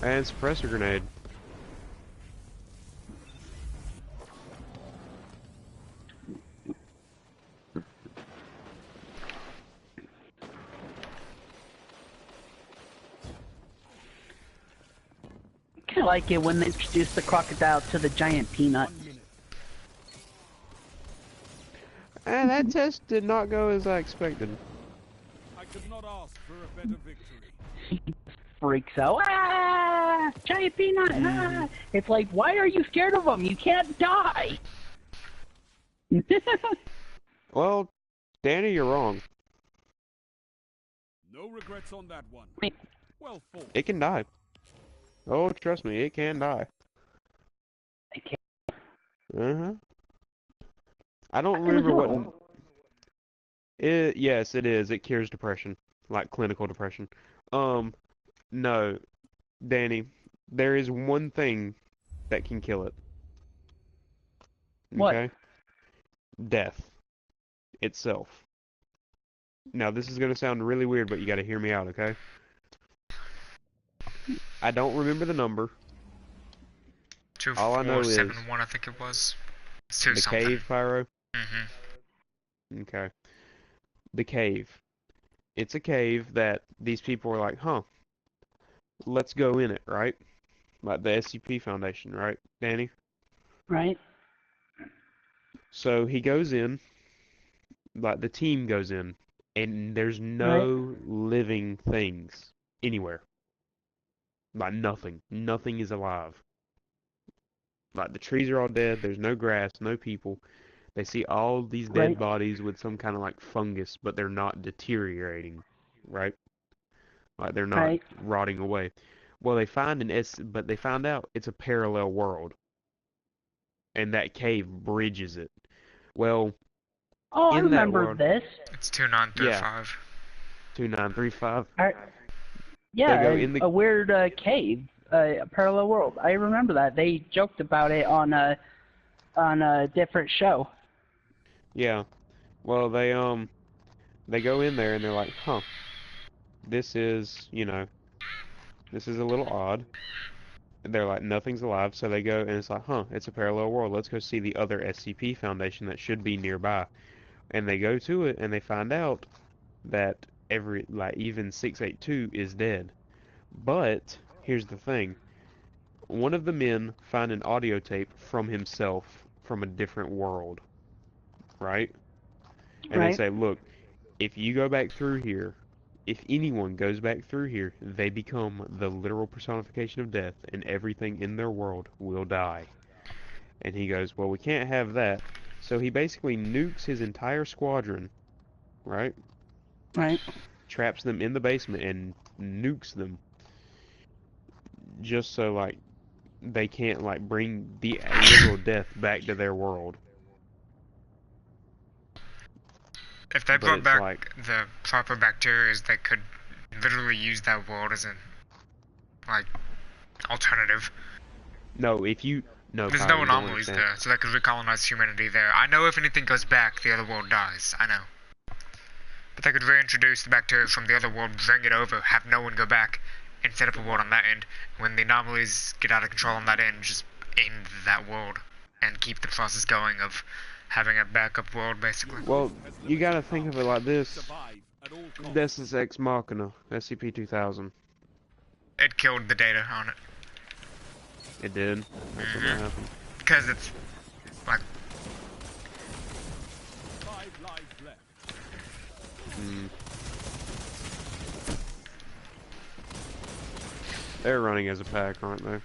And suppressor grenade.
I like it when they introduce the crocodile to the giant peanut.
1 minute.
And that test did not go as I expected.
I could not ask for a better victory.
Freaks out. Ah! Giant peanut! Ah! It's like, why are you scared of him? You can't die!
Well, Danny, you're wrong.
No regrets on that one. Well fought.
It can die. Oh, trust me, it can die.
I can't.
Uh-huh. I don't remember what. Yes, it is. It cures depression, like clinical depression. No, Danny, there is one thing that can kill it.
What?
Okay? Death itself. Now, this is gonna sound really weird, but you gotta hear me out, okay? I don't remember the number. All I know is
2471, I think it was. It's two
the
something.
cave, Pyro.
Mm-hmm.
Okay. The cave. It's a cave that these people were like, huh, let's go in it, right? Like the SCP Foundation, right, Danny?
Right?
So he goes in, like the team goes in, and there's
Right?
no living things anywhere. Like nothing. Nothing is alive. Like the trees are all dead, there's no grass, no people. They see all these dead
Right?
bodies with some kind of like fungus, but they're not deteriorating, right? Like they're not
Right?
rotting away. Well, but they found out it's a parallel world, and that cave bridges it. Well,
Oh, I
in that
remember
world,
this.
It's 2935.
2935.
Yeah,
They go in
a weird cave, a parallel world. I remember that. They joked about it on a different show.
Yeah. Well, they go in there and they're like, huh, this is, you know, this is a little odd. they're like, nothing's alive, so they go and it's like, huh, it's a parallel world. Let's go see the other SCP Foundation that should be nearby. And they go to it and they find out that even 682 is dead. But here's the thing. One of the men find an audio tape from himself from a different world, right? And they
Right.
say, look, if you go back through here, if anyone goes back through here, they become the literal personification of death, and everything in their world will die. And he goes, well, we can't have that. So he basically nukes his entire squadron, right?
Right.
Traps them in the basement and nukes them just so, like, they can't, like, bring the literal death back to their world.
If they
But
brought
it's
back
like,
the proper bacteria, they could literally use that world as an, like, alternative.
no,
There's
Kyle,
no
you don't
anomalies
understand.
there, so they could recolonize humanity there. I know if anything goes back, the other world dies. I know. But they could reintroduce the bacteria from the other world, bring it over, have no one go back, and set up a world on that end. When the anomalies get out of control on that end, just end that world and keep the process going of having a backup world, basically.
Well, you gotta think of it like this.
Survive at all costs.
This is Ex Machina, SCP-2000.
It killed the data on it.
It did. That's what happened.
Because it's, like,
5 lives left.
Mm. They're running as a pack, aren't they?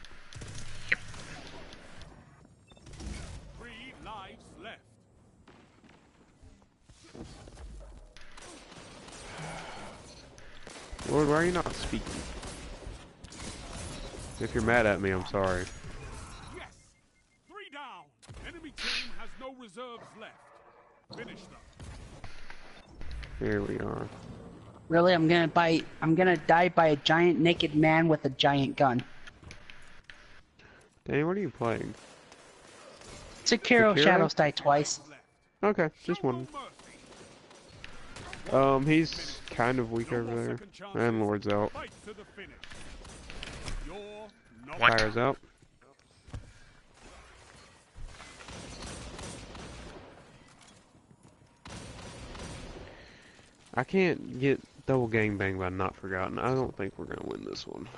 3 lives left.
Lord, why are you not speaking? If you're mad at me, I'm sorry.
Yes! 3 down. Enemy team has no reserves left. Finish them.
Here we are.
Really, I'm gonna die by a giant naked man with a giant gun.
Danny, what are you playing?
Sekiro
Sekiro?
Shadows die twice.
Okay, just
Show
one.
no mercy.
He's kind of weak
No
over
more
there.
second chances.
And Lord's out.
Fight to the finish. You're not
What?
Fire's out. I can't get double gangbang by Not Forgotten. I don't think we're gonna win this one.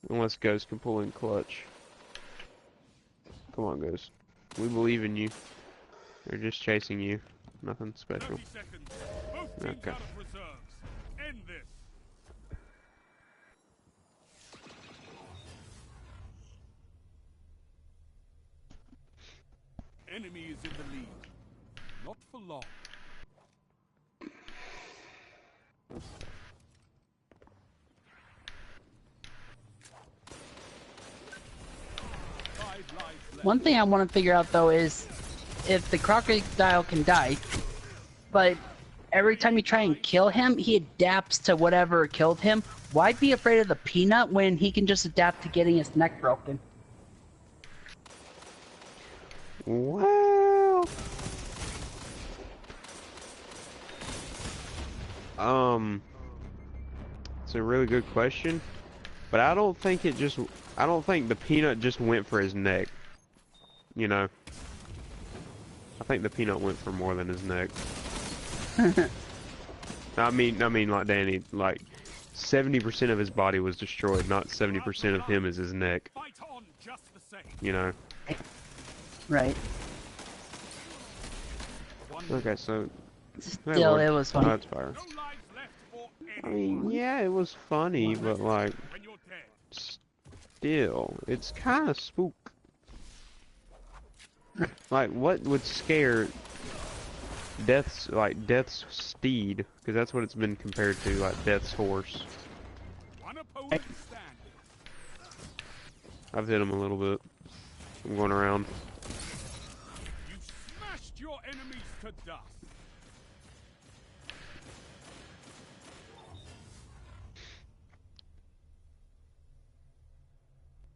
Unless Ghost can pull in clutch. Come on, Ghost. We believe in you. They're just chasing you. Nothing special.
30 seconds. Both teams
Okay.
out of reserves. End this. Enemy is in the lead. Not for long. Five lives left.
One thing I want to figure out though is if the crocodile can die, but every time you try and kill him, he adapts to whatever killed him. Why be afraid of the peanut when he can just adapt to getting his neck broken?
Well, it's a really good question, but I don't think the peanut just went for his neck. You know, I think the peanut went for more than his neck. I mean, like Danny, like 70% of his body was destroyed, not 70% of him is his neck.
Fight on just the same.
You know.
Right.
Okay, so
Still,
Lord.
it was
Oh,
fun.
that's fire.
No lives left for
I
anyone.
mean, yeah, it was funny, but like,
When you're dead.
still, it's kind of spook. Like, what would scare Death's steed? Because that's what it's been compared to, like Death's horse.
One opponent standing.
I've hit him a little bit. I'm going around.
You smashed your enemies to dust.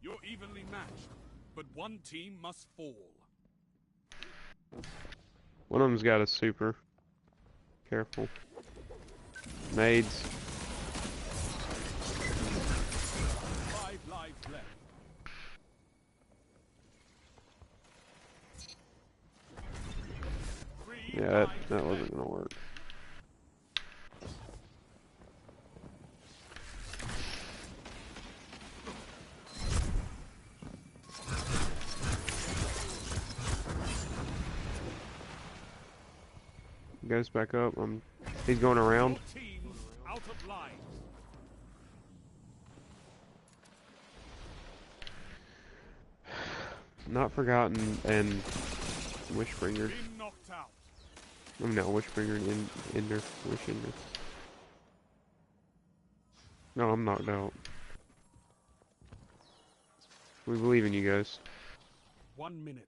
You're evenly matched, but one team must fall.
One of them's got a super. Careful. Nades. Yeah, that wasn't gonna work. Goes back up. He's going around.
Your team's out of line.
Not forgotten and Wishbringer.
Been knocked out.
I mean, not Wishbringer and Ender. Wishinger. No, I'm knocked out. We believe in you guys.
1 minute.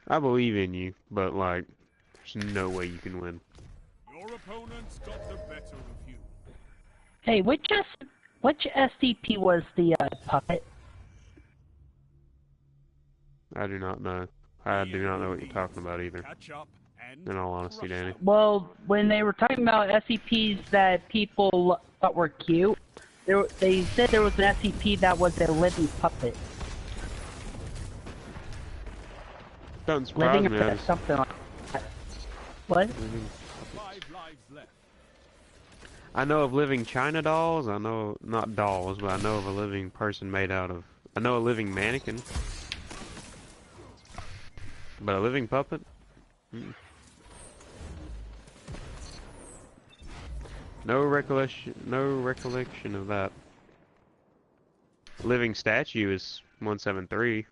I believe in you, but like, there's no way you can win.
Your opponents got the better of you.
Hey, which SCP was the puppet?
I do not know. I do not know what you're talking about either.
Catch up and
In all honesty, Danny.
Well, when they were talking about SCPs that people thought were cute, they said there was an SCP that was a living puppet.
Doesn't surprise
Living
me.
or something like that. What?
5 lives left.
I know of living China dolls. I know, not dolls, but I know of a living person made out of. I know a living mannequin. But a living puppet? No recollection of that. Living statue is 173.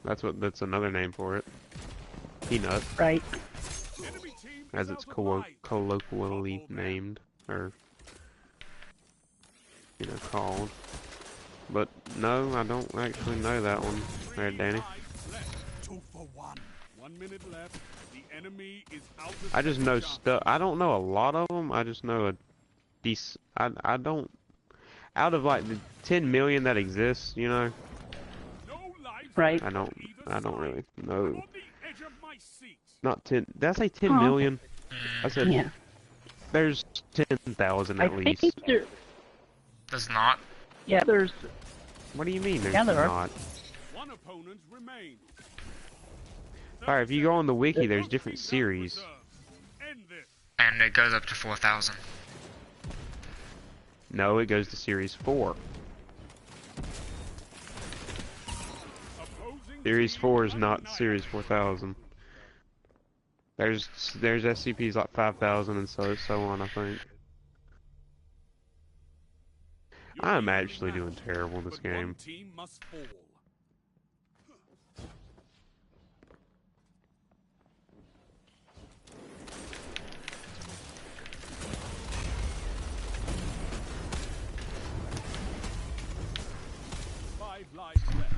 That's another name for it. Peanut,
Right.
Enemy team
as
is
it's
out of line.
colloquially named, or called. But no, I don't actually know that one. There, Danny.
3 lives left. 2 for 1. 1 minute left. The enemy is out of
I just know
second
stuff. I don't know a lot of them. I just know a decent. I don't. Out of like the 10 million that exists,
No lives
Right.
left
I
on
don't
either
really
side. I'm
know.
on the edge of my seat.
Not 10. Did I say 10
Huh.
million? I said
Yeah.
there's 10,000
I
at
think
least.
there.
Does not.
Yeah, there's.
What do you mean there's
Yeah, there are.
not?
1 opponent remains.
Alright, if you go on the wiki, there's different series.
End this.
And it goes up to 4,000.
No, it goes to series 4.
Opposing
Series
team
4 is not
united.
series 4000. There's SCPs like 5000 and so on, I think.
You're
I'm
evenly
actually doing
matched,
terrible this
but one
game.
team must fall. Five lives left.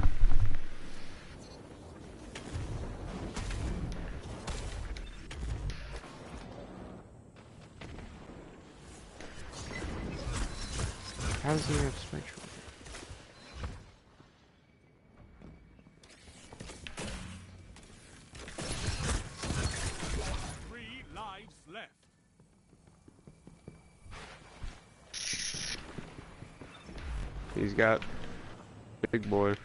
How does he have spectral?
3 lives left.
He's got big boy.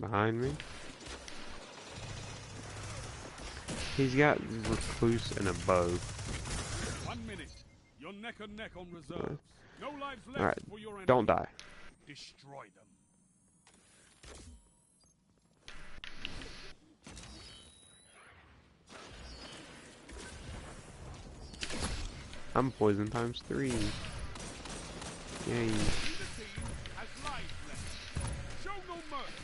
Behind me. He's got recluse and a bow.
1 minute. You're neck and neck on reserves. No lives left
Alright,
for your enemy.
don't die.
Destroy them.
I'm poison times 3. Yay.
Neither team has lives left. Show no mercy.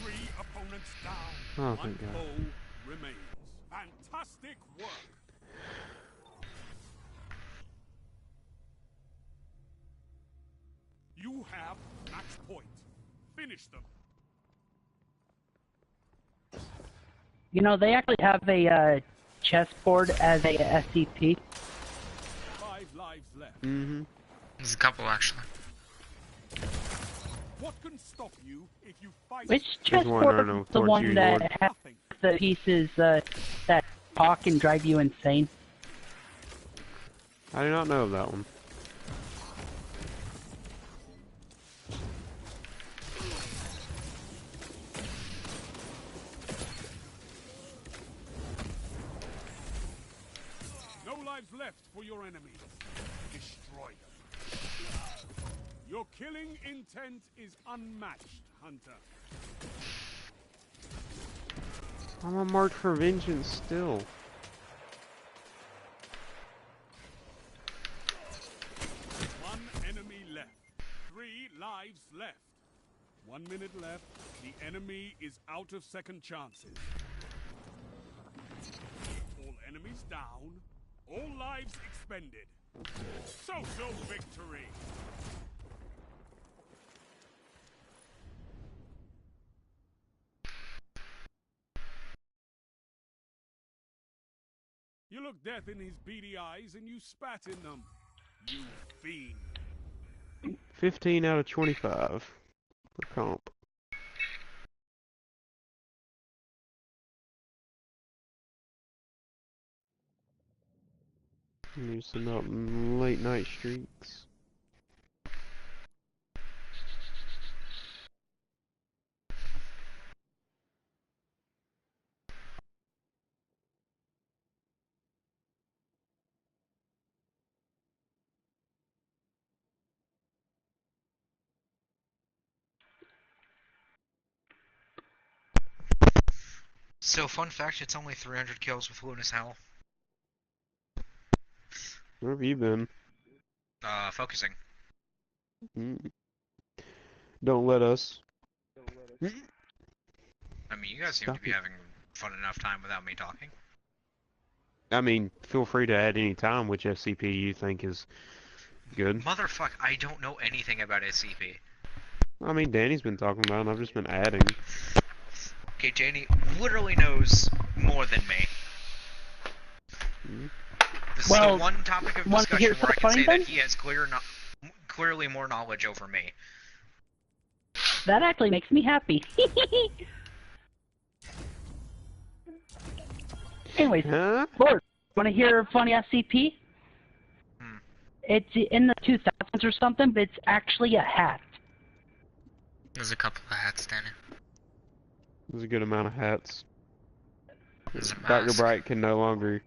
3 opponents down.
Oh,
1
thank God.
foe remains. Fantastic work. You have match point. Finish them.
You know, they actually have a chessboard as a SCP.
5 lives left.
Mm-hmm.
There's a couple actually.
What can stop you if you fight?
Which
There's one,
chessboard
I don't know,
is the one
Torch
that
Lord.
has
Nothing.
the pieces that talk and drive you insane?
I do not know of that one.
lives left for your enemies. Destroy them. Your killing intent is unmatched, Hunter.
I'm on march for vengeance still.
One enemy left. 3 lives left. 1 minute left. The enemy is out of second chances. All enemies down. All lives expended. Social victory. You look death in his beady eyes and you spat in them. You fiend.
15 out of 25 for comp. Need some out late night streaks.
So, fun fact, it's only 300 kills with Lunas Hell.
Where have you been?
Focusing.
Mm. Don't let us.
I mean, you guys seem to be having fun enough time without me talking.
I mean, feel free to add any time which SCP you think is good.
Motherfuck, I don't know anything about SCP.
I mean, Danny's been talking about it, and I've just been adding.
Okay, Danny literally knows more than me.
Mm.
This
Well,
is the one topic of
want to hear
discussion where I can
something
say
funny
that he has clearly more knowledge over me.
That actually makes me happy. Anyways,
Huh?
Lord, want to hear a funny SCP?
Hmm.
It's in the 2000s or something, but it's actually a hat.
There's a couple of hats, Danny.
There's a good amount of hats.
There's a
Dr.
mask.
Bright can no longer...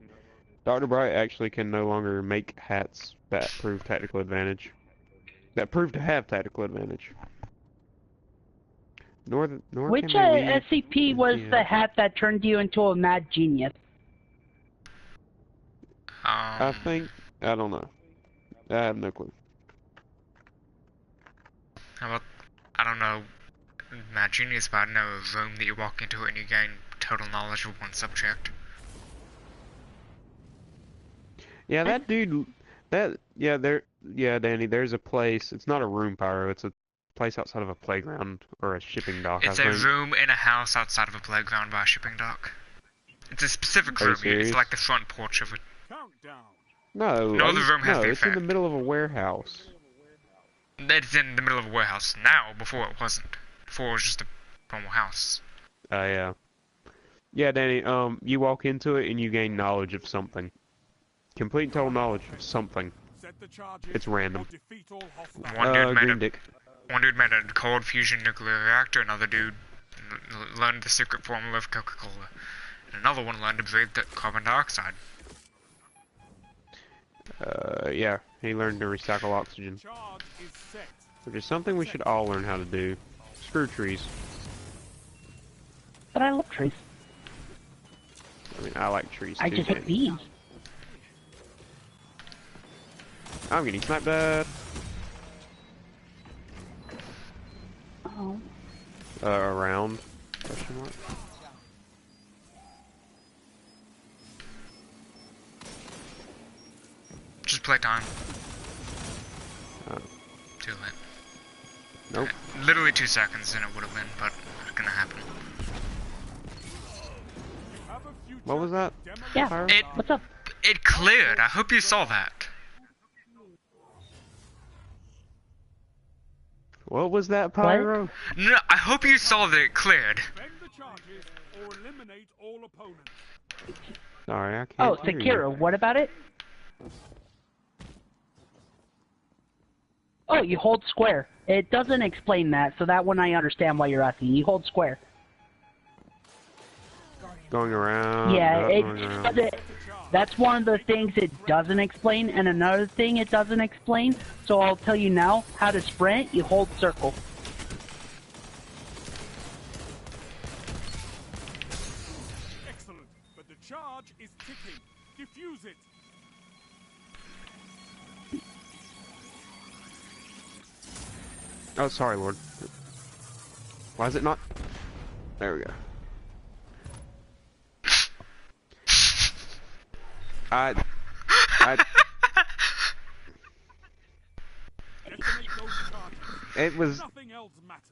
Dr. Bright actually can no longer make hats that prove tactical advantage. That prove to have tactical advantage. Nor
Which
can they leave
SCP was the hat that turned you into a mad genius?
I think... I don't know. I have no clue.
How about, I don't know, Mad Genius, but I know a room that you walk into and you gain total knowledge of one subject.
Yeah, that dude... Yeah, Danny, there's a place... It's not a room pyro, it's a place outside of a playground or a shipping dock,
It's
I
a
think.
room in a house outside of a playground by a shipping dock. It's a specific
Are you
room.
serious?
It's like the front porch of it.
Countdown.
No,
No, the room has been
it's in the
found.
middle of a warehouse.
It's in the middle of a warehouse now. Before it wasn't. Before it was just a normal house.
Yeah. Yeah, Danny, you walk into it and you gain knowledge of something. Complete and total knowledge of something.
Set the charges
It's random.
or defeat all hostiles.
One dude made a cold fusion nuclear reactor. Another dude learned the secret formula of Coca-Cola. And another one learned to breathe the carbon dioxide.
Yeah, he learned to recycle oxygen.
Charge is set.
Which is something we should all learn how to do. Screw trees.
But I love trees.
I mean, I like trees
I
too,
just hate
Danny.
bees.
I'm getting sniped at.
Oh.
Around. Question mark.
Just play time.
Oh.
Too late.
Nope.
Literally 2 seconds and it would have been, but it's gonna happen.
Have a future
What was that?
Yeah.
Pyro?
What's up?
It cleared. I hope you saw that.
What was that, Pyro?
No, I hope you saw that it cleared.
Defend the charges or eliminate all opponents.
Sorry, I can't
Oh,
hear
Sekiro, what about it? Oh, you hold square. It doesn't explain that, so that one I understand why you're asking. You hold square.
you. Going around.
Yeah,
going
it
around.
doesn't. That's one of the things it doesn't explain, and another thing it doesn't explain, so I'll tell you now, how to sprint, you hold circle.
Excellent, but the charge is ticking. Defuse it.
Oh, sorry, Lord. Why is it not? There we go.
Detonate those charges.
It was.
Nothing else matters.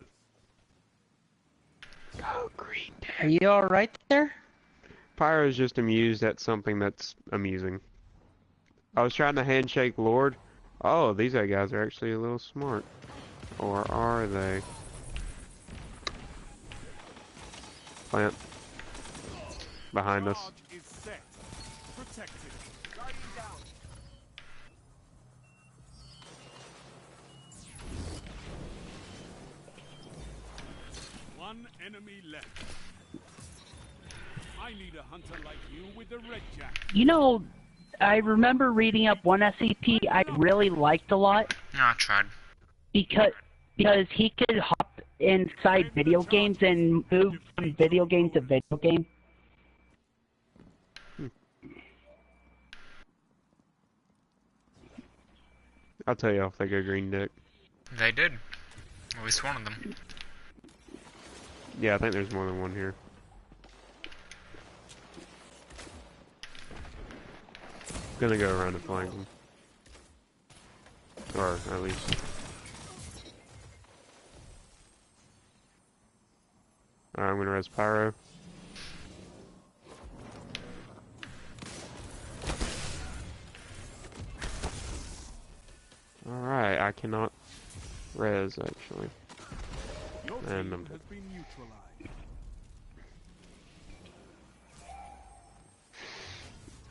Go green.
Are you alright there?
Pyro's just amused at something that's amusing. I was trying to handshake Lord. Oh, these guys are actually a little smart. Or are they? Plant. Behind us.
Charge is set. Protected. One enemy left. I need a hunter like you with the red jack.
You know, I remember reading up one SCP I really liked a lot
No, I tried.
because he could hop inside video games and move from video game to video game.
I'll tell you if they go green deck.
They did. At least one of them.
Yeah, I think there's more than one here. Gonna go around and flank them. Or at least. Alright, I'm gonna res Pyro. Alright, I cannot res actually.
Your
And
team has been neutralized.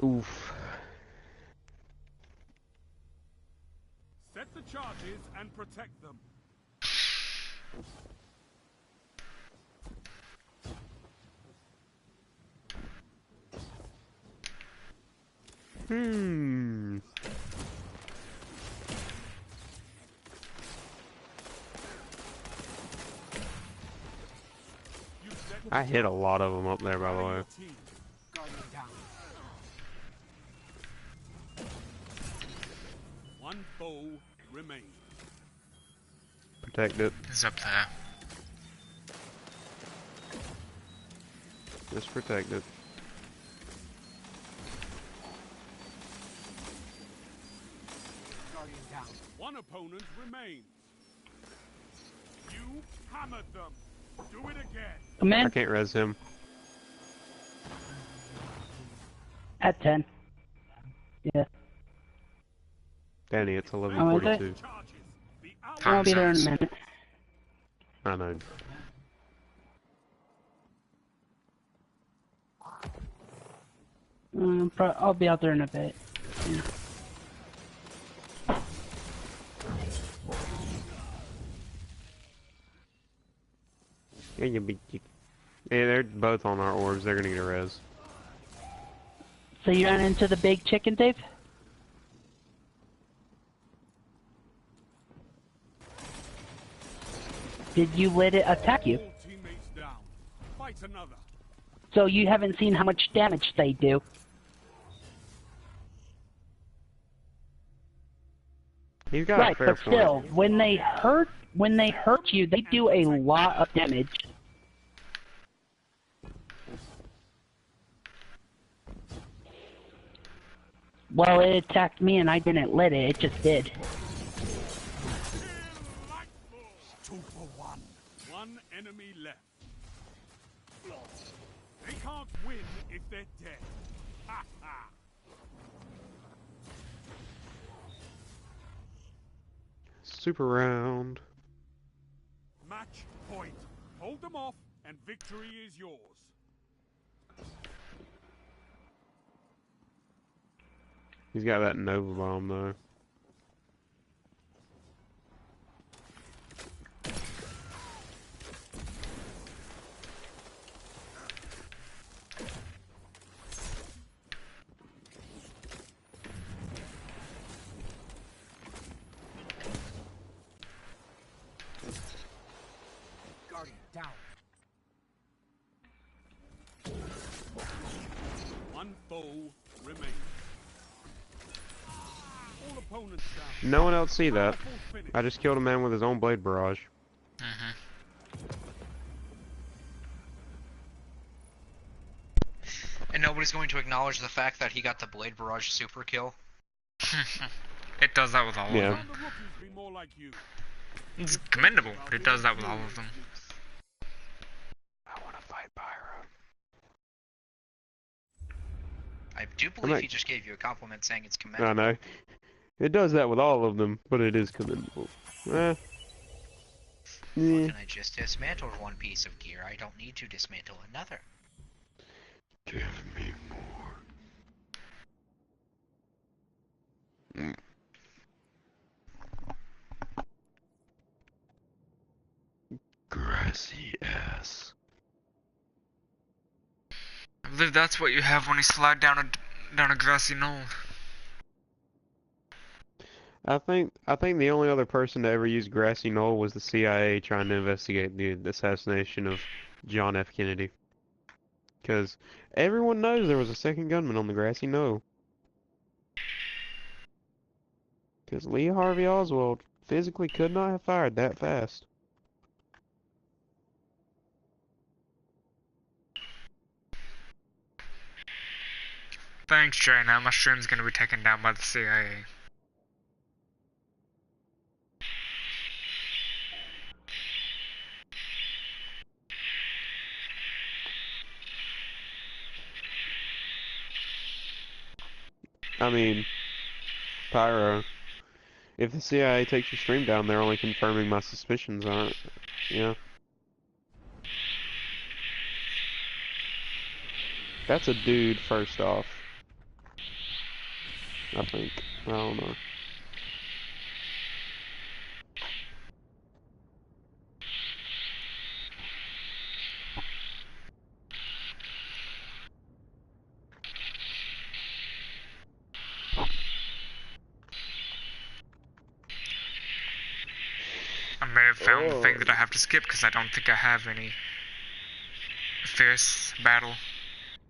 Oof.
Set the charges and protect them.
Hmm.
You set
I hit a lot of them up there, by the way.
team. One foe remains.
Protect it.
He's up there.
Just protect it.
One opponent remains. You hammered them. Do it again.
Come
I
in
can't res him.
at 10. Yeah,
Danny, it's
Oh, is
11:42.
Charges. The hour
Time
I'll be there in a
zones.
minute.
I know.
I'll be out there in a bit. Yeah.
Yeah, yeah, they're both on our orbs. They're gonna get a res.
So you ran into the big chicken, Dave? Did you let it attack you?
all teammates down. Fight another.
So you haven't seen how much damage they do.
He's got a
Right,
fair
but
point.
still, when they hurt you, they do a lot of damage. Well, it attacked me and I didn't let it, it just did.
Two for one. One enemy left. They can't win if they're dead. Ha ha.
Super round.
Match point. Hold them off, and victory is yours.
He's got that Nova bomb though.
One foe remains. All opponents down.
No one else see that.
Powerful finish.
I just killed a man with his own blade barrage.
Mm-hmm.
And nobody's going to acknowledge the fact that he got the Blade Barrage super kill.
It does that with all
Yeah.
of them.
Can the rookies be more like you?
It's commendable, but it does that with all of them.
I want to fight Pyro.
I do believe he just gave you a compliment saying it's
I
commendable.
know. It does that with all of them, but it is commendable.
Can I just dismantle one piece of gear? I don't need to dismantle another.
Give me more. Grassy ass.
I believe that's what you have when you slide down a grassy knoll.
I think the only other person to ever use grassy knoll was the CIA trying to investigate the assassination of John F. Kennedy. Because everyone knows there was a second gunman on the grassy knoll. Because Lee Harvey Oswald physically could not have fired that fast.
Thanks, Jay. Now my stream's gonna be taken down by the CIA.
I mean, Pyro, if the CIA takes your stream down, they're only confirming my suspicions on it. Yeah. That's a dude, first off. I think. I don't know.
I may have found the thing that I have to skip because I don't think I have any fierce battle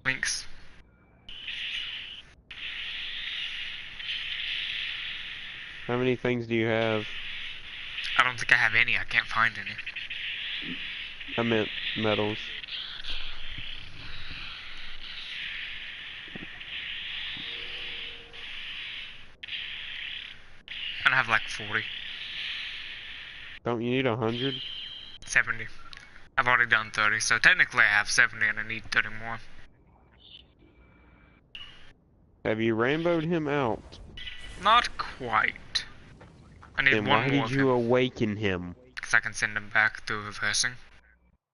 links.
How many things do you have?
I don't think I have any. I can't find any.
I meant medals.
And I have like 40.
Don't you need 100?
70. I've already done 30, so technically I have 70 and I need 30 more.
Have you rainbowed him out?
Not quite. I need
Then
one
why
more
did you awaken him?
because I can send him back through reversing.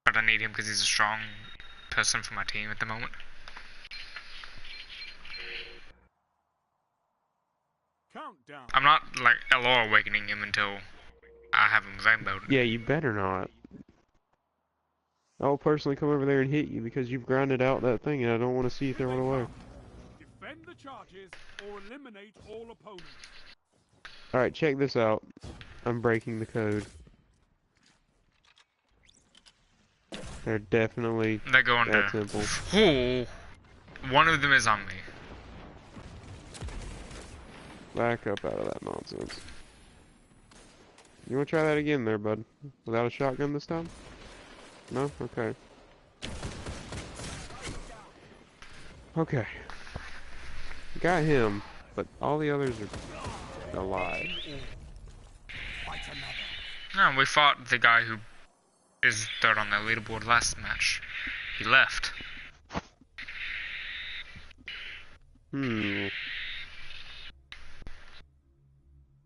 But I need him because he's a strong person for my team at the moment.
Countdown.
I'm not like LR awakening him until I have him rainbowed.
Yeah, you better not. I'll personally come over there and hit you because you've grinded out that thing and I don't want to see you throw it away.
Defend the charges or eliminate all opponents.
Alright, check this out. I'm breaking the code. They're definitely
They're going
that
to.
simple.
Oh, one of them is on me.
Back up out of that nonsense. You wanna try that again there, bud? Without a shotgun this time? No? Okay. Okay. Got him, but all the others are alive.
No, we fought the guy who is third on the leaderboard last match. He left.
Hmm.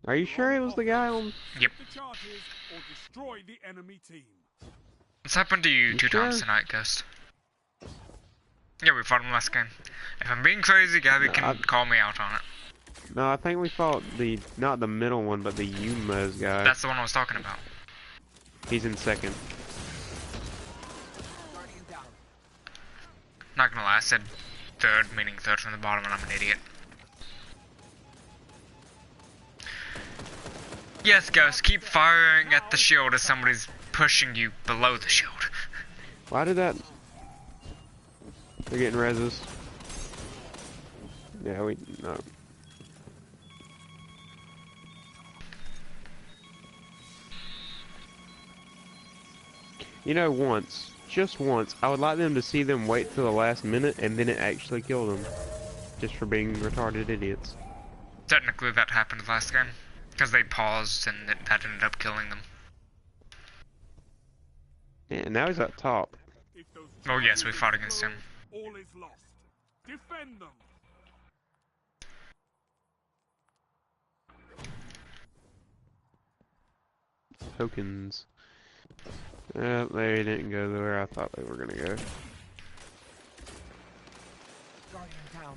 Are you sure it was the guy on...
Yep.
The charges or destroy the enemy team.
What's happened to you two
sure?
times tonight, Ghost? Yeah, we fought him last game. If I'm being crazy, Gabby can call me out on it.
No, I think we fought the... not the middle one, but the Yumez guy.
That's the one I was talking about.
He's in second.
Not gonna lie, I said third, meaning third from the bottom, and I'm an idiot. Yes, Ghost, keep firing at the shield as somebody's pushing you below the shield.
Why did that... They're getting reses. Yeah, we no. You know, once, just once, I would like them to see them wait till the last minute and then it actually kill them. Just for being retarded idiots.
Technically, that happened last game. Because they paused and that ended up killing them.
Yeah, now he's up top.
If those
Oh yes, we
charges
fought against him.
explode, all is lost. Defend them.
Tokens. They didn't go where I thought they were gonna go.
Guardian down.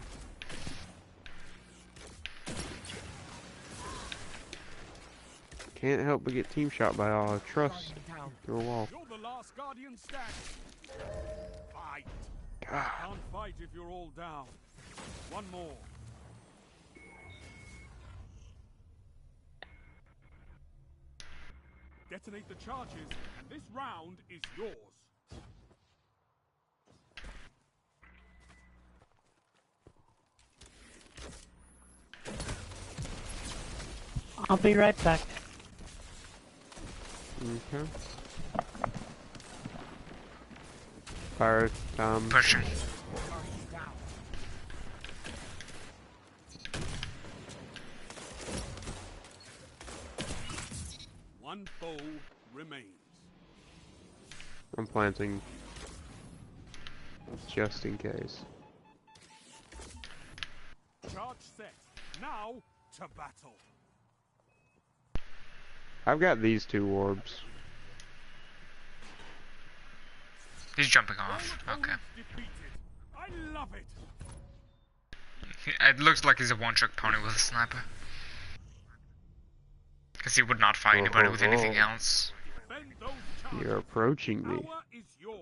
Can't help but get team shot by all. I trust
Guardian down.
through a wall.
You're the last guardian standing. Fight.
God.
Can't fight if you're all down. One more. Detonate the charges, and this round is yours.
I'll be right back.
Okay. Fire time.
Pushing.
Guardian down.
One foe remains.
I'm planting. Just in case.
Charge set. Now to battle.
I've got these two orbs.
He's jumping off.
All
Okay.
opponents defeated. I love it.
It looks like he's a one-trick pony with a sniper. Because he would not fight anybody with anything else.
Defend those charges.
You're approaching me.
Power is yours.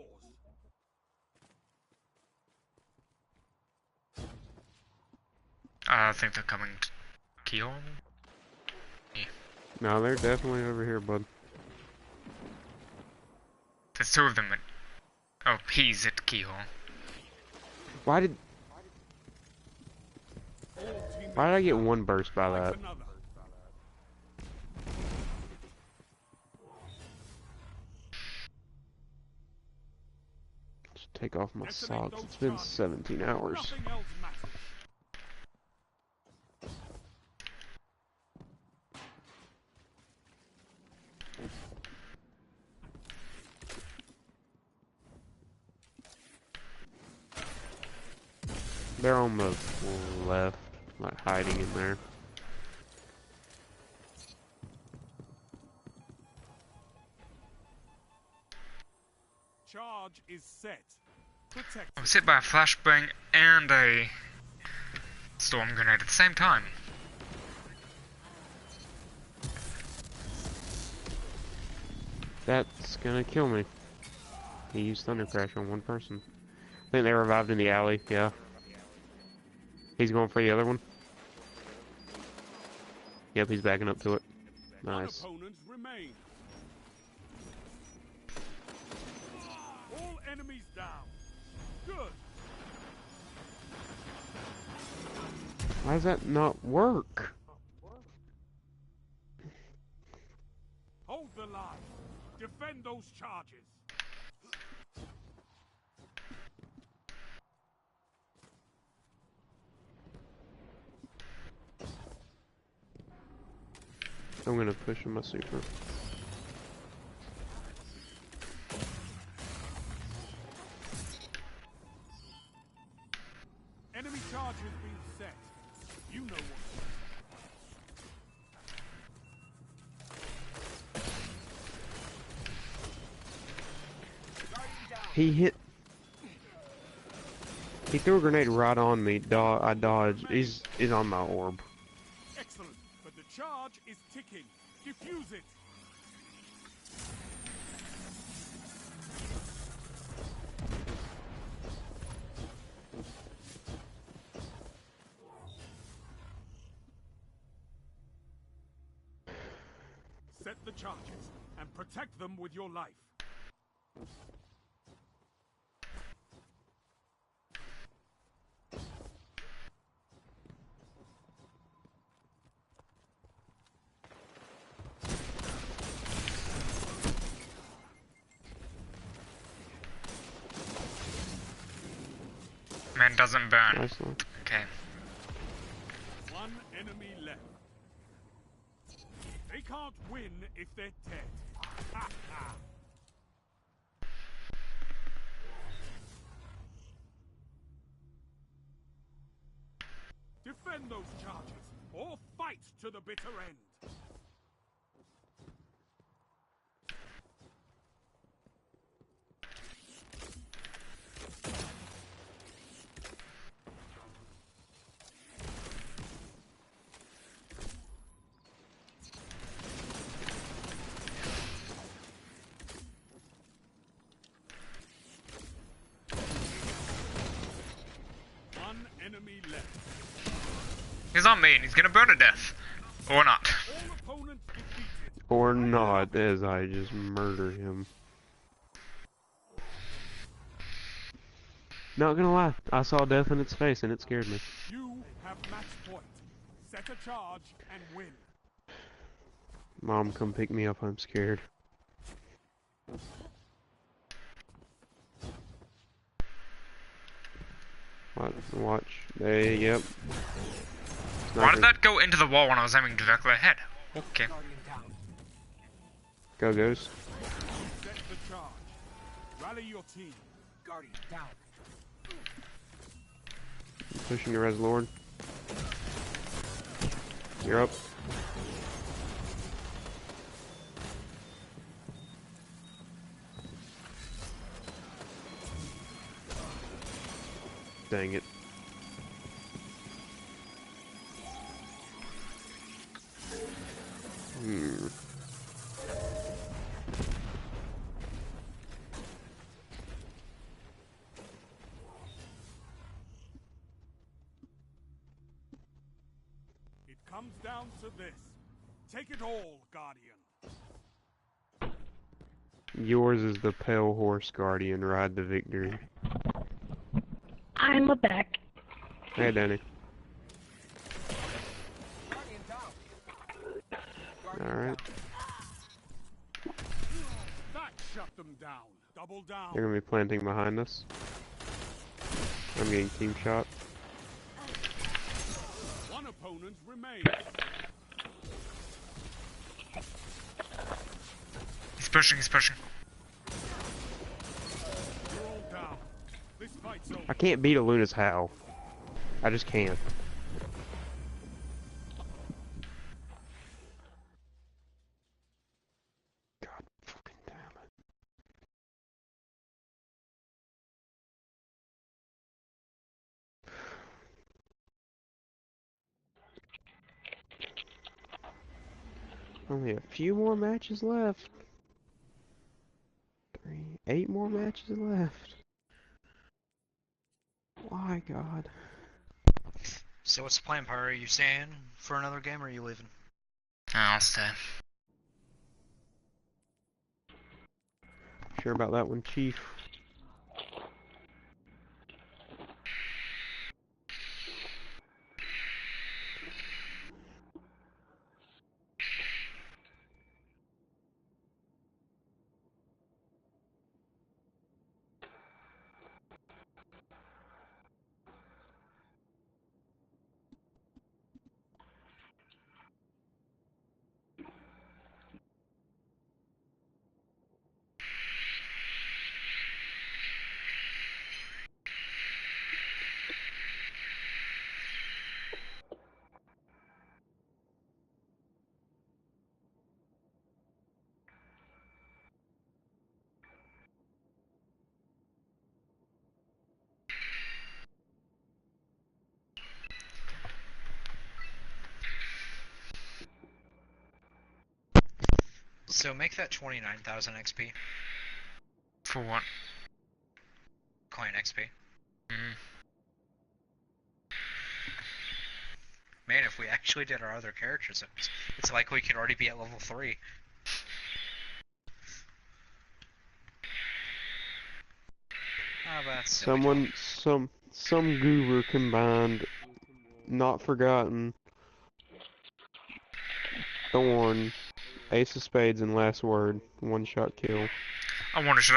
I think they're coming to Keel.
No, they're definitely over here, bud.
There's two of them at... Oh, he's at Keyhole.
Why did
All teammates
I get one burst by
fight
that?
another.
Just take off my
Detonate
socks.
those
It's been
charges.
17 hours.
Nothing else matters.
They're on the left, like hiding in there.
Charge is set. Protect.
I was hit by a flashbang and a storm grenade at the same time.
That's gonna kill me. He used Thunder Crash on one person. I think they revived in the alley, yeah. He's going for the other one. Yep, he's backing up to it. Nice.
One opponent remains. All enemies down. Good.
Why does that not work?
Hold the line. Defend those charges.
I'm gonna push him my super.
Enemy charge has been set. You know what.
He hit. He threw a grenade right on me. I dodged. He's on my orb.
Excellent. But the charge is ticking. Defuse it. Set the charges and protect them with your life.
Man doesn't burn.
Nice one.
Okay.
One enemy left. They can't win if they're dead. Ha ha! Defend those charges, or fight to the bitter end. One enemy left.
He's on me and he's gonna burn to death. Or not.
All opponents defeated.
Or not, as I just murder him. Not gonna lie, I saw death in its face and it scared me.
You have match point. Set a charge and win.
Mom, come pick me up, I'm scared. Watch. Hey, yep.
Why did
Sniper.
that go into the wall when I was aiming directly ahead? Okay.
Guardian down.
Go, Ghost.
Set the charge. Rally your team.
Guardian down.
Pushing the Res Lord. You're up. Dang it.
It comes down to this. Take it all, Guardian.
Yours is the Pale Horse Guardian, ride to victory.
I'm a back.
Hey, Danny.
Guardian down.
Alright.
That shut them down. Double down.
They're gonna be planting behind us. I'm getting team shot.
One opponent remains.
He's pushing, he's pushing.
You're all down. This fight's over.
I can't beat a Luna's Howl. I just can't. God fucking damn it. Only a few more matches left. 8 more matches left. Why, God?
So what's the plan, Pyro? Are you staying for another game, or are you leaving?
I'll stay.
Sure about that one, Chief?
So make that 29,000 XP.
For what?
Clan XP.
Mm.
Man, if we actually did our other characters, it's like we could already be at level 3. Oh, that's silly talk.
some guru combined, not forgotten, Thorn, Ace of Spades, and Last Word, one-shot kill.
I wonder, should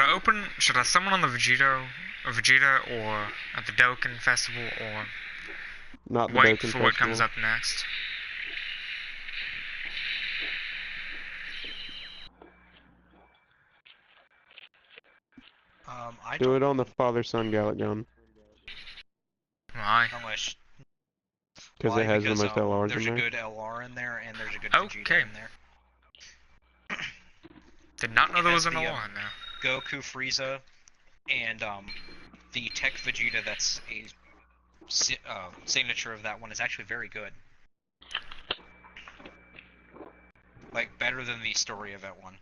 I summon on the Vegito of Vegeta, or at the Dokkan Festival, or
Not the
wait
Dokkan
for what comes
Festival.
up next.
I
Do
don't
it on the father-son Gallic gun.
Why?
unless
Because
why?
it has the
Because
most LRs
there's
in
a
there.
good LR in there, and there's a good
Okay.
Vegeta in there.
Did not know
It
there
has
was an
the,
alarm there.
Goku, Frieza, and the Tech Vegeta that's a signature of that one is actually very good. Like, better than the story event one.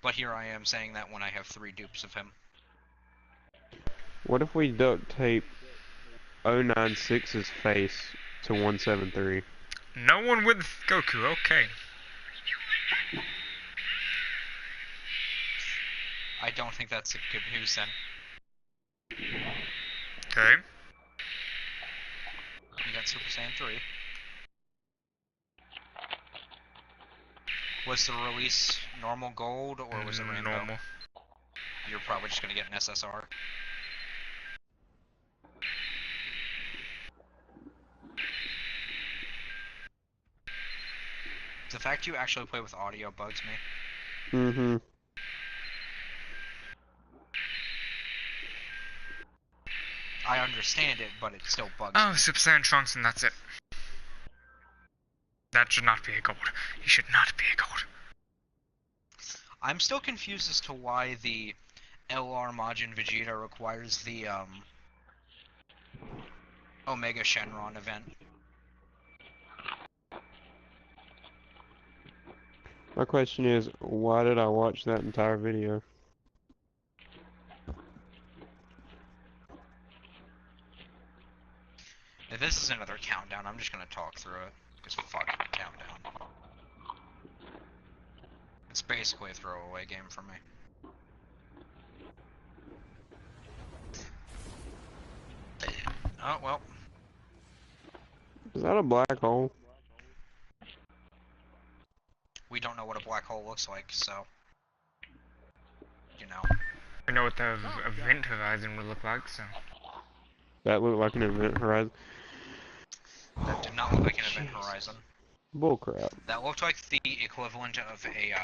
But here I am saying that when I have 3 dupes of him.
What if we duct tape 096's face to 173?
No one with Goku, okay.
I don't think that's a good news then.
Okay.
You got Super Saiyan 3. Was the release normal gold, or was it rainbow?
Normal.
You're probably just gonna get an SSR. The fact you actually play with audio bugs me.
Mm-hmm.
I understand it, but it still bugs
Oh,
me.
Super Saiyan Trunks, and that's it. That should not be a gold. He should not be a gold.
I'm still confused as to why the LR Majin Vegeta requires the Omega Shenron event.
My question is, why did I watch that entire video?
If this is another countdown, I'm just gonna talk through it. Because fuck the countdown. It's basically a throwaway game for me. Oh, well.
Is that a black hole?
We don't know what a black hole looks like, so... You know.
I know what the event horizon would look like, so...
That looked like an event horizon.
That did not look like an event horizon.
Bullcrap.
That looked like the equivalent of a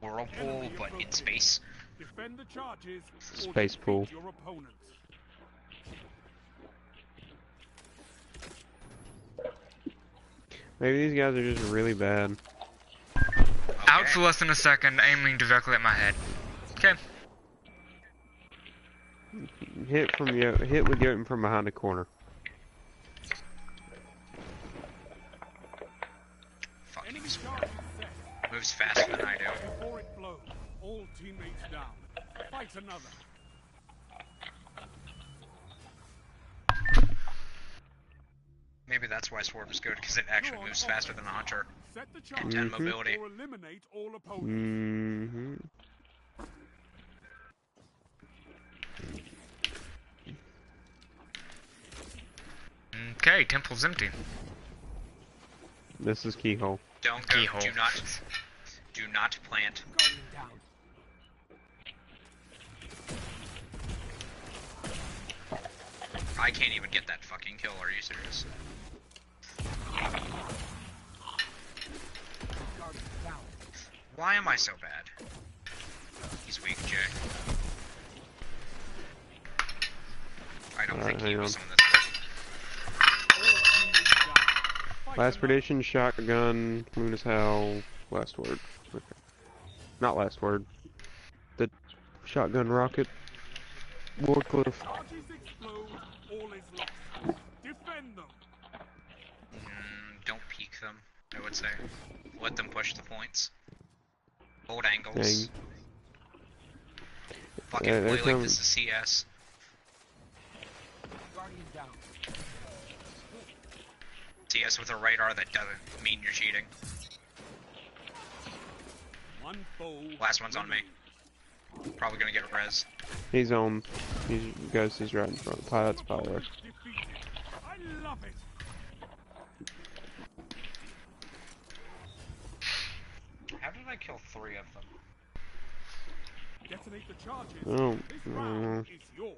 whirlpool, but in space.
Defend the charges or
Space
defeat
pool.
your opponents.
Maybe these guys are just really bad.
Out
Okay.
for less than a second, aiming directly at my head. Okay.
Hit with Jotun from behind the corner.
Fuck,
Enemy
he
charges set.
moves faster than I do.
Before it blows, all teammates down. Fight another.
Maybe that's why Sword was good, because it actually moves faster than a Hunter.
Set the
And
charges
10 mobility.
or eliminate all opponents.
Mm-hmm.
Okay, temple's empty.
This is keyhole.
Don't go,
Keyhole.
do not plant.
Guardian down.
I can't even get that fucking kill, are you serious?
Guardian down.
Why am I so bad? He's weak, Jay. I don't
Alright,
think he
hang
was
on.
on this one.
All teammates down. Fight
Last
another.
prediction, shotgun, moon is hell, last word. Okay. Not last word. The shotgun rocket. Warcliffe.
Charges explode, all is lost. Defend them.
Don't peek them, I would say. Let them push the points. Hold angles.
Dang.
Fucking
Yeah,
play
they're
like
coming.
this is CS.
Guardian down.
CS with a radar that doesn't mean you're cheating.
One foe.
Last one's on me. Probably gonna get res.
He's on. He's Ghost is right in front. That's power.
Defeated. I love it.
gonna kill 3 of them.
Detonate the charges.
Oh,
This round is yours.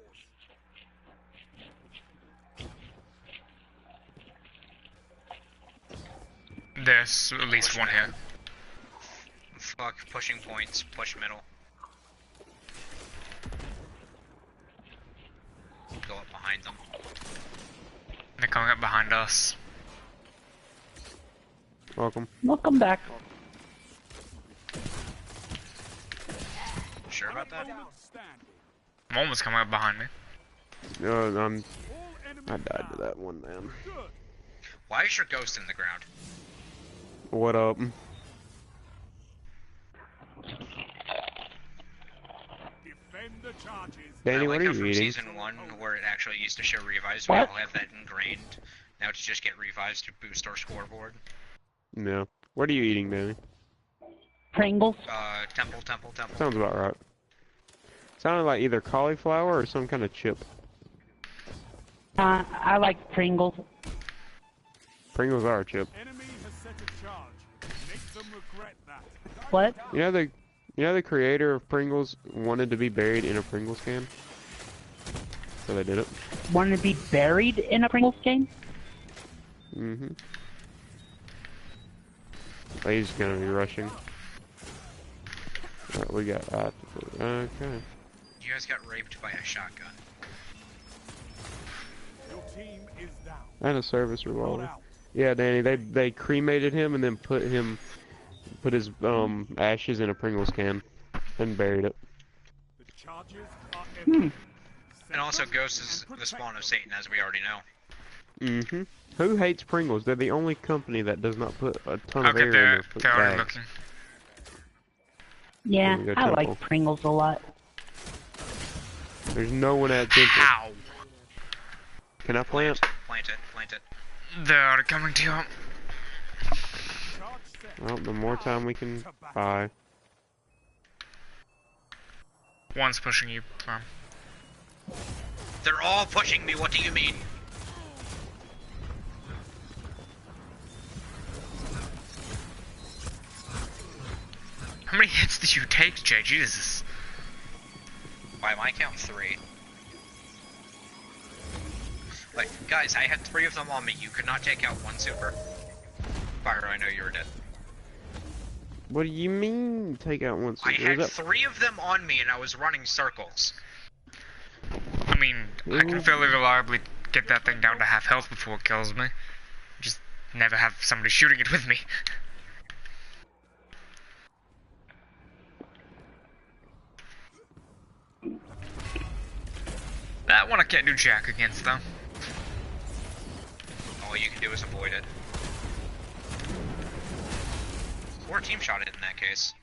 There's at least one here.
Fuck, pushing points, push middle. Go up behind them.
They're coming up behind us.
welcome.
Welcome back.
Sure about that?
Opponent standing.
One was coming up behind me.
No,
All enemies
I died to
down.
that one, man.
Good.
Why is your ghost in the ground?
What up?
Defend the charges.
Danny,
I
what
like
are
how
you
from
eating?
season 1, where it actually used to show revives, we
What?
all have that ingrained. Now to just get revives to boost our scoreboard.
No. What are you eating, Danny?
Pringles.
Temple.
Sounds about right. Sounded like either cauliflower or some kind of chip.
I like Pringles.
Pringles are a chip.
Enemy has set a charge. Make them regret that.
What?
You know the creator of Pringles wanted to be buried in a Pringles can? So they did it.
Want to be buried in a Pringles game?
Mm-hmm. He's gonna be rushing. Alright, we got that. Okay.
You guys got raped by a shotgun.
Your team is down.
And a service
Roll
revolver.
out.
Yeah, Danny, they cremated him and then put his ashes in a Pringles can and buried it.
The charges are empty.
And also Ghost is the spawn of Satan, as we already know.
Mm-hmm. Who hates Pringles? They're the only company that does not put a ton of
Okay,
air in
they're
their
already
bags.
looking.
Yeah,
we go
I
Temple.
like Pringles a lot.
There's no one at Temple.
How?
Can I plant?
Plant it.
They're coming to you.
Charge set.
Well, the more time we can buy.
One's pushing you, Mom.
They're all pushing me, what do you mean?
How many hits did you take, Jay? Jesus.
By my count, 3. Like, guys, I had 3 of them on me. You could not take out 1 super. Fire, I know you were dead.
What do you mean? Take out one
I
super?
had
Is that
3 of them on me and I was running circles.
I mean, I can fairly reliably get that thing down to half health before it kills me. Just never have somebody shooting it with me. That one I can't do jack against, though.
All you can do is avoid it. Or team shot it in that case.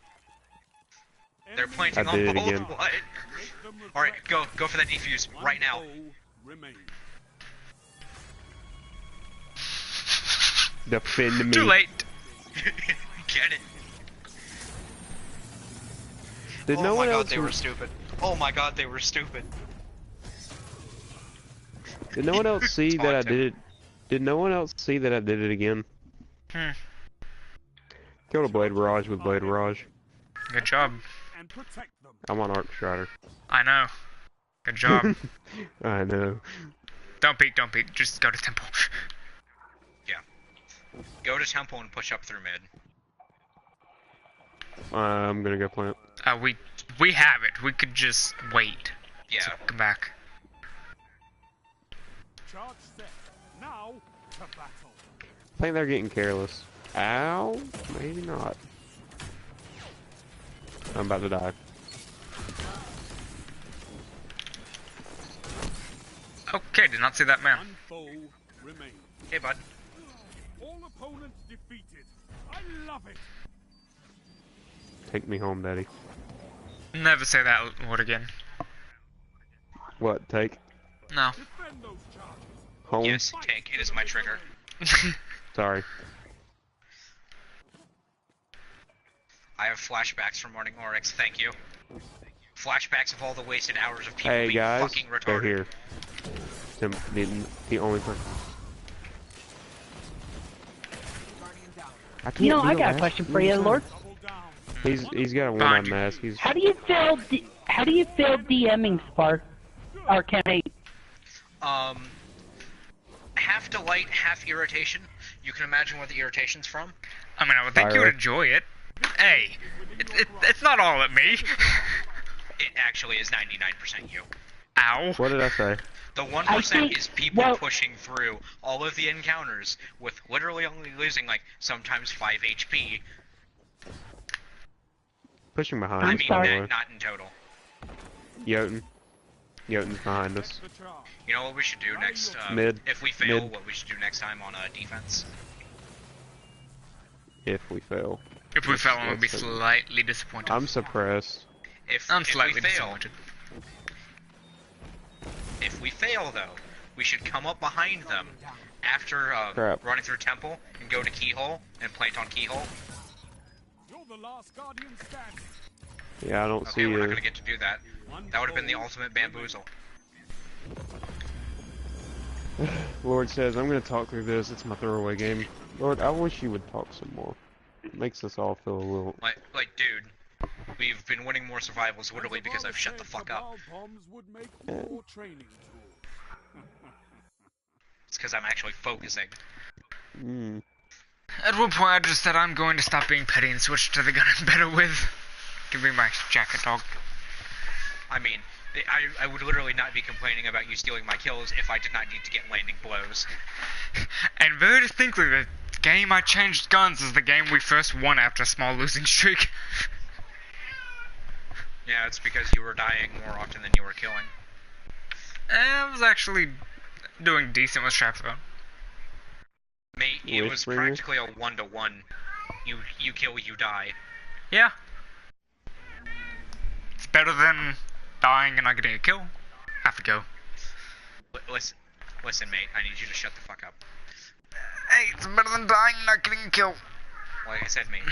They're
Enemy
planting
I
on
did it
both.
again.
What?
Make them regret
Alright,
that.
go for that defuse right now.
One foe remains.
defend me?
Too late.
Get it.
Did
Oh
no
my
one
god,
else?
they were stupid. Oh my god, they were stupid.
Did no one else see that I
Taunted.
did it? Did no one else see that I did it again? Killed a Blade Barrage with Blade Barrage.
Good job.
And protect them.
I'm on Arc Strider.
I know. Good job.
I know.
Don't peek. Just go to temple.
Go to temple and push up through mid.
I'm gonna go plant.
We have it. We could just wait.
Yeah.
To come back.
Charge set. Now to battle.
I think they're getting careless. Ow? Maybe not. I'm about to die.
Okay, did not see that man.
One foe remains.
Hey, bud.
All opponents defeated. I love it.
Take me home, Daddy.
Never say that word again.
What? Take?
No.
Defend those charges.
Home?
Yes, take. It is my trigger.
Sorry.
I have flashbacks from Morning Oryx, thank you. Flashbacks of all the wasted hours of people
Hey
being
guys,
fucking
they're
retarded.
here. The only person.
Guardian down.
I can't
You know,
be
I
the
got a
last
question for you, Lord.
Double down.
He's got a one-eyed mask. He's
How do you feel DMing Spark? Or can I?
Half delight, half irritation. You can imagine where the irritation's from.
I mean, I would think you would enjoy it. Hey, it's not all at me.
It actually is 99% you.
Ow.
What did I say?
The 1% is people pushing through all of the encounters with literally only losing, like, sometimes 5 HP.
Pushing behind
I
us,
mean,
by the way.
not in total.
Jotun's behind us.
You know what we should do next?
Mid.
If we fail,
Mid.
what we should do next time on defense?
If we fail.
If we fell, I would be
Let's-
slightly disappointed.
I'm suppressed.
I'm
If
slightly
we fail,
disappointed.
if we fail though, we should come up behind them after
Crap.
running through temple and go to keyhole and plant on keyhole.
You're the last guardian standing.
Yeah, I don't
Okay,
see
we're not
you.
gonna get to do that. That would have been the ultimate bamboozle.
Lord says, I'm gonna talk through this. It's my throwaway game. Lord, I wish you would talk some more. It makes us all feel a little...
Like, dude, we've been winning more survivals literally because I've shut the fuck up.
Bombs would make more training tools.
It's because I'm actually focusing.
Mm.
At one point, I just said I'm going to stop being petty and switch to the gun I'm better with. Give me my jacket, dog.
I mean, I would literally not be complaining about you stealing my kills if I did not need to get landing blows.
And very distinctly, the game I changed guns is the game we first won after a small losing streak.
Yeah, it's because you were dying more often than you were killing.
I was actually doing decent with straps though.
Mate, it was
Whisperer?
practically a 1-to-1. You kill, you die.
Yeah. It's better than dying and not getting a kill. Have to go.
Listen, mate, I need you to shut the fuck up.
Hey, it's better than dying and not getting a kill.
Like I said, mate,